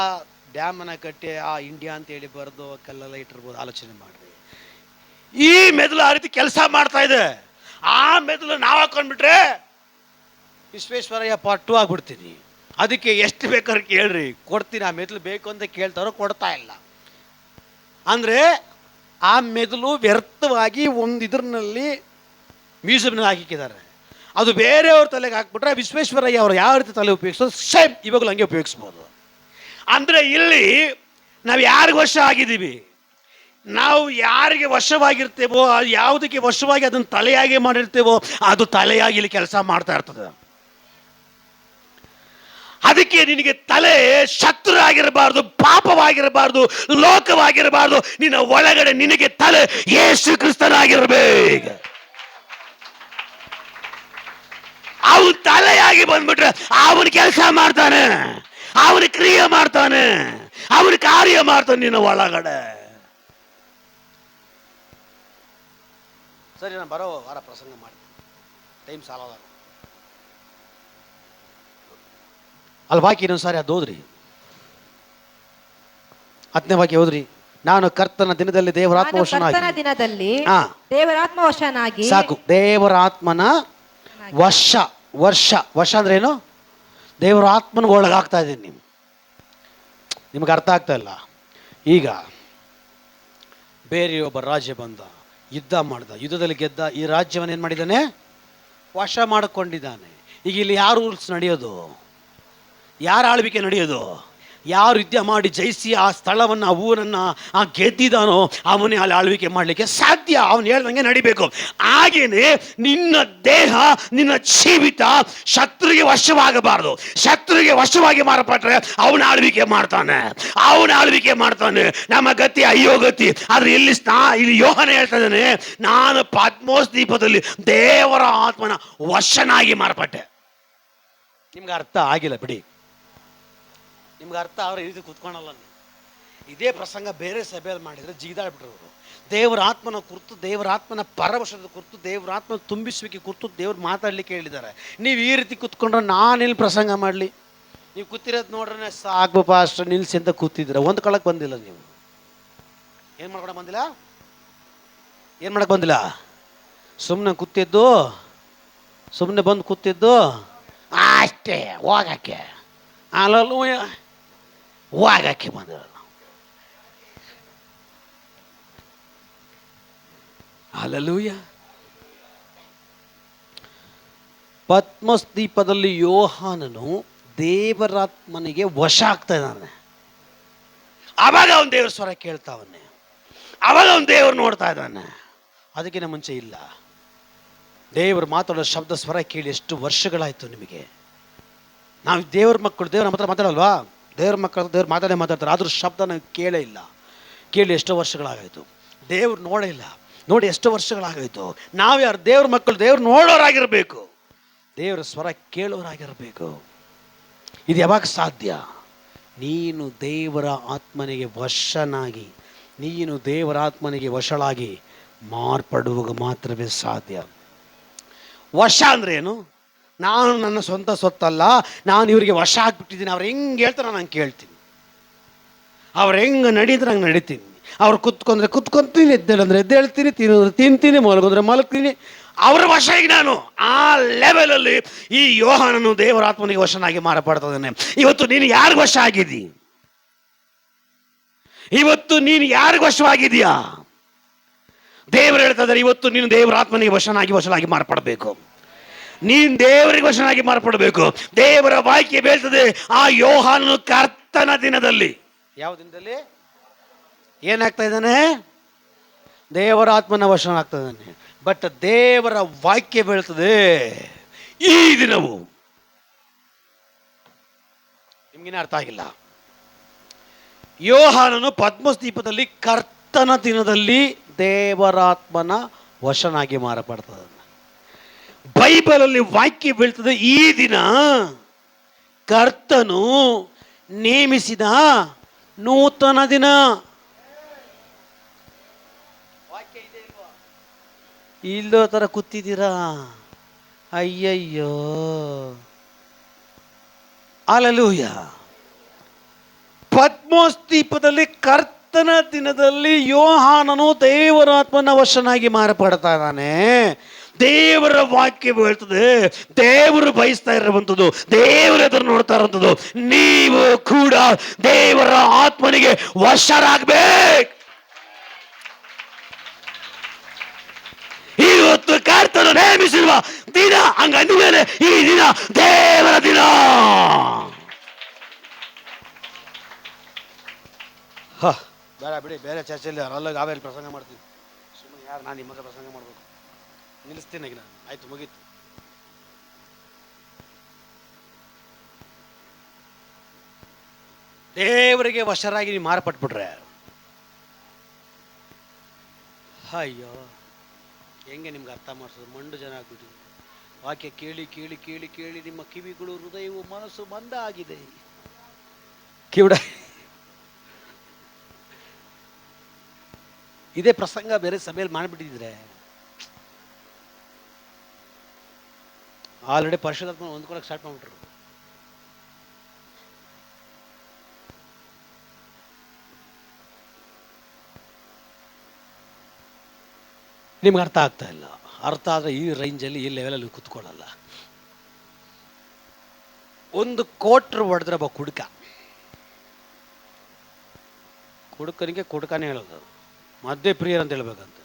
ಡ್ಯಾಮನ್ನು ಕಟ್ಟಿ ಆ ಇಂಡಿಯಾ ಅಂತೇಳಿ ಬರೆದು ಕಲ್ಲೆಲ್ಲ ಇಟ್ಟಿರ್ಬೋದು. ಆಲೋಚನೆ ಮಾಡಿರಿ. ಈ ಮೆದುಳು ಆ ರೀತಿ ಕೆಲಸ ಮಾಡ್ತಾ ಇದೆ. ಆ ಮೆದುಳು ನಾವು ಹಾಕೊಂಡ್ಬಿಟ್ರೆ ವಿಶ್ವೇಶ್ವರಯ್ಯ ಪಾರ್ಟ್ 2 ಆಗ್ಬಿಡ್ತೀನಿ. ಅದಕ್ಕೆ ಎಷ್ಟು ಬೇಕಾದ್ರೆ ಕೇಳ್ರಿ, ಕೊಡ್ತೀನಿ. ಆ ಮೆದುಳು ಬೇಕು ಅಂತ ಕೇಳ್ತಾರೋ ಕೊಡ್ತಾ ಇಲ್ಲ. ಅಂದರೆ ಆ ಮೆದುಳು ವ್ಯರ್ಥವಾಗಿ ಒಂದು ಇದರಲ್ಲಿ ಮ್ಯೂಸಿಯಮ್ನಲ್ಲಿ ಹಾಕಿದ್ದಾರೆ. ಅದು ಬೇರೆಯವ್ರ ತಲೆಗೆ ಹಾಕ್ಬಿಟ್ರೆ ವಿಶ್ವೇಶ್ವರಯ್ಯ ಅವರು ಯಾವ ರೀತಿ ತಲೆ ಉಪಯೋಗಿಸೋದು ಸೇಮ್ ಇವಾಗಲೂ ಹಂಗೆ ಉಪಯೋಗಿಸ್ಬೋದು. ಅಂದರೆ ಇಲ್ಲಿ ನಾವು ಯಾರಿಗೆ ವಶ ಆಗಿದ್ದೀವಿ, ನಾವು ಯಾರಿಗೆ ವಶವಾಗಿರ್ತೇವೋ, ಯಾವುದಕ್ಕೆ ವಶವಾಗಿ ಅದನ್ನು ತಲೆಯಾಗಿ ಮಾಡಿರ್ತೇವೋ ಅದು ತಲೆಯಾಗಿ ಇಲ್ಲಿ ಕೆಲಸ ಮಾಡ್ತಾ ಇರ್ತದೆ. ಅದಕ್ಕೆ ನಿನಗೆ ತಲೆ ಶತ್ರು ಆಗಿರಬಾರ್ದು, ಪಾಪವಾಗಿರಬಾರ್ದು, ಲೋಕವಾಗಿರಬಾರ್ದು. ನಿನ್ನ ಒಳಗಡೆ ನಿನಗೆ ತಲೆ ಯೇಸು ಕ್ರಿಸ್ತನಾಗಿರ್ಬೇಕು. ಅವನು ತಲೆಯಾಗಿ ಬಂದ್ಬಿಟ್ರೆ ಅವನು ಕೆಲಸ ಮಾಡ್ತಾನೆ, ಅವನು ಕ್ರಿಯೆ ಮಾಡ್ತಾನೆ, ಅವನು ಕಾರ್ಯ ಮಾಡ್ತಾನೆ ನಿನ್ನ ಒಳಗಡೆ. ಸರಿ, ನಾನು ಬರೋ ವಾರ ಪ್ರಸಂಗ ಮಾಡಿ, ಟೈಮ್ ಸಾಲಲ್ಲ. ಅಲ್ಲಿ ಬಾಕಿ ಇನ್ನೊಂದು ಸಾರಿ ಅದು ಓದ್ರಿ. 10ನೇ ವಾಕ್ಯ ಓದ್ರಿ. ನಾನು ಕರ್ತನ ದಿನದಲ್ಲಿ ದಿನದಲ್ಲಿ ದೇವರಾತ್ಮ ವಶನಾಗಿ. ಸಾಕು. ದೇವರ ಆತ್ಮನ ವಶ. ವರ್ಷ ಅಂದ್ರೆ ಏನು? ದೇವರ ಆತ್ಮನಿಗೆ ಒಳಗಾಗ್ತಾ ಇದ್ದೀನಿ. ನಿಮ್ಗೆ ಅರ್ಥ ಆಗ್ತಾ ಇಲ್ಲ. ಈಗ ಬೇರೆಯೊಬ್ಬ ರಾಜ ಬಂದ, ಯುದ್ಧ ಮಾಡ್ದ, ಯುದ್ಧದಲ್ಲಿ ಗೆದ್ದ, ಈ ರಾಜ್ಯವನ್ನು ಏನು ಮಾಡಿದ್ದಾನೆ? ವಶ ಮಾಡಿಕೊಂಡಿದ್ದಾನೆ. ಈಗ ಇಲ್ಲಿ ಯಾರು ರೂಲ್ಸ್ ನಡೆಯೋದು? ಯಾರ ಆಳ್ವಿಕೆ ನಡೆಯೋದು? ಯಾರು ಯುದ್ಧ ಮಾಡಿ ಜಯಿಸಿ ಆ ಸ್ಥಳವನ್ನು, ಆ ಊರನ್ನು ಆ ಗೆದ್ದಿದ್ದಾನೋ ಅವನೇ ಅಲ್ಲಿ ಆಳ್ವಿಕೆ ಮಾಡಲಿಕ್ಕೆ ಸಾಧ್ಯ. ಅವನು ಹೇಳ್ದಂಗೆ ನಡಿಬೇಕು. ಹಾಗೇನೆ ನಿನ್ನ ದೇಹ, ನಿನ್ನ ಜೀವಿತ ಶತ್ರುಗೆ ವಶವಾಗಬಾರದು. ಶತ್ರುಗೆ ವಶವಾಗಿ ಮಾರಪಟ್ರೆ ಅವನ ಆಳ್ವಿಕೆ ಮಾಡ್ತಾನೆ, ಅವನ ಆಳ್ವಿಕೆ ಮಾಡ್ತಾನೆ. ನಮ್ಮ ಗತಿ ಅಯ್ಯೋ ಗತಿ. ಆದ್ರೆ ಇಲ್ಲಿ ಯೋಹನ ಹೇಳ್ತಾ ಇದ್ದಾನೆ, ನಾನು ಪದ್ಮೋಸ್ ದ್ವೀಪದಲ್ಲಿ ದೇವರ ಆತ್ಮನ ವಶನಾಗಿ ಮಾರ್ಪಟ್ಟೆ. ನಿಮ್ಗೆ ಅರ್ಥ ಆಗಿಲ್ಲ ಬಿಡಿ, ನಿಮ್ಗೆ ಅರ್ಥ ಅವ್ರ ಇದು ಕೂತ್ಕೊಳಲ್ಲ. ಇದೇ ಪ್ರಸಂಗ ಬೇರೆ ಸಭೆಯಲ್ಲಿ ಮಾಡಿದರೆ ಜಿಗಿದಾಡ್ಬಿಟ್ರು ಅವರು. ದೇವರ ಆತ್ಮನ ಕುರಿತು, ದೇವರ ಆತ್ಮನ ಪರವಶದ ಕುರಿತು, ದೇವರ ಆತ್ಮನ ತುಂಬಿಸುವಿಕೆ ಕುರಿತು ದೇವ್ರು ಮಾತಾಡ್ಲಿಕ್ಕೆ ಹೇಳಿದ್ದಾರೆ. ನೀವು ಈ ರೀತಿ ಕೂತ್ಕೊಂಡ್ರೆ ನಾನೆಲ್ಲಿ ಪ್ರಸಂಗ ಮಾಡಲಿ? ನೀವು ಕೂತಿರೋದು ನೋಡ್ರೆ ಸಾಕು ಪಾಸ್ಟರ್ ನಿಲ್ಸಿ ಅಂತ ಕೂತಿದ್ದೀರ, ಒಂದು ಕಳಕ್ಕೆ ಬಂದಿಲ್ಲ. ನೀವು ಏನು ಮಾಡ್ಕೊಳಕ್ಕೆ ಬಂದಿಲ್ಲ? ಏನು ಮಾಡಕ್ಕೆ ಬಂದಿಲ್ಲ? ಸುಮ್ಮನೆ ಕೂತಿದ್ದು, ಸುಮ್ಮನೆ ಬಂದು ಕೂತಿದ್ದು ಅಷ್ಟೇ. ಹೋಗಕ್ಕೆ ಅಲ್ಲೂ ಹೋಗಕ್ಕೆ ಬಂದಿಲ್ಲ. ಹಲ್ಲೆಲೂಯಾ. ಪದ್ಮಸ್ ದ್ವೀಪದಲ್ಲಿ ಯೋಹಾನನು ದೇವರಾತ್ಮನಿಗೆ ವಶ ಆಗ್ತಾ ಇದ್ದಾನೆ. ಅವಾಗ ಅವನು ದೇವ್ರ ಸ್ವರ ಕೇಳ್ತಾವನ್ನೇ, ಅವಾಗ ಅವನು ದೇವರು ನೋಡ್ತಾ ಇದ್ದಾನೆ. ಅದಕ್ಕಿಂತ ಮುಂಚೆ ಇಲ್ಲ. ದೇವರು ಮಾತಾಡೋ ಶಬ್ದ ಸ್ವರ ಕೇಳಿ ಎಷ್ಟು ವರ್ಷಗಳಾಯಿತು ನಿಮಗೆ? ನಾವು ದೇವ್ರ ಮಕ್ಕಳು, ದೇವ್ರ ನಮ್ಮ ಹತ್ರ ಮಾತಾಡಲ್ವಾ? ದೇವ್ರ ಮಕ್ಕಳು ದೇವ್ರು ಮಾತಾಡ್ತಾರೆ, ಆದರೂ ಶಬ್ದ ನಾವು ಕೇಳೇ ಇಲ್ಲ. ಕೇಳಿ ಎಷ್ಟೋ ವರ್ಷಗಳಾಗಾಯಿತು. ದೇವ್ರು ನೋಡೇ ಇಲ್ಲ, ನೋಡಿ ಎಷ್ಟೋ ವರ್ಷಗಳಾಗಾಯಿತು. ನಾವು ಯಾರು? ದೇವ್ರ ಮಕ್ಕಳು, ದೇವ್ರು ನೋಡೋರಾಗಿರಬೇಕು, ದೇವರ ಸ್ವರ ಕೇಳೋರಾಗಿರಬೇಕು. ಇದು ಯಾವಾಗ ಸಾಧ್ಯ? ನೀನು ದೇವರ ಆತ್ಮನಿಗೆ ವಶನಾಗಿ, ನೀನು ದೇವರ ಆತ್ಮನಿಗೆ ವಶಳಾಗಿ ಮಾರ್ಪಡುವಾಗ ಮಾತ್ರವೇ ಸಾಧ್ಯ. ವಶ ಅಂದ್ರೆ ಏನು? ನಾನು ನನ್ನ ಸ್ವಂತ ಸೊತ್ತಲ್ಲ, ನಾನು ಇವರಿಗೆ ವಶ ಆಗ್ಬಿಟ್ಟಿದ್ದೀನಿ. ಅವ್ರು ಹೆಂಗೆ ಹೇಳ್ತಾರೆ ನಾನು ಕೇಳ್ತೀನಿ, ಅವ್ರು ಹೆಂಗೆ ನಡೀತಾರೆ ನಂಗೆ ನಡೀತೀನಿ. ಅವ್ರು ಕುತ್ಕೊಂಡ್ರೆ ಕುತ್ಕೊಂತೀನಿ, ಎದ್ದೇಳಂದ್ರೆ ಎದ್ದೇಳ್ತೀನಿ, ತಿನ್ನೋದ್ರೆ ತಿಂತೀನಿ, ಮಲಗೋದ್ರೆ ಮಲಗ್ತೀನಿ. ಅವರ ವಶ ಈಗ ನಾನು. ಆ ಲೆವೆಲಲ್ಲಿ ಈ ಯೋಹಾನನು ದೇವರಾತ್ಮನಿಗೆ ವಶನಾಗಿ ಮಾರ್ಪಡ್ತಾನೆ. ಇವತ್ತು ನೀನು ಯಾರಿಗೆ ವಶ ಆಗಿದ್ದೀ? ಇವತ್ತು ನೀನು ಯಾರಿಗೆ ವಶವಾಗಿದೆಯಾ? ದೇವರು ಹೇಳ್ತಾ ಇದ್ದಾರೆ, ಇವತ್ತು ನೀನು ದೇವರಾತ್ಮನಿಗೆ ವಶನಾಗಿ ಮಾರ್ಪಡಬೇಕು. ನೀನು ದೇವರಿಗೆ ವಶನಾಗಿ ಮಾರ್ಪಡಬೇಕು. ದೇವರ ವಾಕ್ಯ ಹೇಳ್ತದೆ, ಆ ಯೋಹಾನನು ಕರ್ತನ ದಿನದಲ್ಲಿ, ಯಾವ ದಿನದಲ್ಲಿ ಏನಾಗ್ತಾ ಇದ್ದಾನೆ? ದೇವರ ಆತ್ಮನ ವಶನಾಗ್ತಾ ಇದ್ದಾನೆ. ಬಟ್ ದೇವರ ವಾಕ್ಯ ಹೇಳ್ತದೆ, ಈ ದಿನವು ನಿಮ್ಗೇನೆ ಅರ್ಥ ಆಗಿಲ್ಲ. ಯೋಹಾನನು ಪದ್ಮಸ್ ದ್ವೀಪದಲ್ಲಿ ಕರ್ತನ ದಿನದಲ್ಲಿ ದೇವರಾತ್ಮನ ವಶನಾಗಿ ಮಾರ್ಪಡ್ತದೆ. ಬೈಬಲಲ್ಲಿ ವಾಕ್ಯ ಬೀಳ್ತದೆ, ಈ ದಿನ ಕರ್ತನು ನೇಮಿಸಿದ ನೂತನ ದಿನ. ವಾಕ್ಯ ಇದೆ ಇಲ್ವಾ? ಇಲ್ಲೋ ತರ ಕೂತಿದ್ದೀರಾ? ಅಯ್ಯಯ್ಯೋ, ಹಲ್ಲೆಲೂಯಾ. ಪದ್ಮೋಸ್ ದ್ವೀಪದಲ್ಲಿ ಕರ್ತನ ದಿನದಲ್ಲಿ ಯೋಹಾನನು ದೇವರಾತ್ಮನ ವಶನಾಗಿ ಮಾರ್ಪಡ್ತಾ ಇದ್ದಾನೆ. ದೇವರ ವಾಕ್ಯ ಹೇಳ್ತದೆ, ದೇವರು ಬಯಸ್ತಾ ಇರುವಂಥದ್ದು, ದೇವರ ಎದುರು ನೋಡ್ತಾ ಇರುವಂಥದ್ದು, ನೀವು ಕೂಡ ದೇವರ ಆತ್ಮನಿಗೆ ವಶರಾಗಬೇಕು. ಇವತ್ತು ಕರ್ತನು ನೇಮಿಸಿರುವ ದಿನ, ಹಂಗಂದ ಮೇಲೆ ಈ ದಿನ ದೇವರ ದಿನ. ಬೇಡ ಬಿಡಿ, ಬೇರೆ ಚರ್ಚೆಯಲ್ಲಿ ಅಲ್ಲೋಗಿ ಆಮೇಲೆ ಪ್ರಸಂಗ ಮಾಡ್ತೀನಿ. ಸುಮ್ಮನೆ ಯಾರು ನಾನು ನಿಮ್ಮ ಹತ್ರ ಪ್ರಸಂಗ ಮಾಡ್ಬೇಕು? ನಿಲ್ಲಿಸ್ತೀನಿ ಈಗ ನಾನು. ಆಯ್ತು, ಮುಗೀತು. ದೇವರಿಗೆ ವಶರಾಗಿ ನೀವು ಮಾರ್ಪಟ್ಬಿಟ್ರೆ ಅಯ್ಯೋ, ಹೆಂಗೆ ನಿಮ್ಗೆ ಅರ್ಥ ಮಾಡಿಸೋದು? ಮಂಡು ಜನ ಆಗ್ಬಿಟ್ಟು ವಾಕ್ಯ ಕೇಳಿ ಕೇಳಿ ಕೇಳಿ ಕೇಳಿ ನಿಮ್ಮ ಕಿವಿಗಳು, ಹೃದಯವು, ಮನಸ್ಸು ಮಂದ ಆಗಿದೆ. ಕಿವಿಡ ಇದೇ ಪ್ರಸಂಗ ಬೇರೆ ಸಭೆಯಲ್ಲಿ ಮಾಡಿಬಿಟ್ಟಿದ್ರೆ ಆಲ್ರೆಡಿ ಪರಿಶುದ್ಧಾತ್ಮ ಹೊಂದ್ಕೊಳಕ್ಕೆ ಸ್ಟಾರ್ಟ್ ಮಾಡ್ಬಿಟ್ರು. ನಿಮ್ಗೆ ಅರ್ಥ ಆಗ್ತಾ ಇಲ್ಲ. ಅರ್ಥ ಆದರೆ ಈ ರೇಂಜಲ್ಲಿ, ಈ ಲೆವೆಲಲ್ಲಿ ಕೂತ್ಕೊಳ್ಳಲ್ಲ. ಒಂದು ಕೋಟ್ರು ಹೊಡೆದ್ರೆ ಒಬ್ಬ ಕುಡುಕನಿಗೆ ಕುಡುಕನೇ ಹೇಳೋದು, ಮದ್ಯ ಪ್ರಿಯರ್ ಅಂತ ಹೇಳ್ಬೇಕಂತ.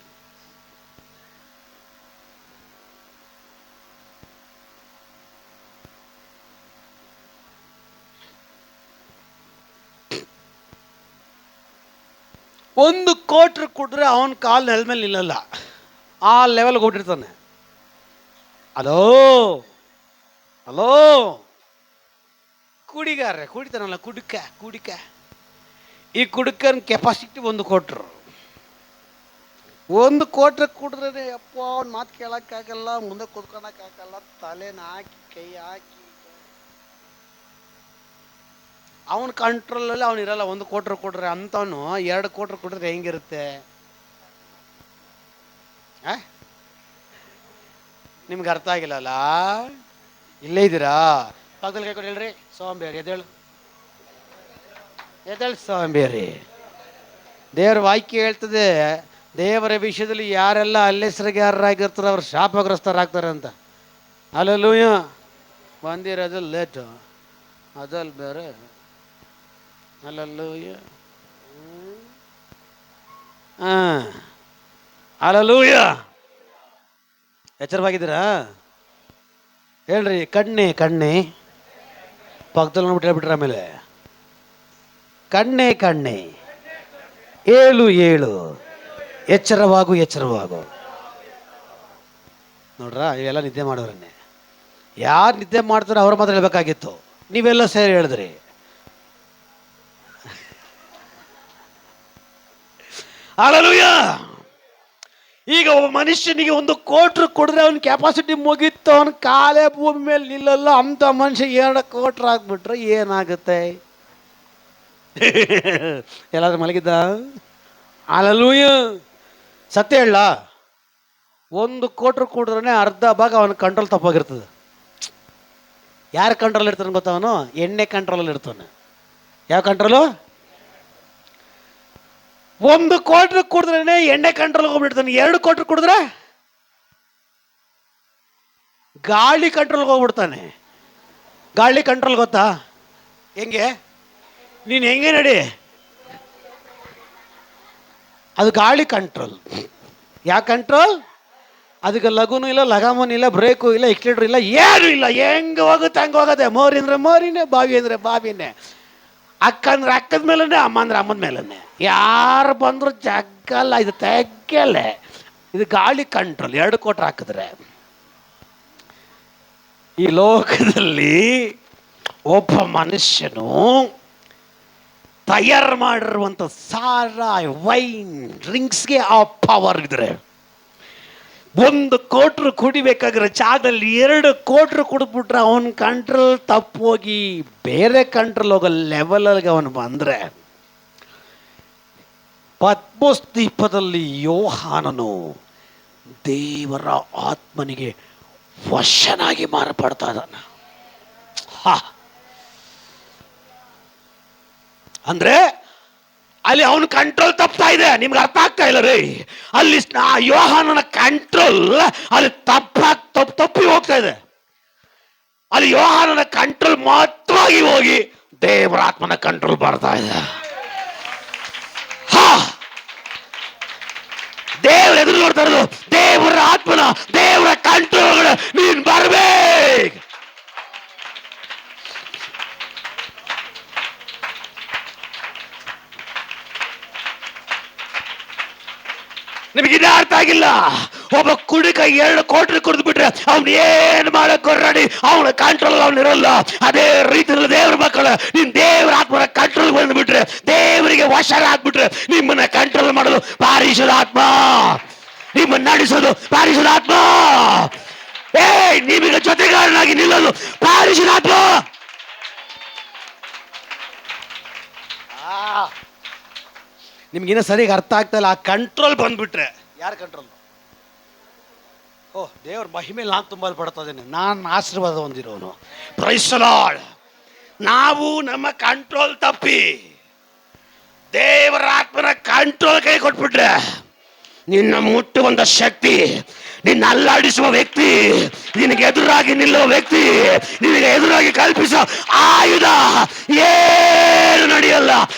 1 ಕೋಟಿ ಕೊಟ್ರೆ ಅವನ ಕಾಲು ನೆಲದ ಮೇಲೆ ನಿಲ್ಲಲ್ಲ, ಆ ಲೆವೆಲ್ಗೆ ಹೊಟ್ಟಿರ್ತಾನೆ. ಹಲೋ ಹಲೋ, ಕುಡಿಗಾರ್ರೆ ಕುಡಿತಾನಲ್ಲ, ಕುಡಿಕ ಈ ಕುಡಿಕನ ಕೆಪಾಸಿಟಿ 1 ಕೋಟಿ. 1 ಕೋಟಿ ಕುಡಿದ್ರೆ ಅಪ್ಪ ಅವ್ನ ಮಾತು ಕೇಳೋಕ್ಕಾಗಲ್ಲ, ಮುಂದೆ ಕೂತ್ಕೊಳಕ್ಕಾಗಲ್ಲ, ತಲೆನ ಹಾಕಿ ಕೈ ಹಾಕಿ ಅವನ ಕಂಟ್ರೋಲಲ್ಲಿ ಅವನಿರಲ್ಲ. 1 ಕೋಟಿ ಕೊಡ್ರೆ ಅಂಥವನು 2 ಕೋಟಿ ಕೊಡ್ರೆ ಹೆಂಗಿರುತ್ತೆ? ನಿಮ್ಗೆ ಅರ್ಥ ಆಗಿಲ್ಲಲ್ಲ? ಇಲ್ಲೇ ಇದ್ದೀರಾ? ಪಕ್ಕದಲ್ಲಿ ಕೈ ಕೊಡಿ ಹೇಳ್ರಿ. ಸೋಂಬೇರಿ ಎದ್ದೇಳು, ಸೋಂಬೇರಿ. ದೇವರ ವಾಕ್ಯ ಹೇಳ್ತದೆ, ದೇವರ ವಿಷಯದಲ್ಲಿ ಯಾರೆಲ್ಲ ಅಲ್ಲೆಸರಿಗಾರರಾಗಿರ್ತಾರೋ ಅವ್ರು ಶಾಪಗ್ರಸ್ತರಾಗ್ತಾರೆ ಅಂತ. ಹಲ್ಲೆಲೂಯಾ. ಬಂದಿರೋದು ಲೇಟು, ಅದಲ್ಲಿ ಬೇರೆ. ಹಲ್ಲೆಲೂಯಾ. ಹಲ್ಲೆಲೂಯಾ. ಎಚ್ಚರವಾಗಿದ್ದೀರಾ? ಹೇಳ್ರಿ. ಕಣ್ಣೆ ಪಕ್ಕದಲ್ಲಿ ನೋಡ್ಬಿಟ್ಟು ಹೇಳ್ಬಿಟ್ರೆ ಆಮೇಲೆ ಕಣ್ಣೆ ಏಳು ಎಚ್ಚರವಾಗು. ನೋಡ್ರ, ಇವೆಲ್ಲ ನಿದ್ದೆ ಮಾಡೋರನ್ನೇ. ಯಾರು ನಿದ್ದೆ ಮಾಡ್ತಾರೋ ಅವ್ರ ಮಾತ್ರ ಹೇಳ್ಬೇಕಾಗಿತ್ತು, ನೀವೆಲ್ಲ ಸೇರಿ ಹೇಳಿದ್ರಿ. ಹಲ್ಲೆಲೂಯಾ. ಈಗ ಒಬ್ಬ ಮನುಷ್ಯನಿಗೆ 1 ಕೋಟಿ ಕೊಡಿದ್ರೆ ಅವನ ಕೆಪಾಸಿಟಿ ಮುಗೀತು, ಅವನ ಕಾಲೇ ಭೂಮಿ ಮೇಲೆ ನಿಲ್ಲಲ್ಲ. ಅಂತ ಮನುಷ್ಯ 2 ಕೋಟಿ ಆಗ್ಬಿಟ್ರೆ ಏನಾಗುತ್ತೆ? ಎಲ್ಲಾದ್ರೂ ಮಲಗಿದ್ದ? ಹಲ್ಲೆಲೂಯಾ. ಸತ್ಯ ಹೇಳ, 1 ಕೋಟಿ ಕೊಡಿದ್ರೆ ಅರ್ಧ ಭಾಗ ಅವನ ಕಂಟ್ರೋಲ್ ತಪ್ಪಾಗಿರ್ತದೆ. ಯಾರು ಕಂಟ್ರೋಲ್ ಇರ್ತಾನೆ ಗೊತ್ತ? ಅವನು ಎಣ್ಣೆ ಕಂಟ್ರೋಲಲ್ಲಿ ಇರ್ತಾನೆ. ಯಾವ ಕಂಟ್ರೋಲು? 1 ಕೋಟಿ ಕುಡಿದ್ರೆ ಎಣ್ಣೆ ಕಂಟ್ರೋಲ್ ಹೋಗ್ಬಿಡ್ತಾನೆ. 2 ಕೋಟಿ ಕುಡಿದ್ರೆ ಗಾಳಿ ಕಂಟ್ರೋಲ್ಗೆ ಹೋಗ್ಬಿಡ್ತಾನೆ. ಗಾಳಿ ಕಂಟ್ರೋಲ್ ಗೊತ್ತಾ? ಹೆಂಗೆ? ನೀನು ಹೆಂಗೆ ನಡಿ, ಅದು ಗಾಳಿ ಕಂಟ್ರೋಲ್. ಯಾವ ಕಂಟ್ರೋಲ್? ಅದಕ್ಕೆ ಲಘುನೂ ಇಲ್ಲ, ಲಗಾಮನೂ ಇಲ್ಲ, ಬ್ರೇಕು ಇಲ್ಲ, ಎಕ್ಸಿಲೇಟರ್ ಇಲ್ಲ, ಏನೂ ಇಲ್ಲ. ಹೆಂಗೆ ಹೋಗುತ್ತೆ ಹಂಗೆ ಹೋಗೋದೆ. ಮೋರಿ ಅಂದರೆ ಮೋರಿನೇ, ಬಾವಿ ಅಂದರೆ ಬಾವಿನೇ, ಅಕ್ಕ ಅಂದ್ರೆ ಅಕ್ಕದ ಮೇಲೇ, ಅಮ್ಮ ಅಂದ್ರೆ ಅಮ್ಮದ ಮೇಲೇ. ಯಾರು ಬಂದರೂ ಜಗ್ಗಲ್ಲ, ಇದು ತೆಗ್ಗಲ್ಲೇ. ಇದು ಗಾಳಿ ಕಂಟ್ರೋಲ್. 2 ಕೋಟಿ ಹಾಕಿದ್ರೆ ಈ ಲೋಕದಲ್ಲಿ ಒಬ್ಬ ಮನುಷ್ಯನು ತಯಾರು ಮಾಡಿರುವಂಥ ಸಾರ, ವೈನ್, ಡ್ರಿಂಕ್ಸ್ಗೆ ಆ ಪವರ್ ಇದ್ರೆ 1 ಕೋಟಿ ಕುಡಿಬೇಕಾಗಿರೋ ಜಾಗದಲ್ಲಿ 2 ಕೋಟಿ ಕುಡಿದ್ಬಿಟ್ರೆ ಅವನ ಕಂಟ್ರೋಲ್ ತಪ್ಪೋಗಿ ಬೇರೆ ಕಂಟ್ರೋಲ್ ಹೋಗೋ ಲೆವೆಲ್ಗೆ ಅವನು ಬಂದರೆ, ಪತ್ಮೋಸ್ ದ್ವೀಪದಲ್ಲಿ ಯೋಹಾನನು ದೇವರ ಆತ್ಮನಿಗೆ ವಶನಾಗಿ ಮಾರ್ಪಡ್ತಾ ಇದ್ದಾನೆ. ಅಂದ್ರೆ ಅಲ್ಲಿ ಅವನ ಕಂಟ್ರೋಲ್ ತಪ್ತಾ ಇದೆ. ನಿಮ್ಗೆ ಅರ್ಥ ಆಗ್ತಾ ಇಲ್ಲ ರೀ? ಅಲ್ಲಿ ಯೋಹಾನನ ಕಂಟ್ರೋಲ್ ಅಲ್ಲಿ ತಪ್ಪಿ ಹೋಗ್ತಾ ಇದೆ. ಅಲ್ಲಿ ಯೋಹಾನನ ಕಂಟ್ರೋಲ್ ಮಾತ್ರವಾಗಿ ಹೋಗಿ ದೇವರ ಆತ್ಮನ ಕಂಟ್ರೋಲ್ ಬರ್ತಾ ಇದೆ. ದೇವ್ರ ಎದುರು ನೋಡ್ತಾ ಇರೋದು ದೇವರ ಆತ್ಮನ, ದೇವರ ಕಂಟ್ರೋಲ್ ನೀನ್ ಬರ್ಬೇಕು. ನಿಮಗಿದೇ ಅರ್ಥ ಆಗಿಲ್ಲ? ಒಬ್ಬ ಕುಡಿಕ 2 ಕೋಟಿ ಕುಡಿದು ಬಿಟ್ರೆ ಅವ್ನು ಏನ್ ಮಾಡಕ್ ರೆಡಿ, ಅವನ ಕಂಟ್ರೋಲ್ ಅವನಿರಲ್ಲ. ಅದೇ ರೀತಿಯಲ್ಲಿ ದೇವ್ರ ಮಕ್ಕಳು, ನೀನ್ ದೇವರ ಆತ್ಮನ ಕಂಟ್ರೋಲ್ ಬಂದ್ಬಿಟ್ರೆ, ದೇವರಿಗೆ ವಶರಾಗ್ಬಿಟ್ರೆ, ನಿಮ್ಮನ್ನ ಕಂಟ್ರೋಲ್ ಮಾಡೋದು ಪರಿಶುದ್ಧ ಆತ್ಮ, ನಿಮ್ಮನ್ನ ನಡೆಸೋದು ಪರಿಶುದ್ಧ ಆತ್ಮ. ನಿಮಗೆ ಜೊತೆಗಾರನಾಗಿ ನಿಲ್ಲೋದು ಪರಿಶುದ್ಧ ಆತ್ಮ. ನಿಮ್ಗಿನ್ನ ಸರಿಯಾಗಿ ಅರ್ಥ ಆಗ್ತಾ ಇಲ್ಲ. ಆ ಕಂಟ್ರೋಲ್ ಬಂದ್ಬಿಟ್ರೆ, ಯಾರ ಕಂಟ್ರೋಲ್? ದೇವ್ರ ಮಹಿಮೇಲೆ ನಾನು ತುಂಬ ಪಡ್ತಾ ಇದ್ದೇನೆ, ನಾನು ಆಶೀರ್ವಾದ ಹೊಂದಿರೋನು. Price the lord. ನಾವು ನಮ್ಮ ಕಂಟ್ರೋಲ್ ತಪ್ಪಿ ದೇವರ ಆತ್ಮನ ಕಂಟ್ರೋಲ್ ಕೈ ಕೊಟ್ಬಿಟ್ರೆ, ನಿನ್ನ ಮುಟ್ಟುವಂತ ಶಕ್ತಿ, ನಿನ್ನ ಅಲ್ಲಾಡಿಸುವ ವ್ಯಕ್ತಿ, ನಿನಗೆ ಎದುರಾಗಿ ನಿಲ್ಲುವ ವ್ಯಕ್ತಿ, ನಿನಗೆ ಎದುರಾಗಿ ಕಲ್ಪಿಸೋ ಆಯುಧ ಏನು ನಡೆಯಲ್ಲ,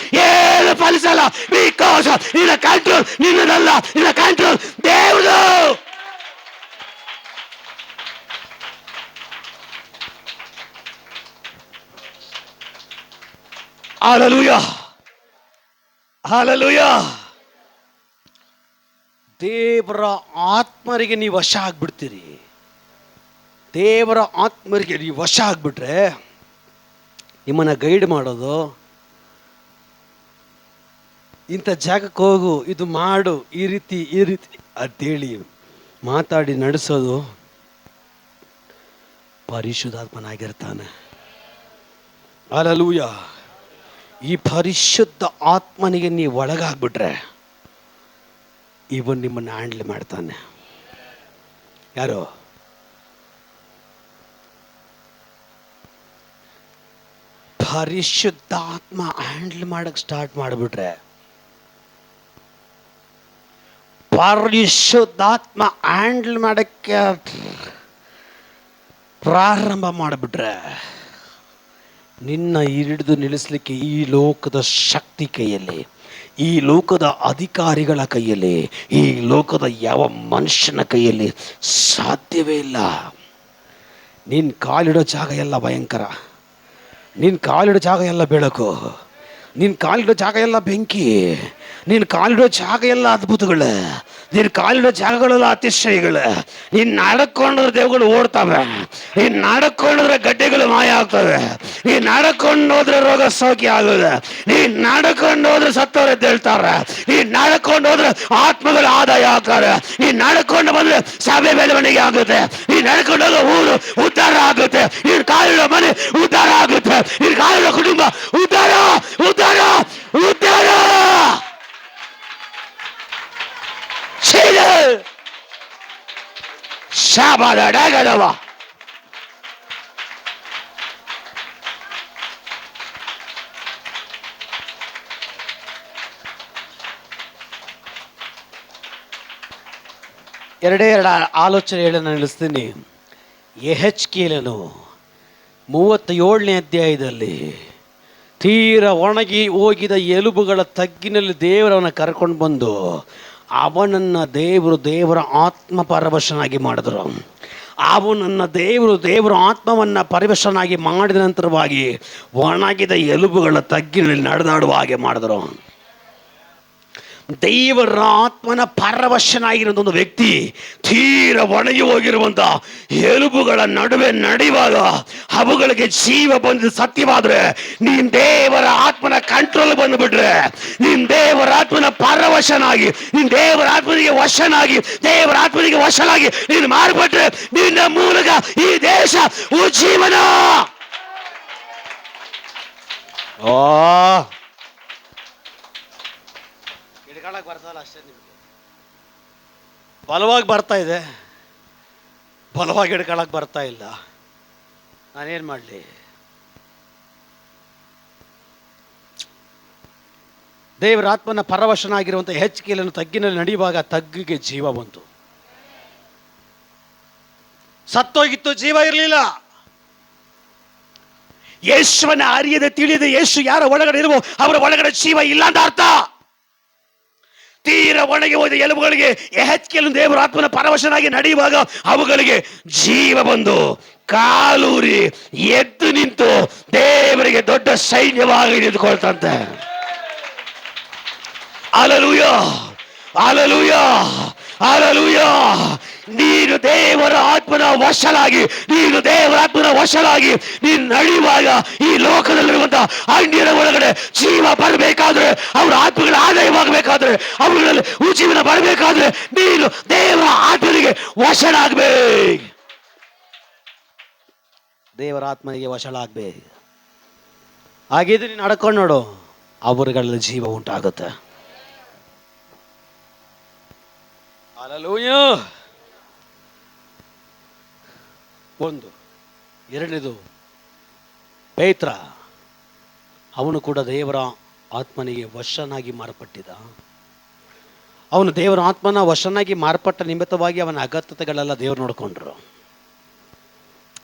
ಏನು ಫಲಿಸಲ್ಲ. ಬಿಕಾಸ್ ನಿನ್ನ ಕಂಟ್ರೋಲ್ ನಿನ್ನದಲ್ಲ, ನಿನ್ನ ಕಂಟ್ರೋಲ್ ದೇವ್ರದು. Hallelujah, hallelujah. ದೇವರ ಆತ್ಮರಿಗೆ ನೀವು ವಶ ಆಗ್ಬಿಡ್ತೀರಿ. ದೇವರ ಆತ್ಮರಿಗೆ ನೀವು ವಶ ಆಗ್ಬಿಟ್ರೆ ನಿಮ್ಮನ್ನು ಗೈಡ್ ಮಾಡೋದು, ಇಂಥ ಜಾಗಕ್ಕೆ ಹೋಗು, ಇದು ಮಾಡು, ಈ ರೀತಿ ಅಂತೇಳಿ ಮಾತಾಡಿ ನಡೆಸೋದು ಪರಿಶುದ್ಧಾತ್ಮನಾಗಿರ್ತಾನೆ. ಹಲ್ಲೆಲೂಯಾ. ಈ ಪರಿಶುದ್ಧ ಆತ್ಮನಿಗೆ ನೀವು ಒಳಗಾಗ್ಬಿಟ್ರೆ ಇವನು ನಿಮ್ಮನ್ನು ಹ್ಯಾಂಡಲ್ ಮಾಡ್ತಾನೆ. ಯಾರು? ಪರಿಶುದ್ಧಾತ್ಮ ಹ್ಯಾಂಡಲ್ ಮಾಡಕ್ಕೆ ಸ್ಟಾರ್ಟ್ ಮಾಡಿಬಿಟ್ರೆ, ಪರಿಶುದ್ಧಾತ್ಮ ಹ್ಯಾಂಡಲ್ ಮಾಡಕ್ಕೆ ಪ್ರಾರಂಭ ಮಾಡಿಬಿಟ್ರೆ ನಿನ್ನ ಹಿಡಿದು ನಿಲ್ಲಿಸಲಿಕ್ಕೆ ಈ ಲೋಕದ ಶಕ್ತಿ ಕೈಯಲ್ಲಿ, ಈ ಲೋಕದ ಅಧಿಕಾರಿಗಳ ಕೈಯಲ್ಲಿ, ಈ ಲೋಕದ ಯಾವ ಮನುಷ್ಯನ ಕೈಯಲ್ಲಿ ಸಾಧ್ಯವೇ ಇಲ್ಲ. ನಿನ್ನ ಕಾಲಿಡೋ ಜಾಗ ಎಲ್ಲ ಭಯಂಕರ, ನಿನ್ನ ಕಾಲಿಡೋ ಜಾಗ ಎಲ್ಲ ಬೆಳಕು, ನಿನ್ನ ಕಾಲಿಡೋ ಜಾಗ ಎಲ್ಲ ಬೆಂಕಿ, ನಿನ್ನ ಕಾಲಿಡೋ ಜಾಗ ಎಲ್ಲ ಅದ್ಭುತಗಳು, ನಿನ್ನ ಕಾಲಿಡೋ ಜಾಗಗಳೆಲ್ಲ ಅತಿಶಯಗಳು. ನೀನು ನಡ್ಕೊಂಡ್ರೆ ದೇವಗಳು ಓಡ್ತವೆ, ನೀನು ನಡ್ಕೊಂಡ್ರೆ ಗಡ್ಡೆಗಳು ಮಾಯ ಆಗ್ತವೆ, ನೀನು ನಡ್ಕೊಂಡು ಹೋದ್ರೆ ರೋಗ ಸೌಖ್ಯ ಆಗೋದು, ನೀನು ನಡ್ಕೊಂಡು ಹೋದ್ರೆ ಸತ್ತವ್ರು ಎದ್ದೇಳ್ತಾರೆ, ನೀನು ನಡ್ಕೊಂಡು ಹೋದ್ರೆ ಆತ್ಮಗಳ ಆದಾಯ ಆಗ್ತಾರೆ, ನೀನು ನಡ್ಕೊಂಡು ಬಂದ್ರೆ ಸಭೆ ಬೆಳವಣಿಗೆ ಆಗುತ್ತೆ, ನೀನು ನಡ್ಕೊಂಡು ಹೋಗೋ ಊರು ಉದ್ಧಾರ ಆಗುತ್ತೆ, ನೀನು ಕಾಲಿಡೋ ಮನೆ ಉದ್ಧಾರ ಆಗುತ್ತೆ, ನೀನು ಕಾಲಿಡೋ ಕುಟುಂಬ ಉದ್ಧಾರ ಉದ್ಧಾರ ಉದ್ಧಾರ. ಶಾಬಾದ ಡಾಗದವ. ಎರಡು ಆಲೋಚನೆ ಹೇಳೋಣ ನಿಲ್ಲಿಸ್ತೀನಿ. ಯೆಹೆಜ್ಕೇಲನು 37ನೇ ಅಧ್ಯಾಯದಲ್ಲಿ ತೀರ ಒಣಗಿ ಹೋಗಿದ ಎಲುಬುಗಳ ತಗ್ಗಿನಲ್ಲಿ ದೇವರವನ್ನ ಕರ್ಕೊಂಡು ಬಂದು ಅವನನ್ನು ದೇವರ ಆತ್ಮ ಪರವಶನಾಗಿ ಮಾಡಿದ್ರು. ಅವನನ್ನು ದೇವರ ಆತ್ಮವನ್ನು ಪರವಶನಾಗಿ ಮಾಡಿದ ನಂತರವಾಗಿ ಒಣಗಿದ ಎಲುಬುಗಳ ತಗ್ಗಿನಲ್ಲಿ ನಡೆದಾಡುವ ಹಾಗೆ ಮಾಡಿದ್ರು. ದೇವರ ಆತ್ಮನ ಪರವಶನಾಗಿರೋದು ಒಂದು ವ್ಯಕ್ತಿ ತೀರ ಒಣಗಿ ಹೋಗಿರುವಂಥ ಎಲುಬುಗಳ ನಡುವೆ ನಡೆಯುವಾಗ ಅವುಗಳಿಗೆ ಜೀವ ಬಂದು ಸತ್ಯವಾದ್ರೆ, ನೀನು ದೇವರ ಆತ್ಮನ ಕಂಟ್ರೋಲ್ ಬಂದುಬಿಟ್ರೆ, ನೀನು ದೇವರ ಆತ್ಮನ ಪರವಶನಾಗಿ, ನೀನು ದೇವರ ಆತ್ಮನಿಗೆ ವಶನಾಗಿ, ದೇವರ ಆತ್ಮನಿಗೆ ವಶನಾಗಿ ನೀನು ಮಾರ್ಬಿಟ್ರೆ ನಿನ್ನ ಮೂಲಕ ಈ ದೇಶ ಉಜ್ಜೀವನ. ಬರ್ತಲ್ಲ ಅಷ್ಟೇ, ನಿಮಗೆ ಬಲವಾಗಿ ಬರ್ತಾ ಇದೆ, ಬಲವಾಗಿ ಹಿಡ್ಕೊಳಕ್ ಬರ್ತಾ ಇಲ್ಲ. ನಾನೇನು ಮಾಡಲಿ? ದೇವರ ಆತ್ಮನ ಪರವಶನಾಗಿರುವಂಥ ಯೆಹೆಜ್ಕೇಲನು ತಗ್ಗಿನಲ್ಲಿ ನಡೆಯುವಾಗ ತಗ್ಗಿಗೆ ಜೀವ ಬಂತು. ಸತ್ತೋಗಿತ್ತು, ಜೀವ ಇರಲಿಲ್ಲ. ಯೇಸುವನ್ನ ಅರಿಯದೆ ತಿಳಿಯದೆ ಯೇಸು ಯಾರ ಒಳಗಡೆ ಇರುವೋ ಅವರ ಒಳಗಡೆ ಜೀವ ಇಲ್ಲ ಅಂತ ಅರ್ಥ. ತೀರ ಒಣಗಿ ಹೋದ ಎಲುಬುಗಳಿಗೆ ಯೆಹೆಜ್ಕೇಲನು ದೇವರ ಆತ್ಮನ ಪರವಶನಾಗಿ ನಡೆಯುವಾಗ ಅವುಗಳಿಗೆ ಜೀವ ಬಂದು ಕಾಲೂರಿ ಎದ್ದು ನಿಂತು ದೇವರಿಗೆ ದೊಡ್ಡ ಸೈನ್ಯವಾಗಿ ನಿಂತುಕೊಳ್ತಂತೆ. Hallelujah, hallelujah, hallelujah. ನೀನು ದೇವರ ಆತ್ಮನ ವಶನಾಗಿ, ನೀನು ದೇವರ ಆತ್ಮನ ವಶನಾಗಿ ನೀನು ನಡೆಯುವಾಗ ಈ ಲೋಕದಲ್ಲಿರುವಂತಹ ಅನ್ಯರ ಒಳಗಡೆ ಜೀವ ಬರಬೇಕಾದ್ರೆ, ಅವರ ಆತ್ಮಗಳ ಆದಾಯವಾಗಬೇಕಾದ್ರೆ, ಅವುಗಳಲ್ಲಿ ಉಜ್ಜೀವನ ಬರಬೇಕಾದ್ರೆ ನೀನು ದೇವರ ಆತ್ಮನಿಗೆ ವಶನಾಗಬೇಕು. ದೇವರ ಆತ್ಮನಿಗೆ ವಶನಾಗಬೇಕು. ಹಾಗಿದ್ರೆ ನೀನು ನಡ್ಕೊಂಡು ನೋಡು, ಅವರುಗಳಲ್ಲಿ ಜೀವ ಉಂಟಾಗುತ್ತೆ. ಹಲ್ಲೆಲೂಯಾ. ಒಂದು. ಎರಡನೇದು ಪೇತ್ರ, ಅವನು ಕೂಡ ದೇವರ ಆತ್ಮನಿಗೆ ವಶನಾಗಿ ಮಾರ್ಪಟ್ಟಿದ್ದ. ಅವನು ದೇವರ ಆತ್ಮನ ವಶನಾಗಿ ಮಾರ್ಪಟ್ಟ ನಿಮಿತ್ತವಾಗಿ ಅವನ ಅಗತ್ಯತೆಗಳೆಲ್ಲ ದೇವರು ನೋಡಿಕೊಂಡ್ರು.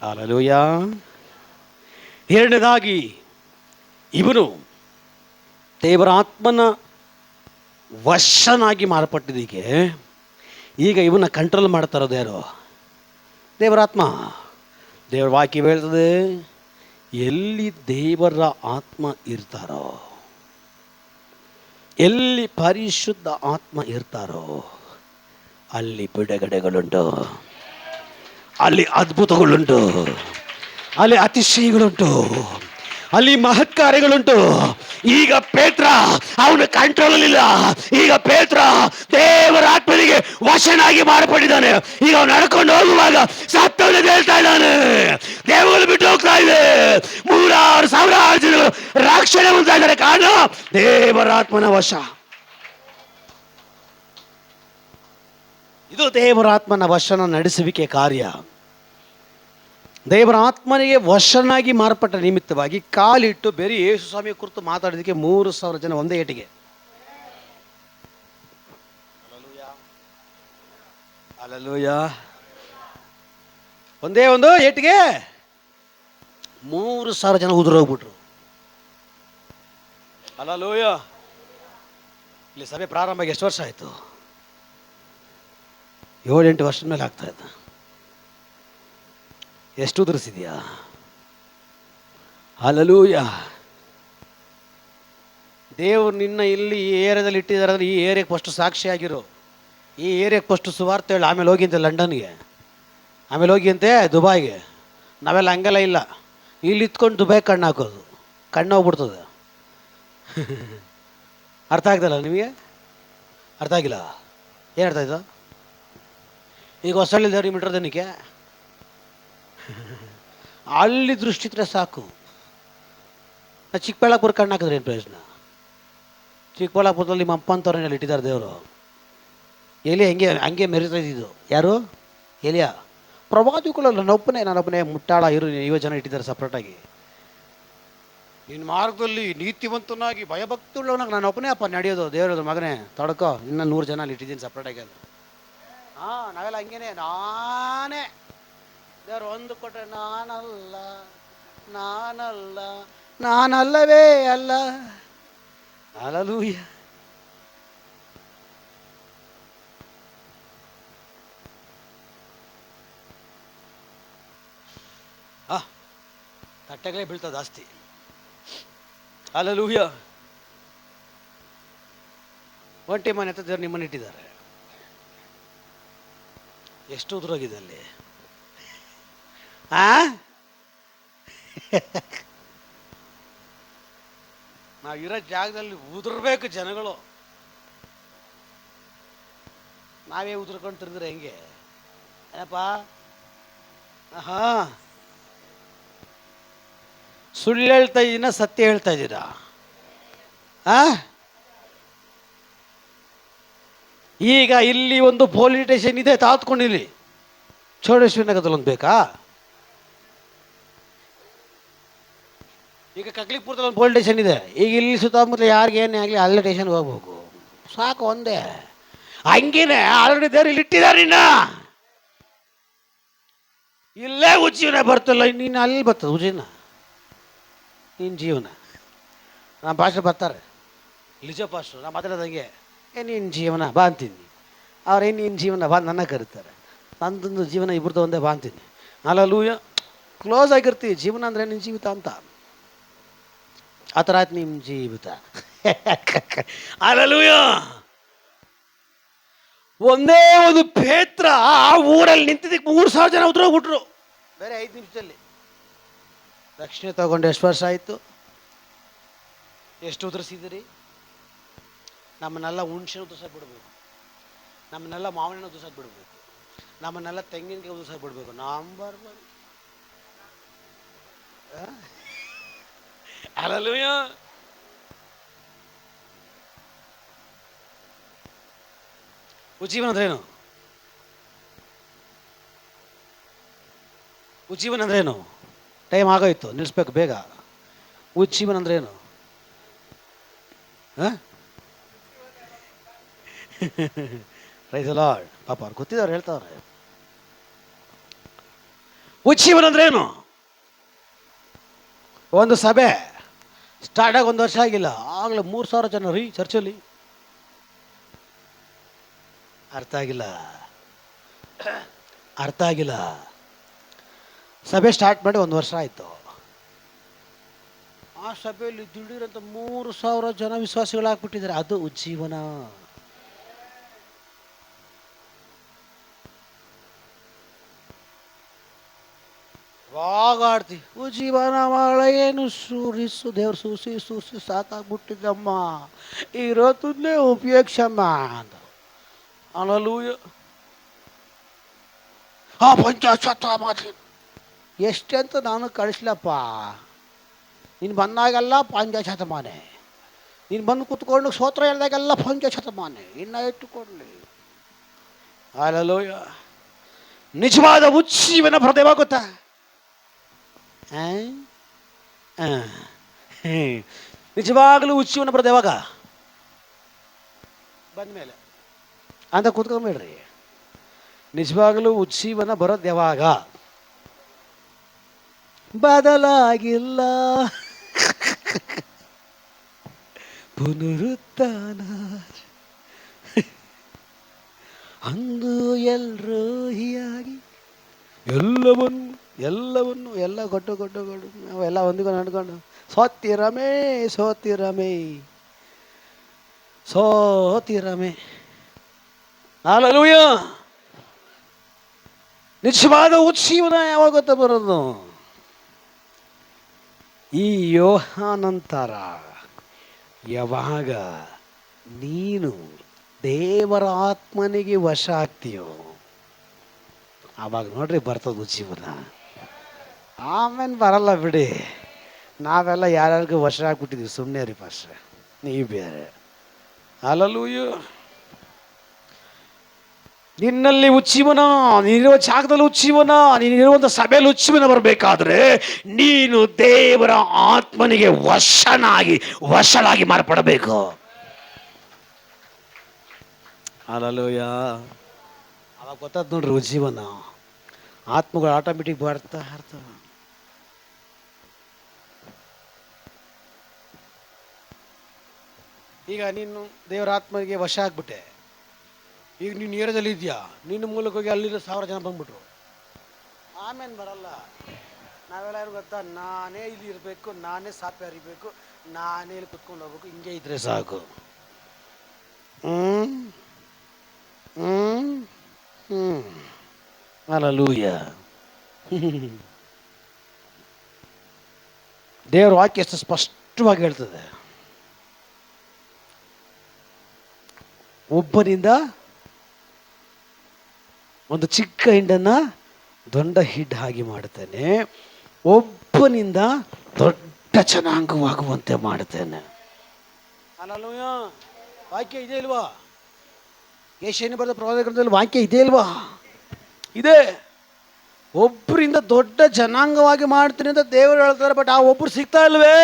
ಹಲ್ಲೆಲೂಯಾ. ಎರಡನೇದಾಗಿ ಇವನು ದೇವರ ಆತ್ಮನ ವಶನಾಗಿ ಮಾರ್ಪಟ್ಟಿದ್ದಕ್ಕೆ ಈಗ ಇವನ್ನ ಕಂಟ್ರೋಲ್ ಮಾಡ್ತಾ ಇರೋದು ಯಾರು? ದೇವರಾತ್ಮ. ದೇವರ ವಾಕ್ಯ ಹೇಳ್ತದೆ, ಎಲ್ಲಿ ದೇವರ ಆತ್ಮ ಇರ್ತಾರೋ, ಎಲ್ಲಿ ಪರಿಶುದ್ಧ ಆತ್ಮ ಇರ್ತಾರೋ ಅಲ್ಲಿ ಬಿಡುಗಡೆಗಳುಂಟು, ಅಲ್ಲಿ ಅದ್ಭುತಗಳುಂಟು, ಅಲ್ಲಿ ಅತಿಶಯಗಳುಂಟು, ಅಲ್ಲಿ ಮಹತ್ಕಾರ್ಯಗಳುಂಟು. ಈಗ ಪೇತ್ರ ಅವನ ಕಂಟ್ರೋಲ್ ಇಲ್ಲ. ಈಗ ಪೇತ್ರ ದೇವರ ಆತ್ಮನಿಗೆ ವಶನಾಗಿ ಮಾರ್ಪಟ್ಟಿದ್ದಾನೆ. ಈಗ ಅವನು ನಡ್ಕೊಂಡು ಹೋಗುವಾಗ ಸತ್ತವನು ಹೇಳ್ತಾ ಇದ್ದಾನೆ, ದೇವರು ಬಿಟ್ಟು ಹೋಗ್ತಾ ಇದೆ. 3,000 ಜನರು ರಕ್ಷಣೆ ಹೊಂದ್ತಾ ಇದ್ದಾರೆ. ಕಾರಣ ದೇವರ ಆತ್ಮನ ವಶ. ಇದು ದೇವರ ಆತ್ಮನ ವಶನ ನಡೆಸುವಿಕೆ ಕಾರ್ಯ. ದೇವರ ಆತ್ಮನಿಗೆ ವಶನಾಗಿ ಮಾರ್ಪಟ್ಟ ನಿಮಿತ್ತವಾಗಿ ಕಾಲಿಟ್ಟು ಬೇರೆ ಯೇಸು ಸ್ವಾಮಿಯ ಕುರಿತು ಮಾತಾಡೋದಕ್ಕೆ 3,000 ಜನ ಒಂದೇ ಏಟಿಗೆ. ಅಲ್ಲೂಯ, ಒಂದೇ ಒಂದು ಏಟಿಗೆ 3,000 ಜನ ಉದುರೋಗ್ಬಿಟ್ರು. ಅಲ್ಲೂಯ. ಇಲ್ಲಿ ಸಭೆ ಪ್ರಾರಂಭ ಎಷ್ಟು ವರ್ಷ ಆಯಿತು? 7-8 ವರ್ಷದ ಮೇಲೆ ಆಗ್ತಾ ಇದ್ದ. ಎಷ್ಟು ಉದುರಿಸಿದ್ಯಾ? ಹಲ್ಲೆಲೂಯ. ದೇವರು ನಿನ್ನ ಇಲ್ಲಿ ಈ ಏರಿಯಾದಲ್ಲಿ ಇಟ್ಟಿದ್ದಾರೆ ಅಂದರೆ ಈ ಏರಿಯಾಕ್ಕೆ ಫಸ್ಟ್ ಸಾಕ್ಷಿಯಾಗಿರು. ಈ ಏರಿಯಾಕ್ಕೆ ಫಸ್ಟ್ ಸುವಾರ್ತೆ ಹೇಳಿ, ಆಮೇಲೆ ಹೋಗಿ ಅಂತೆ ಲಂಡನ್ಗೆ, ಆಮೇಲೆ ಹೋಗಿ ಅಂತೆ ದುಬೈಗೆ. ನಾವೆಲ್ಲ ಹಂಗೆಲ್ಲ ಇಲ್ಲ. ಇಲ್ಲಿ ಇತ್ಕೊಂಡು ದುಬೈ ಕಣ್ಣು ಹಾಕೋದು, ಕಣ್ಣು ಹೋಗ್ಬಿಡ್ತದೆ. ಅರ್ಥ ಆಗ್ದಲ್ಲ ನಿಮಗೆ? ಅರ್ಥ ಆಗಿಲ್ಲ? ಏನು ಅರ್ಥ ಆಯ್ತು? ಈಗ ಹೊಸಳ್ಳಿ ದೇವ್ರಿಗೆ ಮಿಟ್ರದನಿಕೆ ಅಲ್ಲಿ ದೃಷ್ಟಿ ಇದ್ರೆ ಸಾಕು. ಚಿಕ್ಕಬಳ್ಳಾಪುರ ಕಣ್ಣು ಹಾಕಿದ್ರೆ ಏನು ಪ್ರಯೋಜನ? ಚಿಕ್ಕಬಳ್ಳಾಪುರದಲ್ಲಿ ನಿಮ್ಮ ಅಪ್ಪ ಅಂತವ್ರನ್ನೆಲ್ಲ ಇಟ್ಟಿದ್ದಾರೆ ದೇವರು. ಎಲಿ ಹಂಗೆ ಮೆರಿತಾ ಇದ್ದಿದ್ದು ಯಾರು? ಎಲಿಯ. ಪ್ರವಾದಿಗಳಲ್ಲ, ನಾನೊಬ್ಬನೇ ಮುಟ್ಟಾಳ ಜನ ಇಟ್ಟಿದ್ದಾರೆ ಸಪ್ರೇಟಾಗಿ. ನಿನ್ನ ಮಾರ್ಗದಲ್ಲಿ ನೀತಿವಂತನಾಗಿ ಭಯಭಕ್ತುಳ್ಳವನಾಗ ನಾನೊಬ್ಬನೇ ಅಪ್ಪ ನಡೆಯೋದು. ದೇವ್ರ ಮಗನೇ ತಡ್ಕೋ, ಇನ್ನೂ 100 ಜನ ಅಲ್ಲಿ ಇಟ್ಟಿದ್ದೀನಿ ಸಪ್ರೇಟಾಗಿ. ಅದು ನಾವೆಲ್ಲ ಹಂಗೇನೆ. ನಾನೇ ದೇವ್ರು ಒಂದು ಕೊಟ್ಟರೆ ನಾನಲ್ಲವೇ ಅಲ್ಲ. ಹಲ್ಲೆಲೂಯ. ತಟ್ಟೆಗಳೇ ಬೀಳ್ತದೆ ಜಾಸ್ತಿ. ಹಲ್ಲೆಲೂಯ. ಒಂಟಿ ಮನೆ ಹತ್ರ ದೇವ್ರು ನಿಮ್ಮನ್ನು ಇಟ್ಟಿದ್ದಾರೆ. ಎಷ್ಟು ಉದುರೋಗಿದೆ ಅಲ್ಲಿ. ನಾವು ಇರೋ ಜಾಗದಲ್ಲಿ ಉದುರ್ಬೇಕು ಜನಗಳು. ನಾವೇ ಉದುರ್ಕೊಂಡು ತಿರುಗಿದ್ರೆ ಹೆಂಗೆ? ಏನಪ್ಪ? ಸುಳ್ಳು ಹೇಳ್ತಾ ಇದ್ದೀನ, ಸತ್ಯ ಹೇಳ್ತಾ ಇದ್ದೀರಾ? ಈಗ ಇಲ್ಲಿ ಒಂದು ಪೊಲೀಸ್ ಸ್ಟೇಷನ್ ಇದೆ, ತಾತ್ಕೊಂಡಿಲ್ಲಿ ಚೌಡೇಶ್ವರಿ ನಗರದಲ್ಲಿ ಒಂದು ಬೇಕಾ? ಈಗ ಕಕ್ಲಿಪುರದಲ್ಲಿ ಒಂದು ಪೊಲೀಸ್ ಸ್ಟೇಷನ್ ಇದೆ. ಈಗ ಇಲ್ಲಿ ಸುತ್ತಮುತ್ತ ಯಾರಿಗೇನೇ ಆಗಲಿ ಅಲ್ಲೇ ಸ್ಟೇಷನ್ಗೆ ಹೋಗ್ಬೇಕು, ಸಾಕು, ಒಂದೇ. ಹಂಗೇನೆ ಆಲ್ರೆಡಿ ದೇವ್ರು ಇಲ್ಲಿ ಇಟ್ಟಿದ್ದಾರೆ. ಇಲ್ಲೇ ಉಜ್ಜೀವನ ಬರ್ತಿಲ್ಲ, ನೀನು ಅಲ್ಲಿ ಬರ್ತದೆ ಉಜ್ಜೀವನ. ನಿನ್ನ ಜೀವನ ನಮ್ಮ ಭಾಷೆ ಬರ್ತಾರೆ, ಲಿಜೋ ಪಾಸ್ಟ್ರು. ನಾ ಮಾತಾಡೋದಂಗೆ, ನಿನ್ನ ಜೀವನ ಬಾ ಅಂತೀನಿ. ಅವ್ರೇನು ನಿನ್ನ ಜೀವನ ಬಾ ನನ್ನ ಕರೀತಾರೆ. ನಂದೊಂದು ಜೀವನ ಇಬ್ಬರದ್ದು ಒಂದೇ ಬಾ ಅಂತೀನಿ. ಹಲ್ಲೆಲೂಯ. ಕ್ಲೋಸ್ ಆಗಿರ್ತೀವಿ. ಜೀವನ ಅಂದರೆ ನಿನ್ನ ಜೀವಿತ ಅಂತ. ಆ ಥರ ಆಯ್ತು ನಿಮ್ಮ ಜೀವಿತ. ಹಲ್ಲೆಲೂಯ. ಒಂದೇ ಒಂದು ಪೇತ್ರ ಆ ಊರಲ್ಲಿ ನಿಂತಿದ್ದಕ್ಕೆ 3,000 ಜನ ಉದುರೋಗ್ಬಿಟ್ರು ಬೇರೆ 5 ನಿಮಿಷದಲ್ಲಿ. ರಕ್ಷಣೆ ತಗೊಂಡು ಎಷ್ಟು ವರ್ಷ ಆಯಿತು? ಎಷ್ಟು ಉದುರಿಸಿದಿರಿ? ನಮ್ಮನ್ನೆಲ್ಲ ಹುಣ್ಸೆನ ಉದುರ್ಸಕ್ಕೆ ಬಿಡಬೇಕು, ನಮ್ಮನ್ನೆಲ್ಲ ಮಾವಿನ ಉದುರ್ಸಕ್ಕೆ ಬಿಡಬೇಕು, ನಮ್ಮನ್ನೆಲ್ಲ ತೆಂಗಿನಕಾಯಿ ಉದುರ್ಸಕ್ಕೆ ಬಿಡಬೇಕು. ಬರ್ಬೋದು. ಹಲ್ಲೆಲೂಯ. ಉಜ್ಜೀವನ ಅಂದ್ರೇನು? ಉಜ್ಜೀವನ ಅಂದ್ರೇನು? ಟೈಮ್ ಆಗೋಯ್ತು, ನಿಲ್ಲಿಸ್ಬೇಕು ಬೇಗ. ಉಜ್ಜೀವನ ಅಂದ್ರೇನು? Praise the Lord. ಪಾಪ ಅವ್ರು ಗೊತ್ತಿದ್ದವ್ರು ಹೇಳ್ತಾವ್ರೆ. ಉಜ್ಜೀವನ ಅಂದ್ರೇನು? ಒಂದು ಸಭೆ ಸ್ಟಾರ್ಟ್ ಆಗಿ 1 ವರ್ಷ ಆಗಿಲ್ಲ, ಆಗಲೇ 3,000 ಜನ ರೀ ಚರ್ಚಲ್ಲಿ. ಅರ್ಥ ಆಗಿಲ್ಲ. ಸಭೆ ಸ್ಟಾರ್ಟ್ ಮಾಡಿ 1 ವರ್ಷ ಆಯಿತು. ಆ ಸಭೆಯಲ್ಲಿ ದಿಢೀರಂತ 3,000 ಜನ ವಿಶ್ವಾಸಿಗಳಾಗ್ಬಿಟ್ಟಿದ್ದಾರೆ. ಅದು ಉಜ್ಜೀವನ. ಯಾವಾಗ ಆಡ್ತಿ ಜೀವನ ಮಾಡ ಏನು ಸೂರಿಸು ದೇವ್ರು ಸೂಸಿ ಸೂಸಿ ಸಾಕಾಗ್ಬಿಟ್ಟಿದ್ದಮ್ಮ, ಇರೋತನ್ನೇ ಉಪಯೋಗಿಸಮ್ಮ ಅಂತ. ಅನಲೂಯ ಪಂಚಾಶತ ಮಾತಿ ಎಷ್ಟೇ ಅಂತ ನಾನು ಕಳಿಸ್ಲಪ್ಪ. ನೀನು ಬಂದಾಗೆಲ್ಲ ಪಂಚಾಶತಮಾನೆ, ನೀನು ಬಂದು ಕೂತ್ಕೊಂಡು ಸ್ತೋತ್ರ ಹೇಳಿದಾಗೆಲ್ಲ ಪಂಚಾಶತಮಾನೆ, ಇನ್ನು ಇಟ್ಟುಕೊಳ್ಳಿ. ಅಲಲೂಯ. ನಿಜವಾದ ಉಜ್ಜೀವನ ಬರದೇವ ಗೊತ್ತಾ? ನಿಜವಾಗಲೂ ಉಜ್ಜೀವನ ಬರೋದು ಯಾವಾಗ? ಬಂದಮೇಲೆ ಅಂತ ಕೂತ್ಕೊಂಬೇಡ್ರಿ. ನಿಜವಾಗಲೂ ಉಜ್ಜೀವನ ಬರೋದು ಯಾವಾಗ? ಬದಲಾಗಿಲ್ಲ ಪುನರುತ್ಥಾನ ಅಂದು ಎಲ್ಲರೂ ಹೀಯಾಗಿ ಎಲ್ಲವನ್ನು ಎಲ್ಲ ಗೊಡ್ಡು ನಾವೆಲ್ಲ ಹೊಂದಿಕೊಂಡು ನಡ್ಕೊಂಡು ಸೋತಿರಮೆ. ಹಲ್ಲೆಲೂಯ. ನಿಜವಾದ ಉಜ್ಜೀವನ ಯಾವಾಗ ಗೊತ್ತ ಬರೋದು? ಈ ಯೋಹಾನಂತರ ಯಾವಾಗ ನೀನು ದೇವರ ಆತ್ಮನಿಗೆ ವಶ ಆಗ್ತೀಯೋ ಆವಾಗ ನೋಡ್ರಿ ಬರ್ತದ ಉಜ್ಜೀವನ. ಆಮೇಲೆ ಬರಲ್ಲ ಬಿಡಿ. ನಾವೆಲ್ಲ ಯಾರ್ಯಾರಿಗೂ ವಶ ಆಗ್ಬಿಟ್ಟಿದ್ದೀವಿ. ಸುಮ್ಮನೆ ರೀ ಪಾಸ್ಟ್ರೆ, ನೀವು ಬೇರೆ. ಹಲ್ಲೆಲೂಯ. ನಿನ್ನಲ್ಲಿ ಉಜ್ಜೀವನ, ನೀನಿರುವ ಜಾಗದಲ್ಲಿ ಉಜ್ಜೀವನ, ನೀನಿರುವಂಥ ಸಭೆಯಲ್ಲಿ ಉಜ್ಜೀವನ ಬರಬೇಕಾದ್ರೆ ನೀನು ದೇವರ ಆತ್ಮನಿಗೆ ವಶಳಾಗಿ ಮಾರ್ಪಡಬೇಕು. ಹಲ್ಲೆಲೂಯ. ಅವಾಗ ಗೊತ್ತಾದ ನೋಡ್ರಿ ಉಜ್ಜೀವನ. ಆತ್ಮಗಳು ಆಟೋಮೆಟಿಕ್ ಬರ್ತಾ ಇರ್ತವೆ. ಈಗ ನೀನು ದೇವರ ಆತ್ಮನಿಗೆ ವಶ ಆಗ್ಬಿಟ್ಟೆ. ಈಗ ನೀನು ಏರಿಯಾದಲ್ಲಿ ಇದೆಯಾ, ನಿನ್ನ ಮೂಲಕ ಹೋಗಿ ಅಲ್ಲಿರೋ 1000 ಜನ ಬಂದ್ಬಿಟ್ರು. ಆಮೇಲೆ ಬರಲ್ಲ. ನಾವೆಲ್ಲ ಏನು ಗೊತ್ತಾ? ನಾನೇ ಇಲ್ಲಿ ಇರಬೇಕು, ನಾನೇ ಸಾಪೆ ಹರಿಬೇಕು, ನಾನೇ ಇಲ್ಲಿ ಕುತ್ಕೊಂಡು ಹೋಗ್ಬೇಕು, ಹಿಂಗೆ ಇದ್ರೆ ಸಾಕು. ಹಲ್ಲೆಲೂಯ. ದೇವರ ವಾಕ್ಯ ಎಷ್ಟು ಸ್ಪಷ್ಟವಾಗಿ ಹೇಳ್ತದೆ. ಒಬ್ಬನಿಂದ ಒಂದು ಚಿಕ್ಕ ಹಿಂಡನ್ನು ದೊಡ್ಡ ಹಿಡ್ ಹಾಗೆ ಮಾಡುತ್ತೇನೆ, ಒಬ್ಬನಿಂದ ದೊಡ್ಡ ಜನಾಂಗವಾಗುವಂತೆ ಮಾಡುತ್ತೇನೆ. ಹಲ್ಲೆಲೂಯ. ವಾಕ್ಯ ಇದೆ ಇಲ್ವಾ? ಯೆಶಾಯನು ಬರೆದ ಪ್ರವಾದನ ಗ್ರಂಥದಲ್ಲಿ ವಾಕ್ಯ ಇದೆ ಇಲ್ವಾ? ಇದೆ. ಒಬ್ಬರಿಂದ ದೊಡ್ಡ ಜನಾಂಗವಾಗಿ ಮಾಡ್ತೀನಿ ಅಂತ ದೇವರು ಹೇಳ್ತಾರೆ. ಬಟ್ ಆ ಒಬ್ಬರು ಸಿಗ್ತಾ ಇಲ್ವೇ?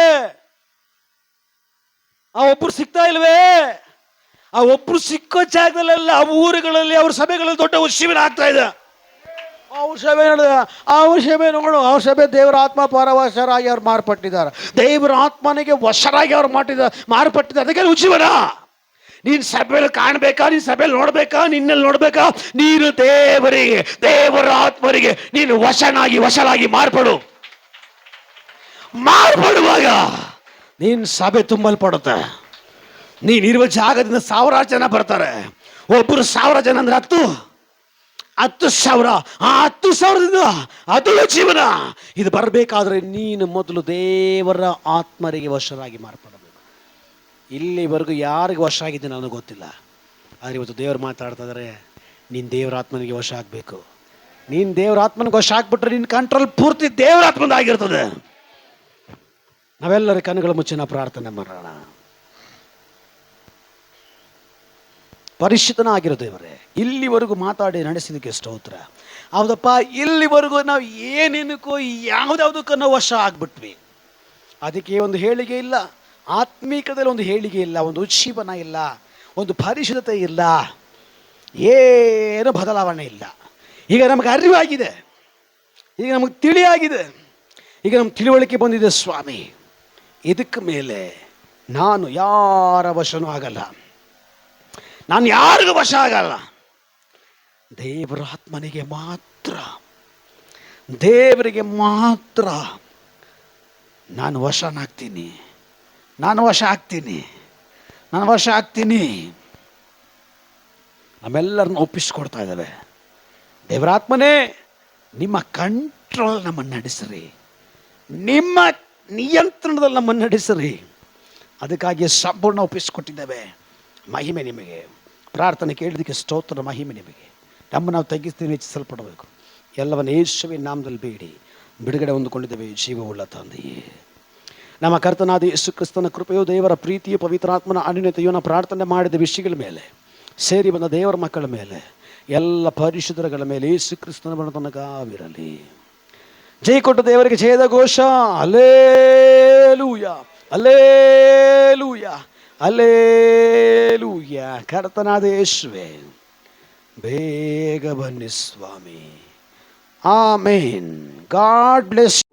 ಆ ಒಬ್ರು ಸಿಕ್ಕೋ ಜಾಗದಲ್ಲೆಲ್ಲ ಆ ಊರುಗಳಲ್ಲಿ ಅವ್ರ ಸಭೆಗಳಲ್ಲಿ ದೊಡ್ಡ ಉಜ್ಜೀವನ ಆಗ್ತಾ ಇದೆ. ಅವ್ರ ಸಭೆ ನೋಡು, ಅವ್ರ ಸಭೆ ದೇವರ ಆತ್ಮ ಪರವಶರಾಗಿ ಅವ್ರು ಮಾರ್ಪಟ್ಟಿದ್ದಾರೆ. ದೇವರ ಆತ್ಮನಿಗೆ ವಶರಾಗಿ ಅವ್ರು ಮಾರ್ಪಟ್ಟಿದ್ದಾರೆ. ಅದಕ್ಕೆ ಉಜ್ಜೀವನ. ನೀನು ಸಭೆಯಲ್ಲಿ ಕಾಣಬೇಕಾ? ನೀನು ಸಭೆಯಲ್ಲಿ ನೋಡ್ಬೇಕಾ? ನಿನ್ನಲ್ಲಿ ನೋಡ್ಬೇಕಾ? ನೀನು ದೇವರ ಆತ್ಮನಿಗೆ ನೀನು ವಶರಾಗಿ ಮಾರ್ಪಡುವಾಗ ನೀನು ಸಭೆ ತುಂಬಲ್ಪಡುತ್ತೆ. ನೀನಿರುವ ಜಾಗದಿಂದ 1000 ಜನ ಬರ್ತಾರೆ. ಒಬ್ಬರು 1000 ಜನ ಅಂದ್ರೆ 10,000. ಆ 10,000ದಿಂದ ಅದು ಜೀವನ. ಇದು ಬರಬೇಕಾದ್ರೆ ನೀನು ಮೊದಲು ದೇವರ ಆತ್ಮರಿಗೆ ವಶರಾಗಿ ಮಾರ್ಪಡಬೇಕು. ಇಲ್ಲಿವರೆಗೂ ಯಾರಿಗೆ ವಶ ಆಗಿದ್ದೀನಿ ನನಗೆ ಗೊತ್ತಿಲ್ಲ. ಆದರೆ ಇವತ್ತು ದೇವರು ಮಾತಾಡ್ತಾ ಇದ್ದಾರೆ, ನೀನು ದೇವರ ಆತ್ಮನಿಗೆ ವಶ ಆಗಬೇಕು. ನೀನು ದೇವರ ಆತ್ಮನಿಗೆ ವಶ ಆಗ್ಬಿಟ್ರೆ ನಿನ್ನ ಕಂಟ್ರೋಲ್ ಪೂರ್ತಿ ದೇವರ ಆತ್ಮದಾಗಿರ್ತದೆ. ನಾವೆಲ್ಲರ ಕಣ್ಣುಗಳ ಮುಚ್ಚಿನ ಪ್ರಾರ್ಥನೆ ಮಾಡೋಣ. ಪರಿಶುದ್ಧನಾಗಿರೋ ದೇವರೇ, ಇಲ್ಲಿವರೆಗೂ ಮಾತಾಡಿ ನಡೆಸಿದಕ್ಕೆ ಸ್ತೋತ್ರ. ಹೌದಪ್ಪ, ಇಲ್ಲಿವರೆಗೂ ನಾವು ಏನೇನಕ್ಕೋ ಯಾವುದಕ್ಕೂ ನಾವು ವಶ ಆಗ್ಬಿಟ್ವಿ. ಅದಕ್ಕೆ ಒಂದು ಹೇಳಿಕೆ ಇಲ್ಲ, ಆತ್ಮೀಕದಲ್ಲಿ ಒಂದು ಹೇಳಿಕೆ ಇಲ್ಲ, ಒಂದು ಉಜ್ಜೀವನ ಇಲ್ಲ, ಒಂದು ಪರಿಶುದ್ಧತೆ ಇಲ್ಲ, ಏನು ಬದಲಾವಣೆ ಇಲ್ಲ. ಈಗ ನಮಗೆ ಅರಿವಾಗಿದೆ, ಈಗ ನಮಗೆ ತಿಳಿಯಾಗಿದೆ, ಈಗ ನಮ್ಗೆ ತಿಳುವಳಿಕೆ ಬಂದಿದೆ. ಸ್ವಾಮಿ, ಇದಕ್ಕೆ ಮೇಲೆ ನಾನು ಯಾರ ವಶನೂ ಆಗಲ್ಲ, ನಾನು ಯಾರಿಗೂ ವಶ ಆಗಲ್ಲ. ದೇವರ ಆತ್ಮನಿಗೆ ಮಾತ್ರ, ದೇವರಿಗೆ ಮಾತ್ರ ನಾನು ವಶ ಆಗ್ತೀನಿ. ನಮ್ಮೆಲ್ಲರನ್ನ ಒಪ್ಪಿಸ್ಕೊಡ್ತಾ ಇದ್ದಾವೆ. ದೇವರಾತ್ಮನೇ, ನಿಮ್ಮ ಕಂಟ್ರೋಲ್ ಕಂಟ್ರೋಲ್ ನಮ್ಮನ್ನು ನಡೆಸಿರಿ, ನಿಮ್ಮ ನಿಯಂತ್ರಣದಲ್ಲಿ ನಮ್ಮನ್ನು ನಡೆಸಿರಿ. ಅದಕ್ಕಾಗಿ ಸಂಪೂರ್ಣ ಒಪ್ಪಿಸಿಕೊಟ್ಟಿದ್ದೇವೆ. ಮಹಿಮೆ ನಿಮಗೆ. ಪ್ರಾರ್ಥನೆ ಕೇಳಿದಕ್ಕೆ ಸ್ತೋತ್ರ, ಮಹಿಮೆ ನಿಮಗೆ. ನಮ್ಮ ನಾವು ತಗ್ಗಿಸ್ತೀವಿ, ಹೆಚ್ಚಿಸಲ್ಪಡಬೇಕು. ಎಲ್ಲವನ್ನು ಯೇಸುವಿನ ನಾಮದಲ್ಲಿ ಬೇಡಿ ಬಿಡುಗಡೆ ಹೊಂದಿಕೊಂಡಿದ್ದೇವೆ. ಜೀವವುಳ್ಳ ತಂದೆಯೇ, ನಮ್ಮ ಕರ್ತನಾದ ಯೇಸು ಕ್ರಿಸ್ತನ ಕೃಪೆಯು, ದೇವರ ಪ್ರೀತಿಯು, ಪವಿತ್ರಾತ್ಮನ ಅನ್ಯೋನ್ಯತೆಯು ನಾವು ಪ್ರಾರ್ಥನೆ ಮಾಡಿದ ವಿಷಯಗಳ ಮೇಲೆ, ಸೇರಿ ಬಂದ ದೇವರ ಮಕ್ಕಳ ಮೇಲೆ, ಎಲ್ಲ ಪರಿಶುದ್ಧಗಳ ಮೇಲೆ ಯೇಸು ಕ್ರಿಸ್ತನ ಬಣ್ಣ ತನಗಾವಿರಲಿ. ಜೈ ಕೊಟ್ಟ ದೇವರಿಗೆ ಜಯದ ಘೋಷ. Alleluia, alleluia, alleluia. ಕರ್ತನಾದ ಯೇಸುವೇ, ಬೇಗ ಬನ್ನಿ ಸ್ವಾಮಿ. ಆಮೇನ್. God bless.